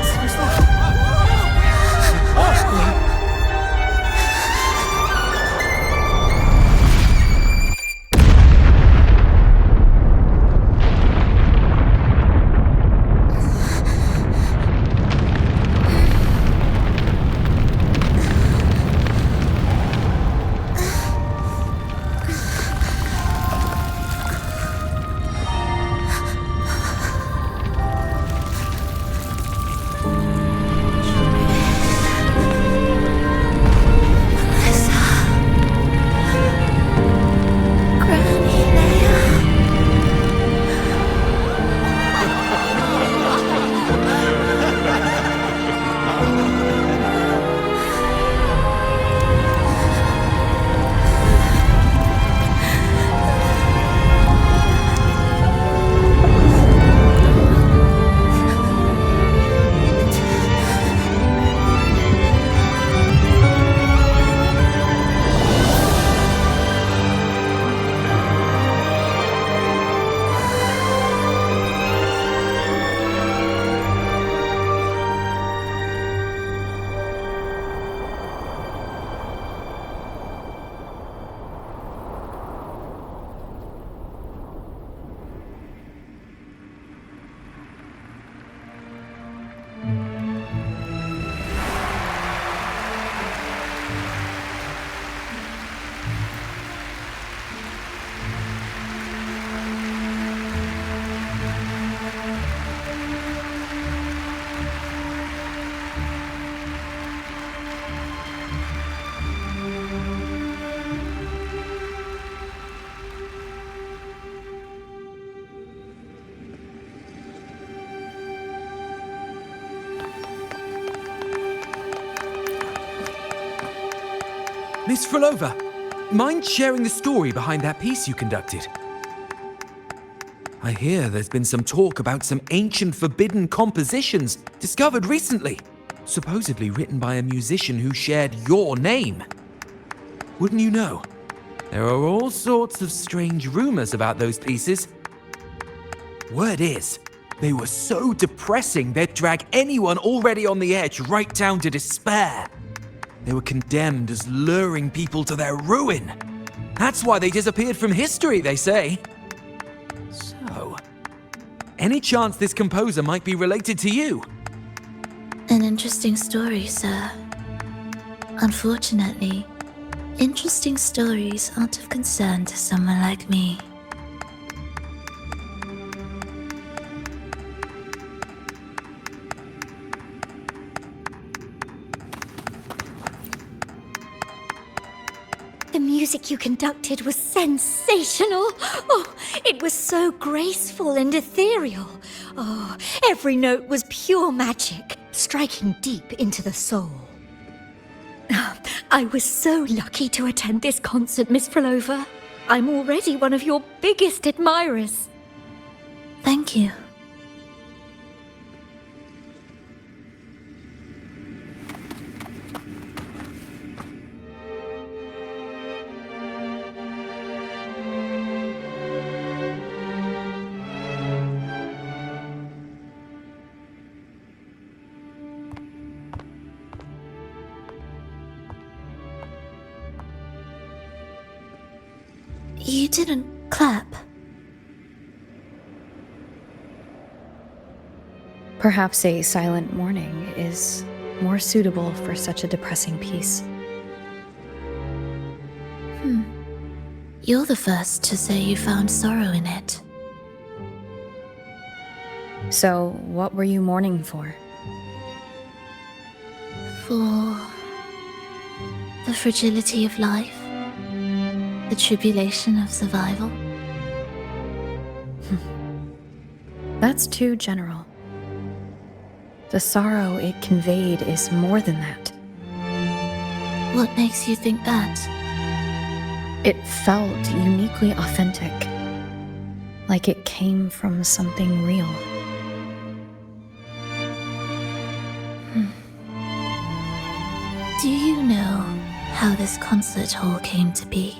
Miss Fhrolova, mind sharing the story behind that piece you conducted? I hear there's been some talk about some ancient forbidden compositions discovered recently, supposedly written by a musician who shared your name. Wouldn't you know? There are all sorts of strange rumors about those pieces. Word is, they were so depressing they'd drag anyone already on the edge right down to despair. They were condemned as luring people to their ruin. That's why they disappeared from history, they say. So, any chance this composer might be related to you? An interesting story, sir. Unfortunately, interesting stories aren't of concern to someone like me. The music you conducted was sensational. Oh, it was so graceful and ethereal. Oh, every note was pure magic, striking deep into the soul. I was so lucky to attend this concert, Miss Fhrolova. I'm already one of your biggest admirers. Thank you. You didn't clap. Perhaps a silent mourning is more suitable for such a depressing piece. You're the first to say you found sorrow in it. So, what were you mourning for? For the fragility of life, the tribulation of survival. That's too general. The sorrow it conveyed is more than that. What makes you think that? It felt uniquely authentic, like it came from something real. Do you know how this concert hall came to be?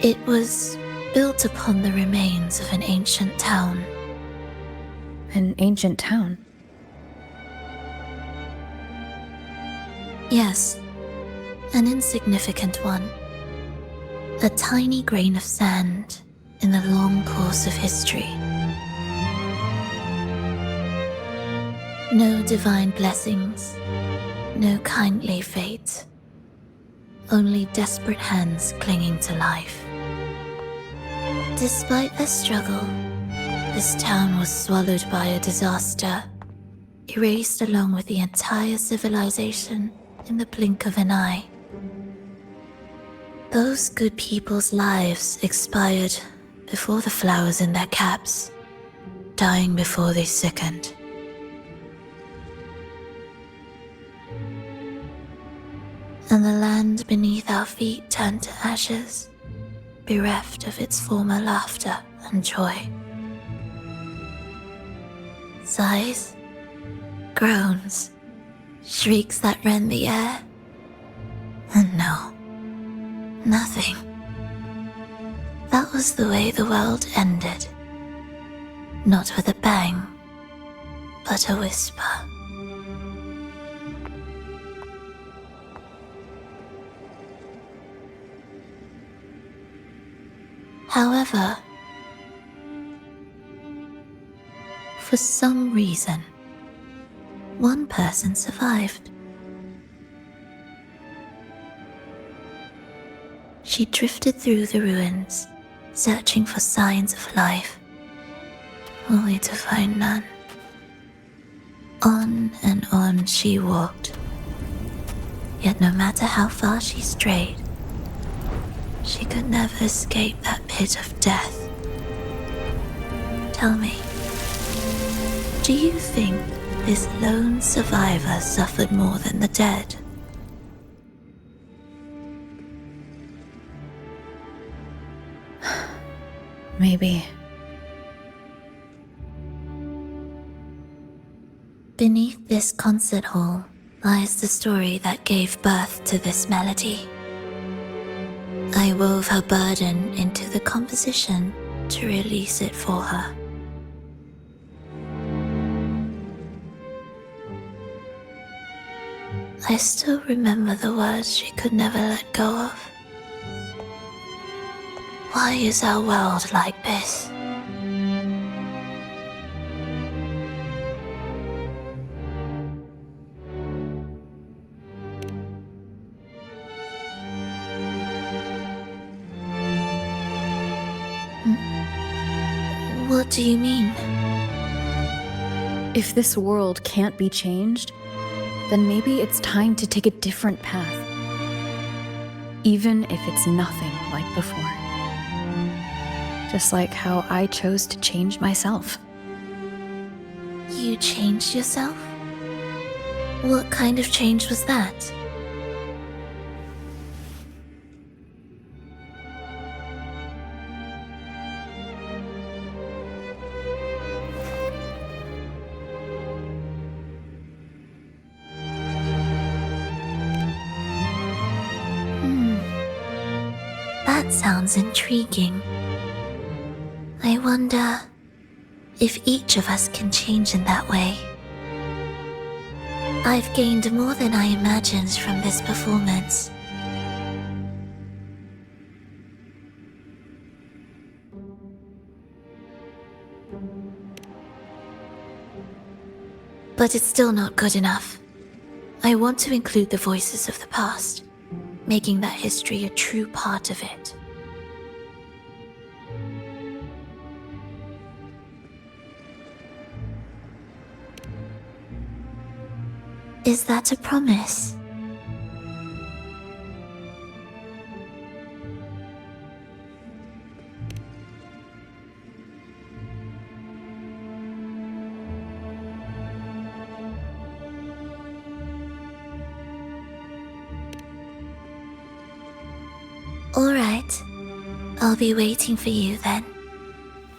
It was built upon the remains of an ancient town. An ancient town? Yes, an insignificant one. A tiny grain of sand in the long course of history. No divine blessings, no kindly fate. Only desperate hands clinging to life. Despite their struggle, this town was swallowed by a disaster, erased along with the entire civilization in the blink of an eye. Those good people's lives expired before the flowers in their caps, dying before they sickened. And the land beneath our feet turned to ashes, bereft of its former laughter and joy. Sighs, groans, shrieks that rend the air. And no, nothing. That was the way the world ended. Not with a bang, but a whisper. However, for some reason, one person survived. She drifted through the ruins, searching for signs of life, only to find none. On and on she walked, yet no matter how far she strayed, she could never escape that pit of death. Tell me, do you think this lone survivor suffered more than the dead. Maybe. Beneath this concert hall lies the story that gave birth to this melody. I wove her burden into the composition to release it for her. I still remember the words she could never let go of. Why is our world like this? What do you mean? If this world can't be changed, then maybe it's time to take a different path. Even if it's nothing like before. Just like how I chose to change myself. You changed yourself? What kind of change was that? That sounds intriguing. I wonder if each of us can change in that way. I've gained more than I imagined from this performance. But it's still not good enough. I want to include the voices of the past, making that history a true part of it. Is that a promise? All right. I'll be waiting for you then.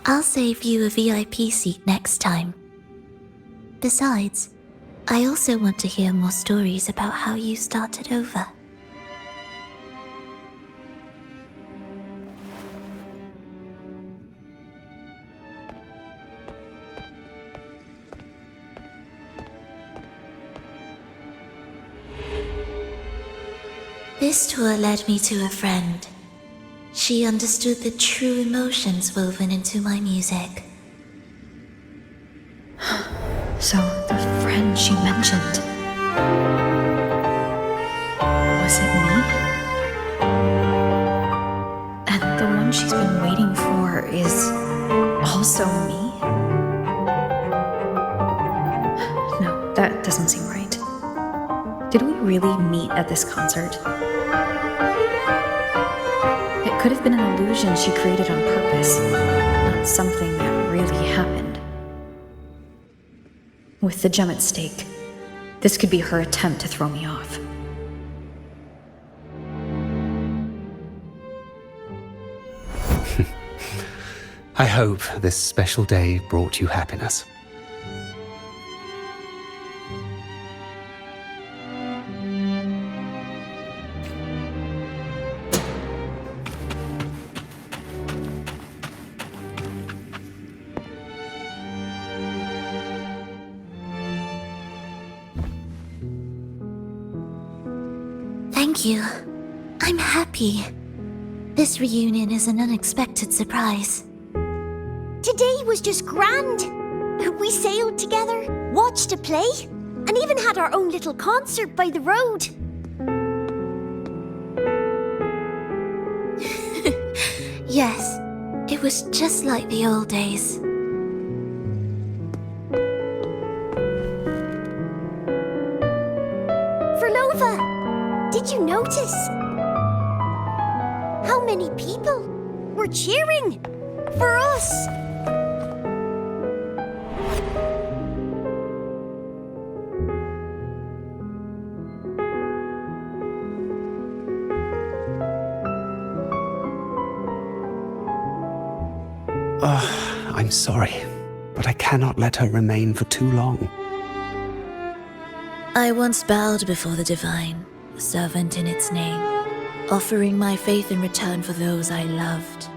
I'll save you a VIP seat next time. Besides, I also want to hear more stories about how you started over. This tour led me to a friend. She understood the true emotions woven into my music. So, the friend she mentioned. Was it me? And the one she's been waiting for is also me? No, that doesn't seem right. Did we really meet at this concert? It could have been an illusion she created on purpose, not something that really happened. With the gem at stake, this could be her attempt to throw me off. I hope this special day brought you happiness. Thank you. I'm happy. This reunion is an unexpected surprise. Today was just grand. We sailed together, watched a play, and even had our own little concert by the road. Yes, it was just like the old days. Fhrolova, did you notice? How many people were cheering for us? I'm sorry, but I cannot let her remain for too long. I once bowed before the divine, a servant in its name, offering my faith in return for those I loved.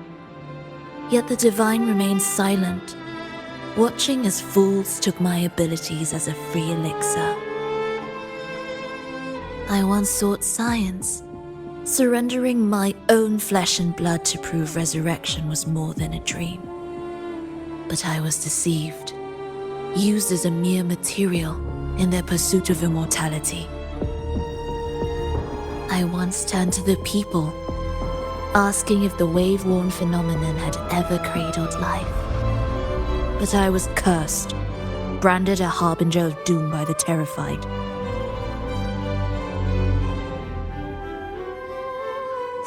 Yet the divine remained silent, watching as fools took my abilities as a free elixir. I once sought science, surrendering my own flesh and blood to prove resurrection was more than a dream. But I was deceived, used as a mere material in their pursuit of immortality. I once turned to the people, asking if the wave-worn phenomenon had ever cradled life. But I was cursed, branded a harbinger of doom by the terrified.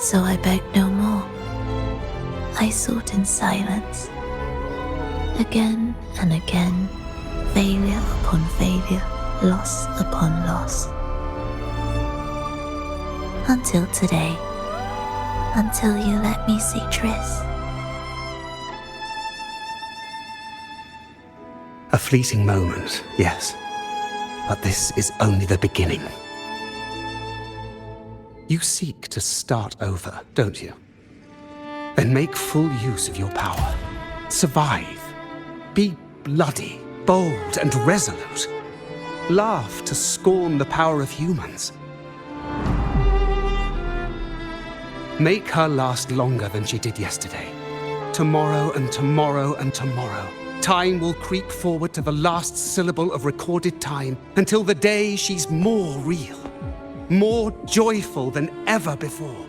So I begged no more. I sought in silence. Again and again, failure upon failure, loss upon loss. Until today. Until you let me see Triss. A fleeting moment, yes. But this is only the beginning. You seek to start over, don't you? Then make full use of your power. Survive. Be bloody, bold, and resolute. Laugh to scorn the power of humans. Make her last longer than she did yesterday. Tomorrow and tomorrow and tomorrow. Time will creep forward to the last syllable of recorded time until the day she's more real, more joyful than ever before.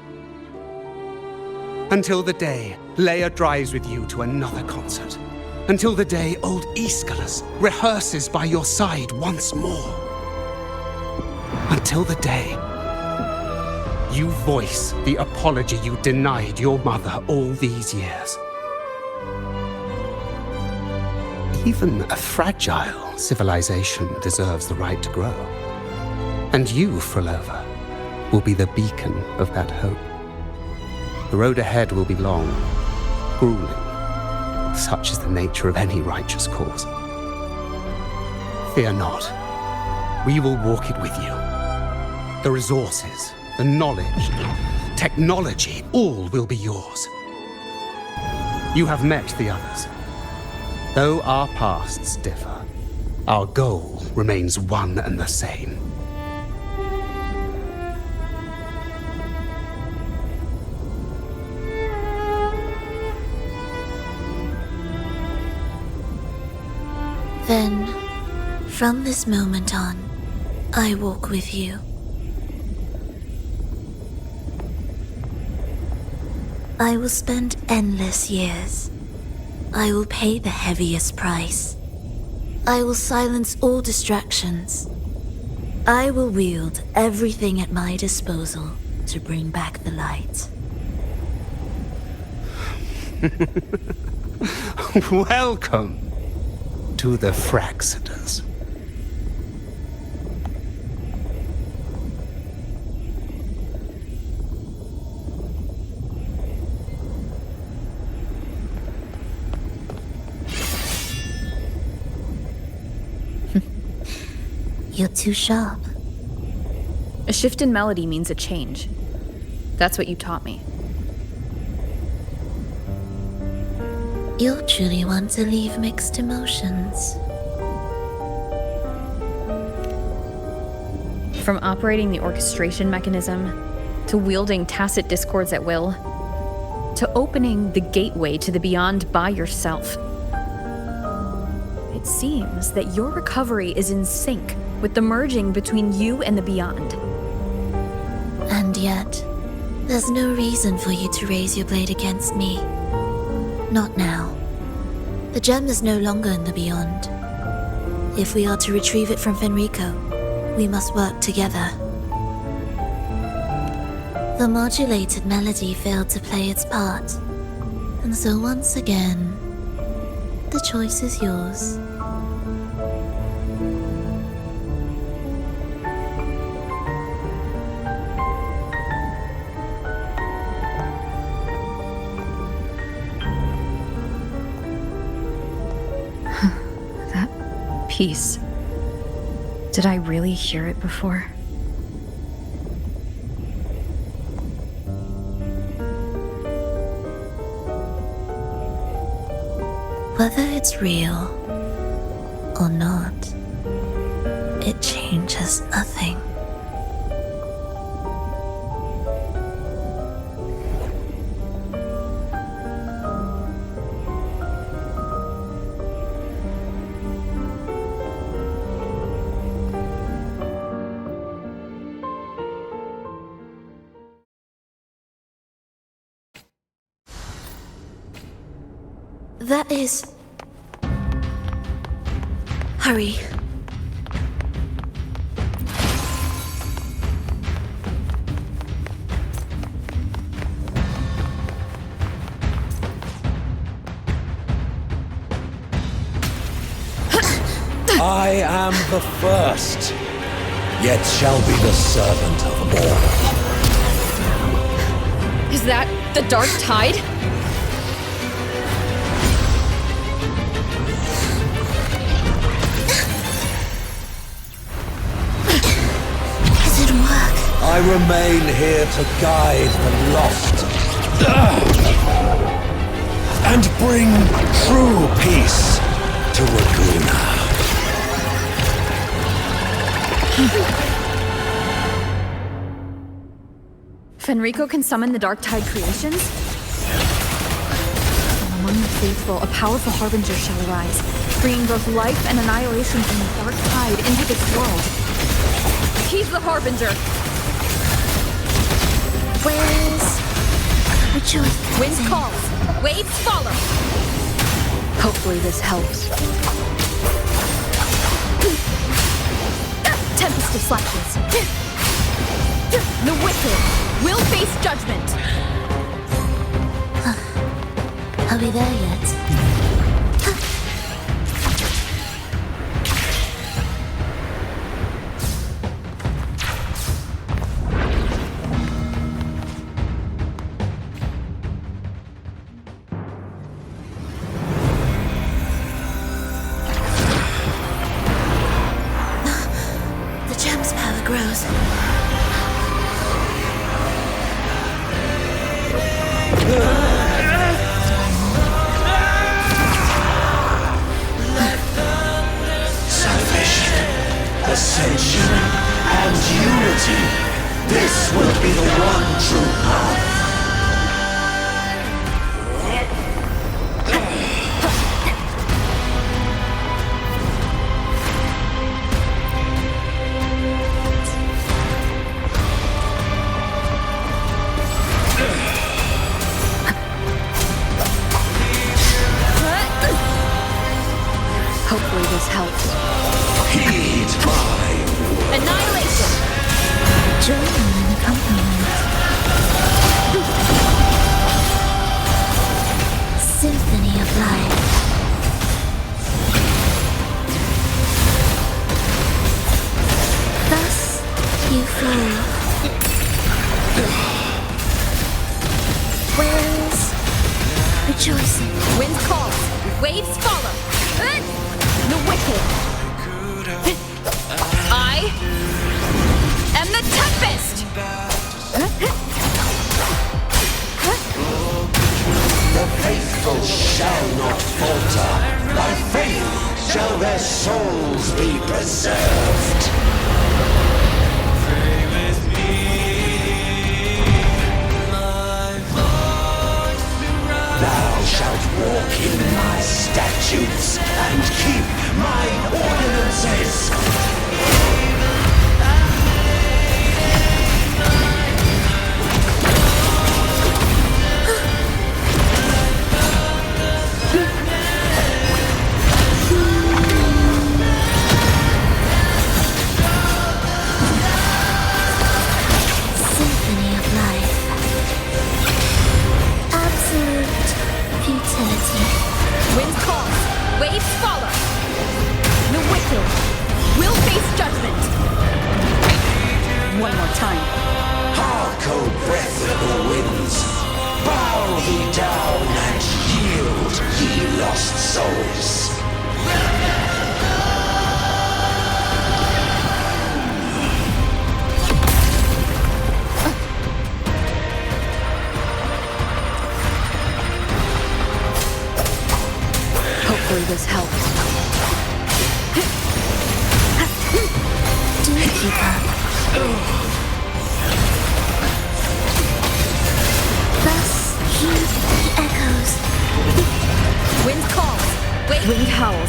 Until the day Leia drives with you to another concert. Until the day old Aeschylus rehearses by your side once more. Until the day you voice the apology you denied your mother all these years. Even a fragile civilization deserves the right to grow. And you, Phrolova, will be the beacon of that hope. The road ahead will be long, grueling. Such is the nature of any righteous cause. Fear not. We will walk it with you. The resources, the knowledge, technology, all will be yours. You have met the others. Though our pasts differ, our goal remains one and the same. Then, from this moment on, I walk with you. I will spend endless years. I will pay the heaviest price. I will silence all distractions. I will wield everything at my disposal to bring back the light. Welcome to the Fraxiters. You're too sharp. A shift in melody means a change. That's what you taught me. You'll truly want to leave mixed emotions. From operating the orchestration mechanism, to wielding tacit discords at will, to opening the gateway to the beyond by yourself. It seems that your recovery is in sync with the merging between you and the beyond. And yet, there's no reason for you to raise your blade against me. Not now. The gem is no longer in the beyond. If we are to retrieve it from Fenrico, we must work together. The modulated melody failed to play its part, and so once again, the choice is yours. Peace. Did I really hear it before? Whether it's real or not, it changes nothing. That is... Hurry. I am the first, yet shall be the servant of all. Is that the dark tide? I remain here to guide the lost and bring true peace to Laguna. Fenrico can summon the dark tide creations? From among the faithful, a powerful harbinger shall arise, bringing both life and annihilation from the dark tide into this world. He's the harbinger! Where's Rejoice? Winds calls, waves follow. Hopefully this helps. Tempest of slashes. The wicked will face judgment. Are we there yet? Ascension and unity. This will be the one true path. Hopefully this helps. Heed my Annihilation! Join in the accompaniment. Symphony of life. Thus you flow. Where's rejoicing? Wind calls, waves follow. The wicked. I am the Tempest! The faithful shall not falter. By faith shall their souls be preserved. Thou shalt walk in my statutes and keep my ordinances. Symphony of life. Absolute futility. Wind calls, waves follow.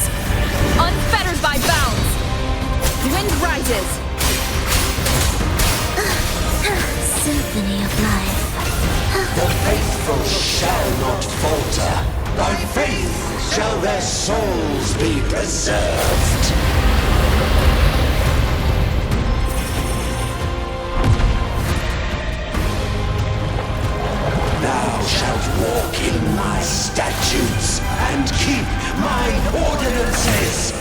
rise! Unfettered by bounds! Wind rises! Symphony of life. The faithful shall not falter. By faith shall their souls be preserved. Thou shalt walk in my statutes and keep my ordinances.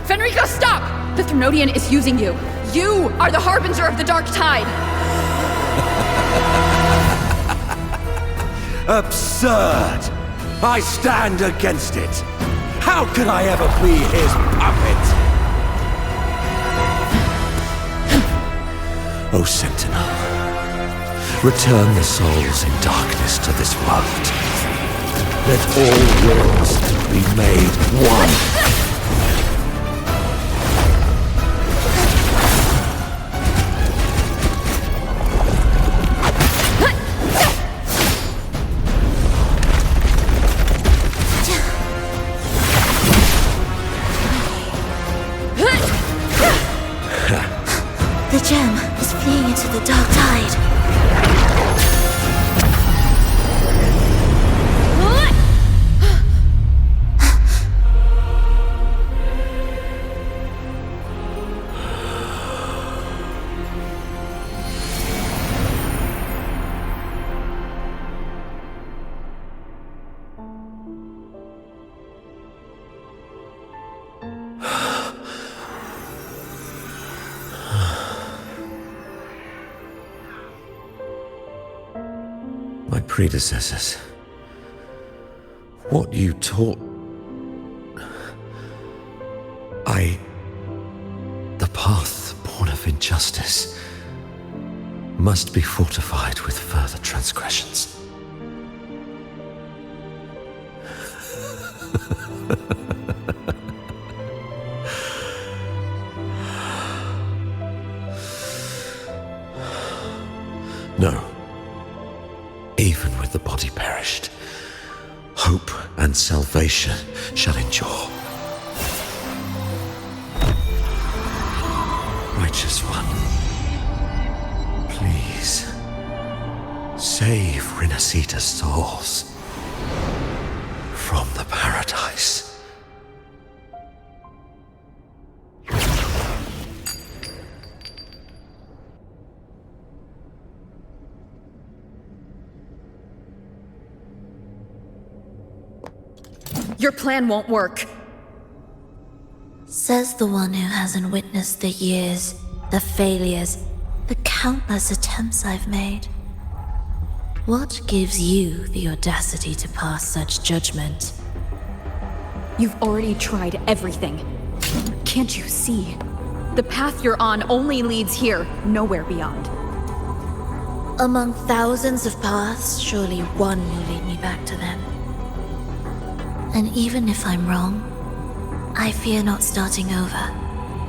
Fenrico, stop! The Threnodian is using you. You are the harbinger of the dark tide. Absurd! I stand against it. How could I ever be his puppet? O Sentinel, return the souls in darkness to this world. Let all worlds be made one. The gem is fleeing into the dark tide. My predecessors. What you taught... The path born of injustice must be fortified with further transgressions. No. Even with the body perished, hope and salvation shall endure. Righteous One, please save Rinascita's souls from the paradise. Your plan won't work. Says the one who hasn't witnessed the years, the failures, the countless attempts I've made. What gives you the audacity to pass such judgment? You've already tried everything. Can't you see? The path you're on only leads here, nowhere beyond. Among thousands of paths, surely one will lead me back to them. And even if I'm wrong, I fear not starting over.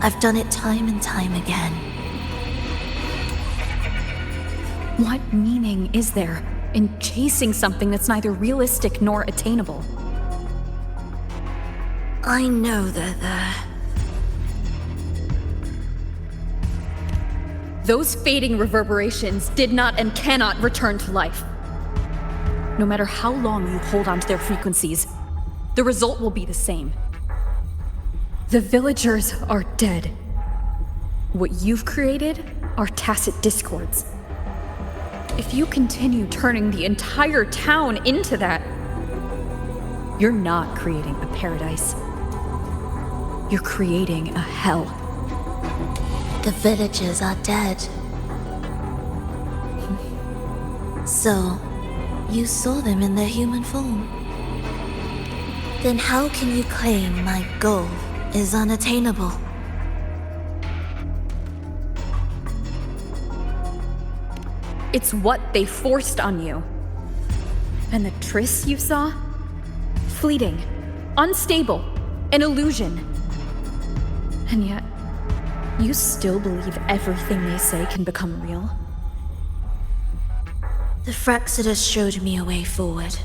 I've done it time and time again. What meaning is there in chasing something that's neither realistic nor attainable? I know they're there. Those fading reverberations did not and cannot return to life. No matter how long you hold on to their frequencies, the result will be the same. The villagers are dead. What you've created are tacit discords. If you continue turning the entire town into that, you're not creating a paradise. You're creating a hell. The villagers are dead. So, you saw them in their human form. Then how can you claim my goal is unattainable? It's what they forced on you. And the trysts you saw? Fleeting, unstable, an illusion. And yet, you still believe everything they say can become real? The Phrolova showed me a way forward.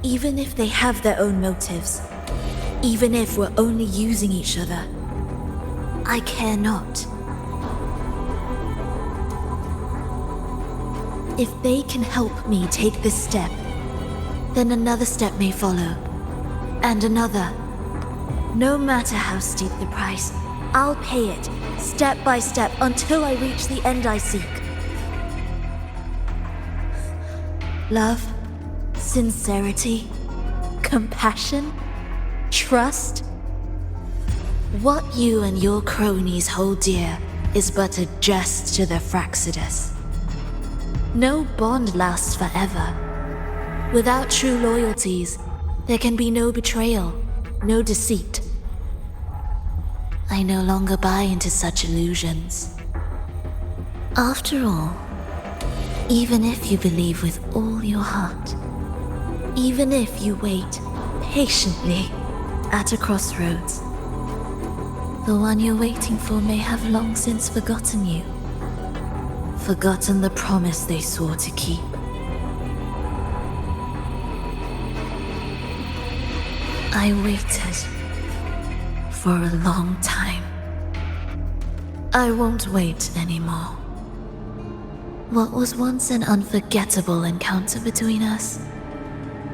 Even if they have their own motives, even if we're only using each other, I care not. If they can help me take this step, then another step may follow, and another. No matter how steep the price, I'll pay it, step by step, until I reach the end I seek. Love, sincerity, compassion, trust. What you and your cronies hold dear is but a jest to the Phrolova. No bond lasts forever. Without true loyalties, there can be no betrayal, no deceit. I no longer buy into such illusions. After all, even if you believe with all your heart, even if you wait patiently at a crossroads, the one you're waiting for may have long since forgotten you, forgotten the promise they swore to keep. I waited for a long time. I won't wait anymore. What was once an unforgettable encounter between us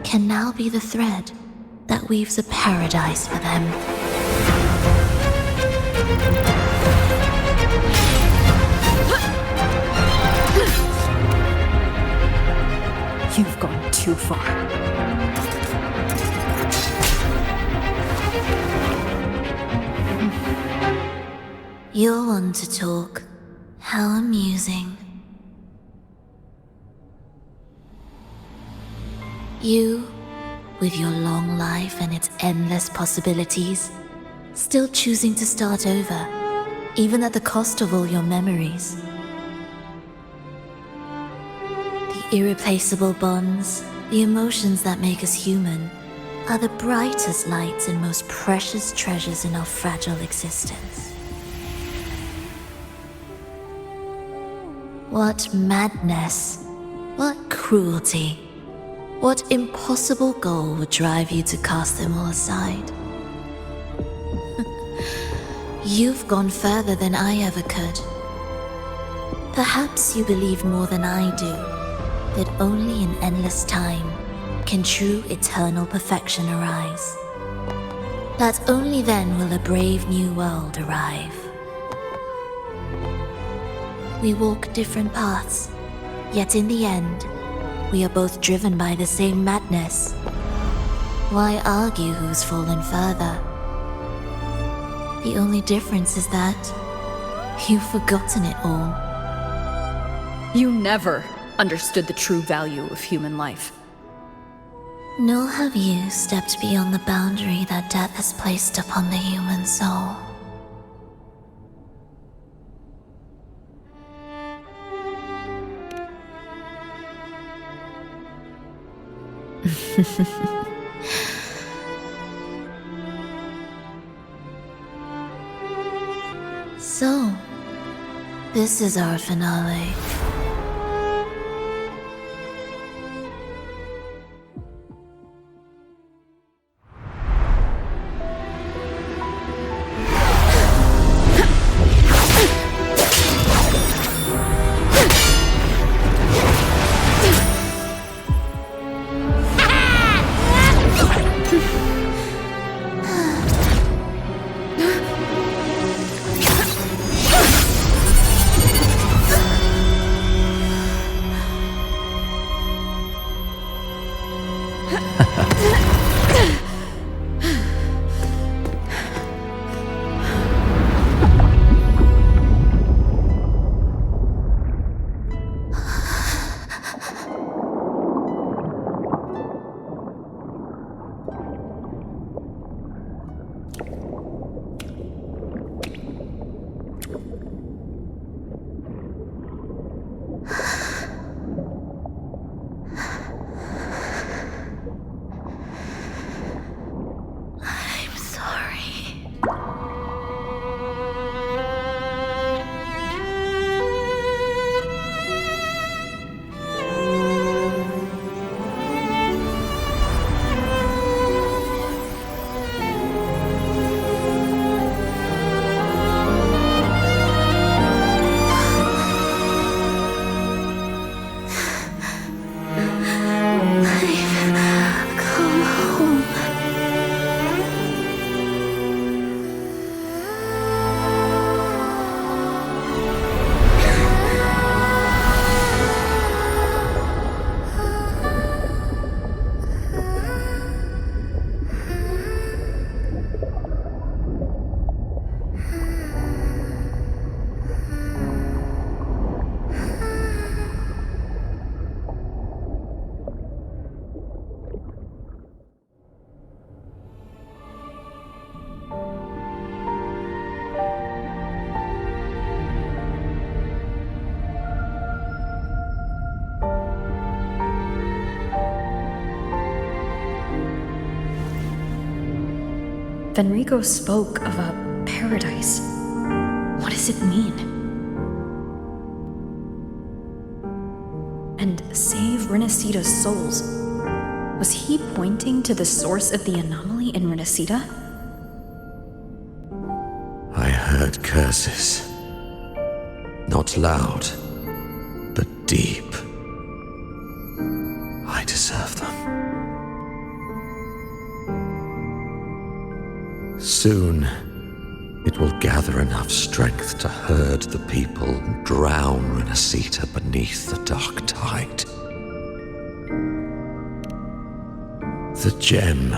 can now be the thread that weaves a paradise for them. You've gone too far. You're one to talk. How amusing. You, with your long life and its endless possibilities, still choosing to start over, even at the cost of all your memories. The irreplaceable bonds, the emotions that make us human, are the brightest lights and most precious treasures in our fragile existence. What madness, what cruelty, what impossible goal would drive you to cast them all aside? You've gone further than I ever could. Perhaps you believe more than I do, that only in endless time can true eternal perfection arise. That only then will a brave new world arrive. We walk different paths, yet in the end, we are both driven by the same madness. Why argue who's fallen further? The only difference is that you've forgotten it all. You never understood the true value of human life. Nor have you stepped beyond the boundary that death has placed upon the human soul. So, this is our finale. Fenrico spoke of a paradise. What does it mean? And save Rinascita's souls. Was he pointing to the source of the anomaly in Rinascita? I heard curses. Not loud, but deep. I deserve them. Soon, it will gather enough strength to herd the people and drown Rinascita beneath the dark tide. The gem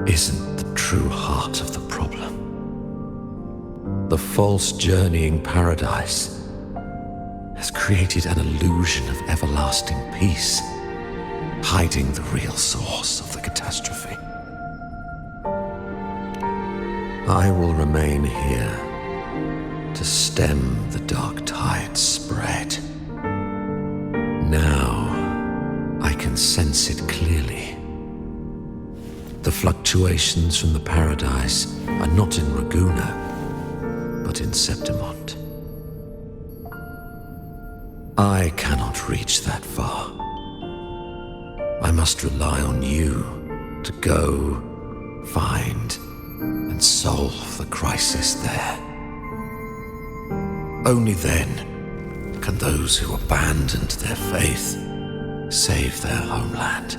isn't the true heart of the problem. The false journeying paradise has created an illusion of everlasting peace, hiding the real source of the catastrophe. I will remain here to stem the dark tide's spread. Now, I can sense it clearly. The fluctuations from the paradise are not in Raguna, but in Septimont. I cannot reach that far. I must rely on you to go, find, and solve the crisis there. Only then can those who abandoned their faith save their homeland.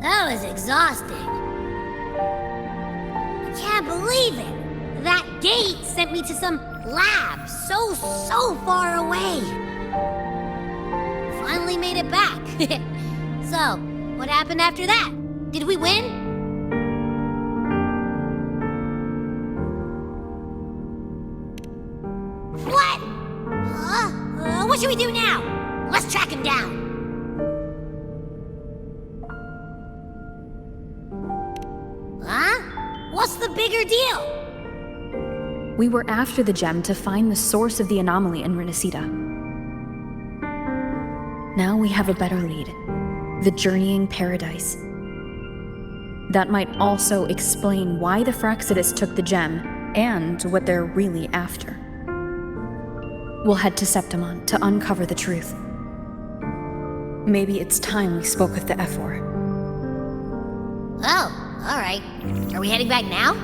That was exhausting. I can't believe it. That gate sent me to some lab so far away. Finally made it back. So, what happened after that? Did we win? What? What should we do now? Let's track him down. Huh? What's the bigger deal? We were after the gem to find the source of the anomaly in Rinascita. Now we have a better lead. The journeying paradise. That might also explain why the Fhrolova took the gem and what they're really after. We'll head to Septimont to uncover the truth. Maybe it's time we spoke with the F4. Oh, alright. Are we heading back now?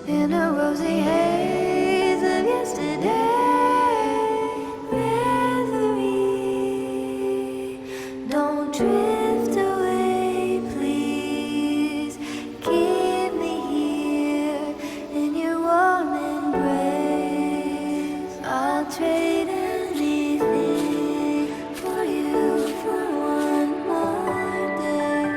in a rosy haze of yesterday. Reverie, don't drift away, please. Keep me here in your warm embrace. I'll trade anything for you for one more day.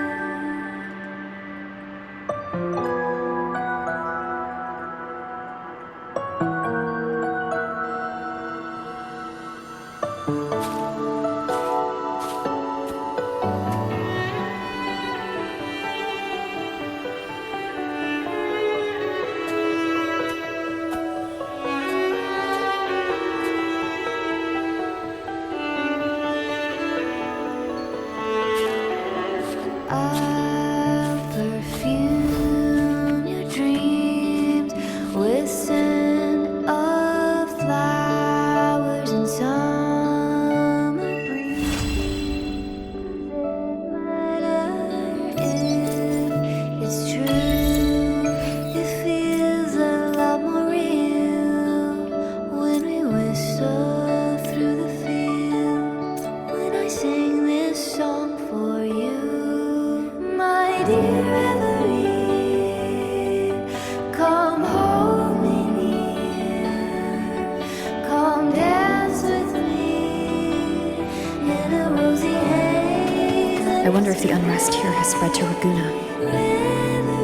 I'll perfume your dreams with scent of flowers and summer breeze. It's true, it feels a lot more real when we whistle through the fields. When I sing this song for you, my dear Reverie, come hold me near, come dance with me in a rosy haze. I wonder if the unrest here has spread to Raguna.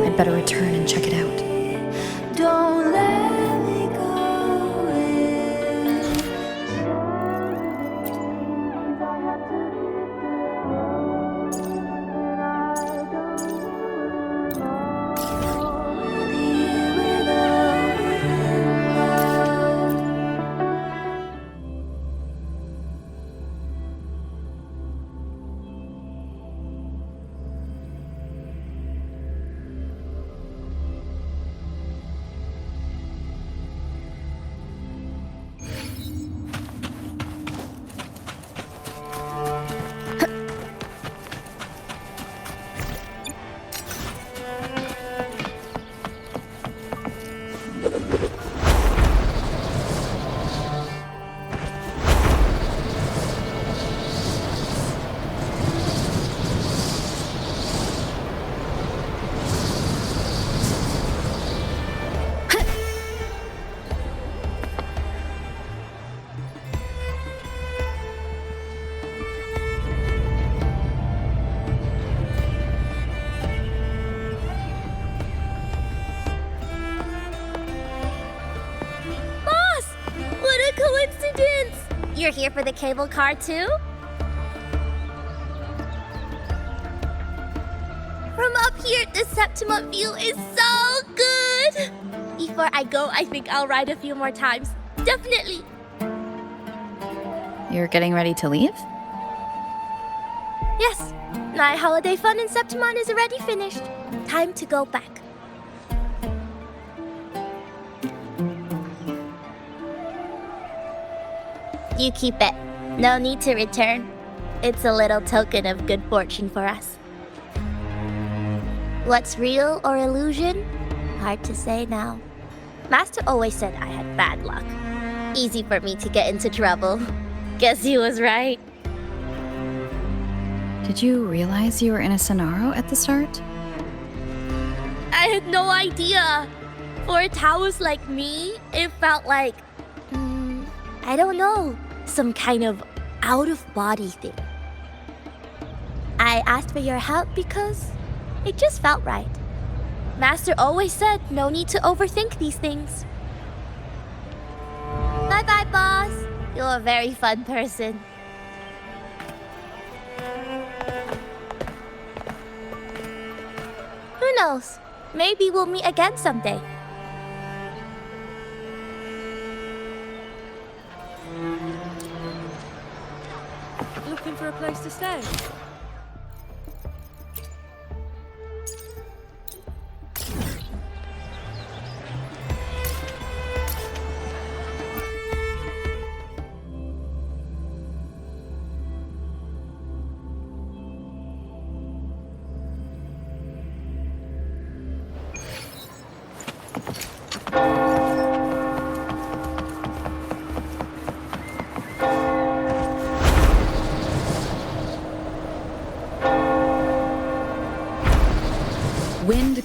I'd better return and check it out. Don't let me go. Coincidence! You're here for the cable car too? From up here, the Septima view is so good! Before I go, I think I'll ride a few more times. Definitely. You're getting ready to leave? Yes, my holiday fun in Septimon is already finished. Time to go back. You keep it. No need to return. It's a little token of good fortune for us. What's real or illusion? Hard to say now. Master always said I had bad luck. Easy for me to get into trouble. Guess he was right. Did you realize you were in a Sonaro at the start? I had no idea. For a Taoist like me, it felt like... I don't know. Some kind of out-of-body thing. I asked for your help because it just felt right. Master always said no need to overthink these things. Bye-bye, boss. You're a very fun person. Who knows? Maybe we'll meet again someday. Looking for a place to stay?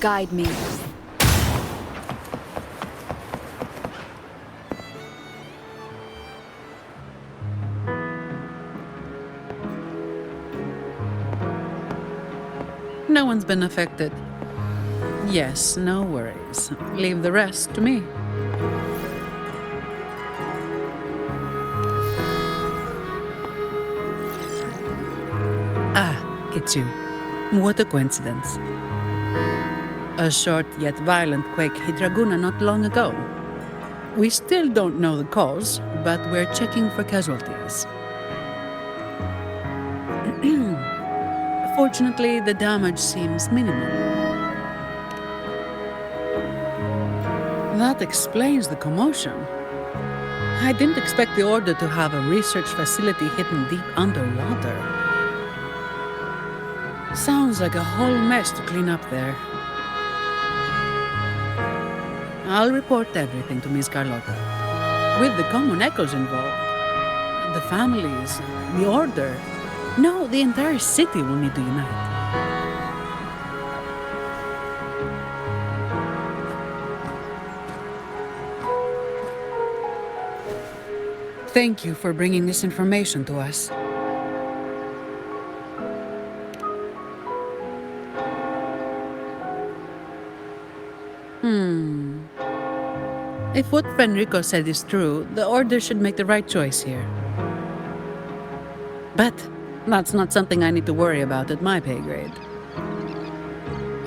guide me. No one's been affected. Yes, no worries. Leave the rest to me. Ah, it's you. What a coincidence. A short yet violent quake hit Raguna not long ago. We still don't know the cause, but we're checking for casualties. Fortunately, the damage seems minimal. That explains the commotion. I didn't expect the Order to have a research facility hidden deep underwater. Sounds like a whole mess to clean up there. I'll report everything to Miss Carlotta. With the common echoes involved, the families, the Order. No, the entire city will need to unite. Thank you for bringing this information to us. If what Fenrico said is true, the Order should make the right choice here. But that's not something I need to worry about at my pay grade.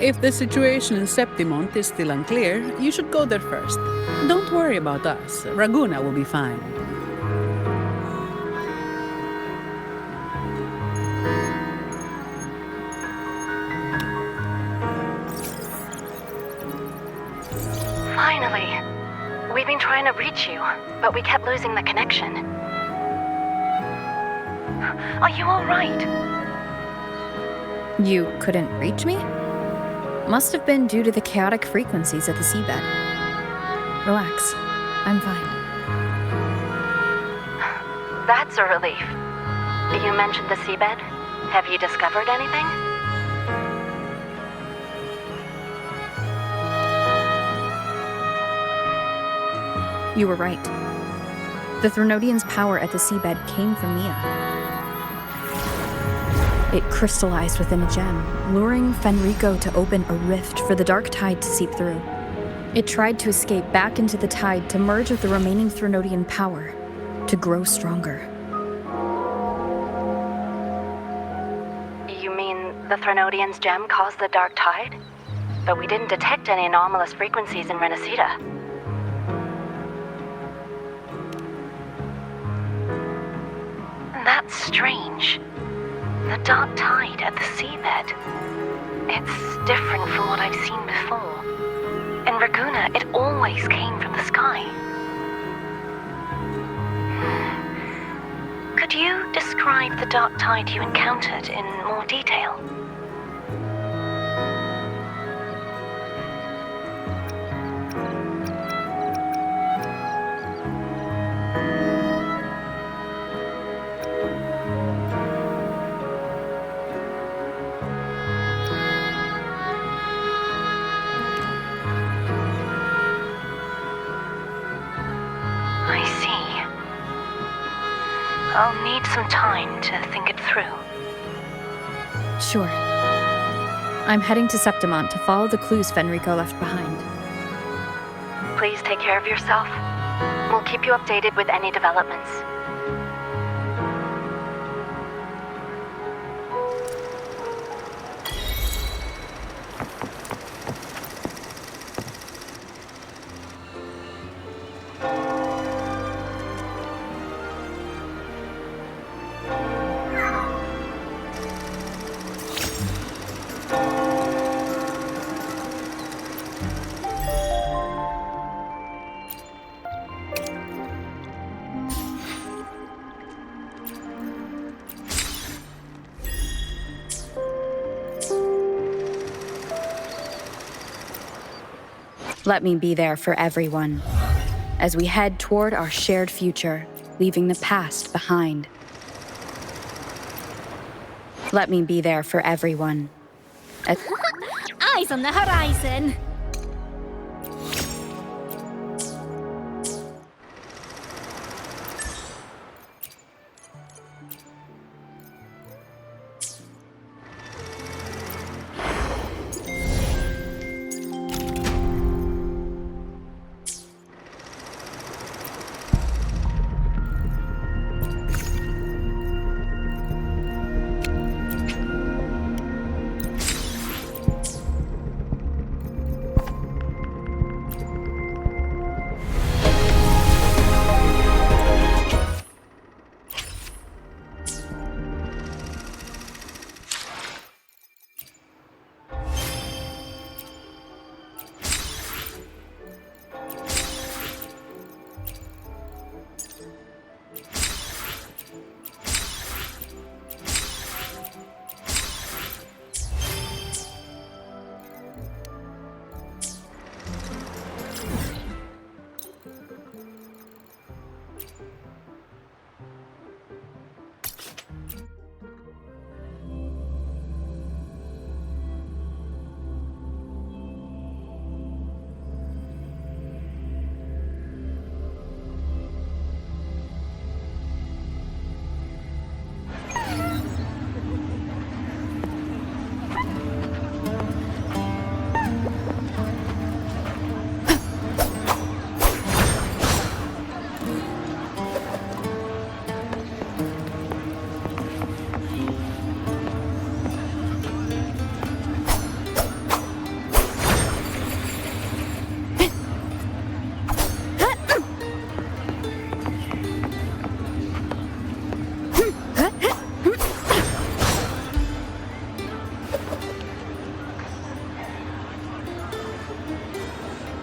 If the situation in Septimont is still unclear, you should go there first. Don't worry about us. Raguna will be fine. Finally. We've been trying to reach you, but we kept losing the connection. Are you all right? You couldn't reach me? Must have been due to the chaotic frequencies at the seabed. Relax. I'm fine. That's a relief. You mentioned the seabed. Have you discovered anything? You were right. The Threnodian's power at the seabed came from Mia. It crystallized within a gem, luring Fenrico to open a rift for the dark tide to seep through. It tried to escape back into the tide to merge with the remaining Threnodian power, to grow stronger. You mean the Threnodian's gem caused the dark tide? But we didn't detect any anomalous frequencies in Rinascita. That's strange. The dark tide at the seabed. It's different from what I've seen before. In Raguna, it always came from the sky. Could you describe the dark tide you encountered in more detail? I'll need some time to think it through. Sure. I'm heading to Septimont to follow the clues Fenrico left behind. Please take care of yourself. We'll keep you updated with any developments. Let me be there for everyone, as we head toward our shared future, leaving the past behind. Let me be there for everyone. I Eyes on the horizon.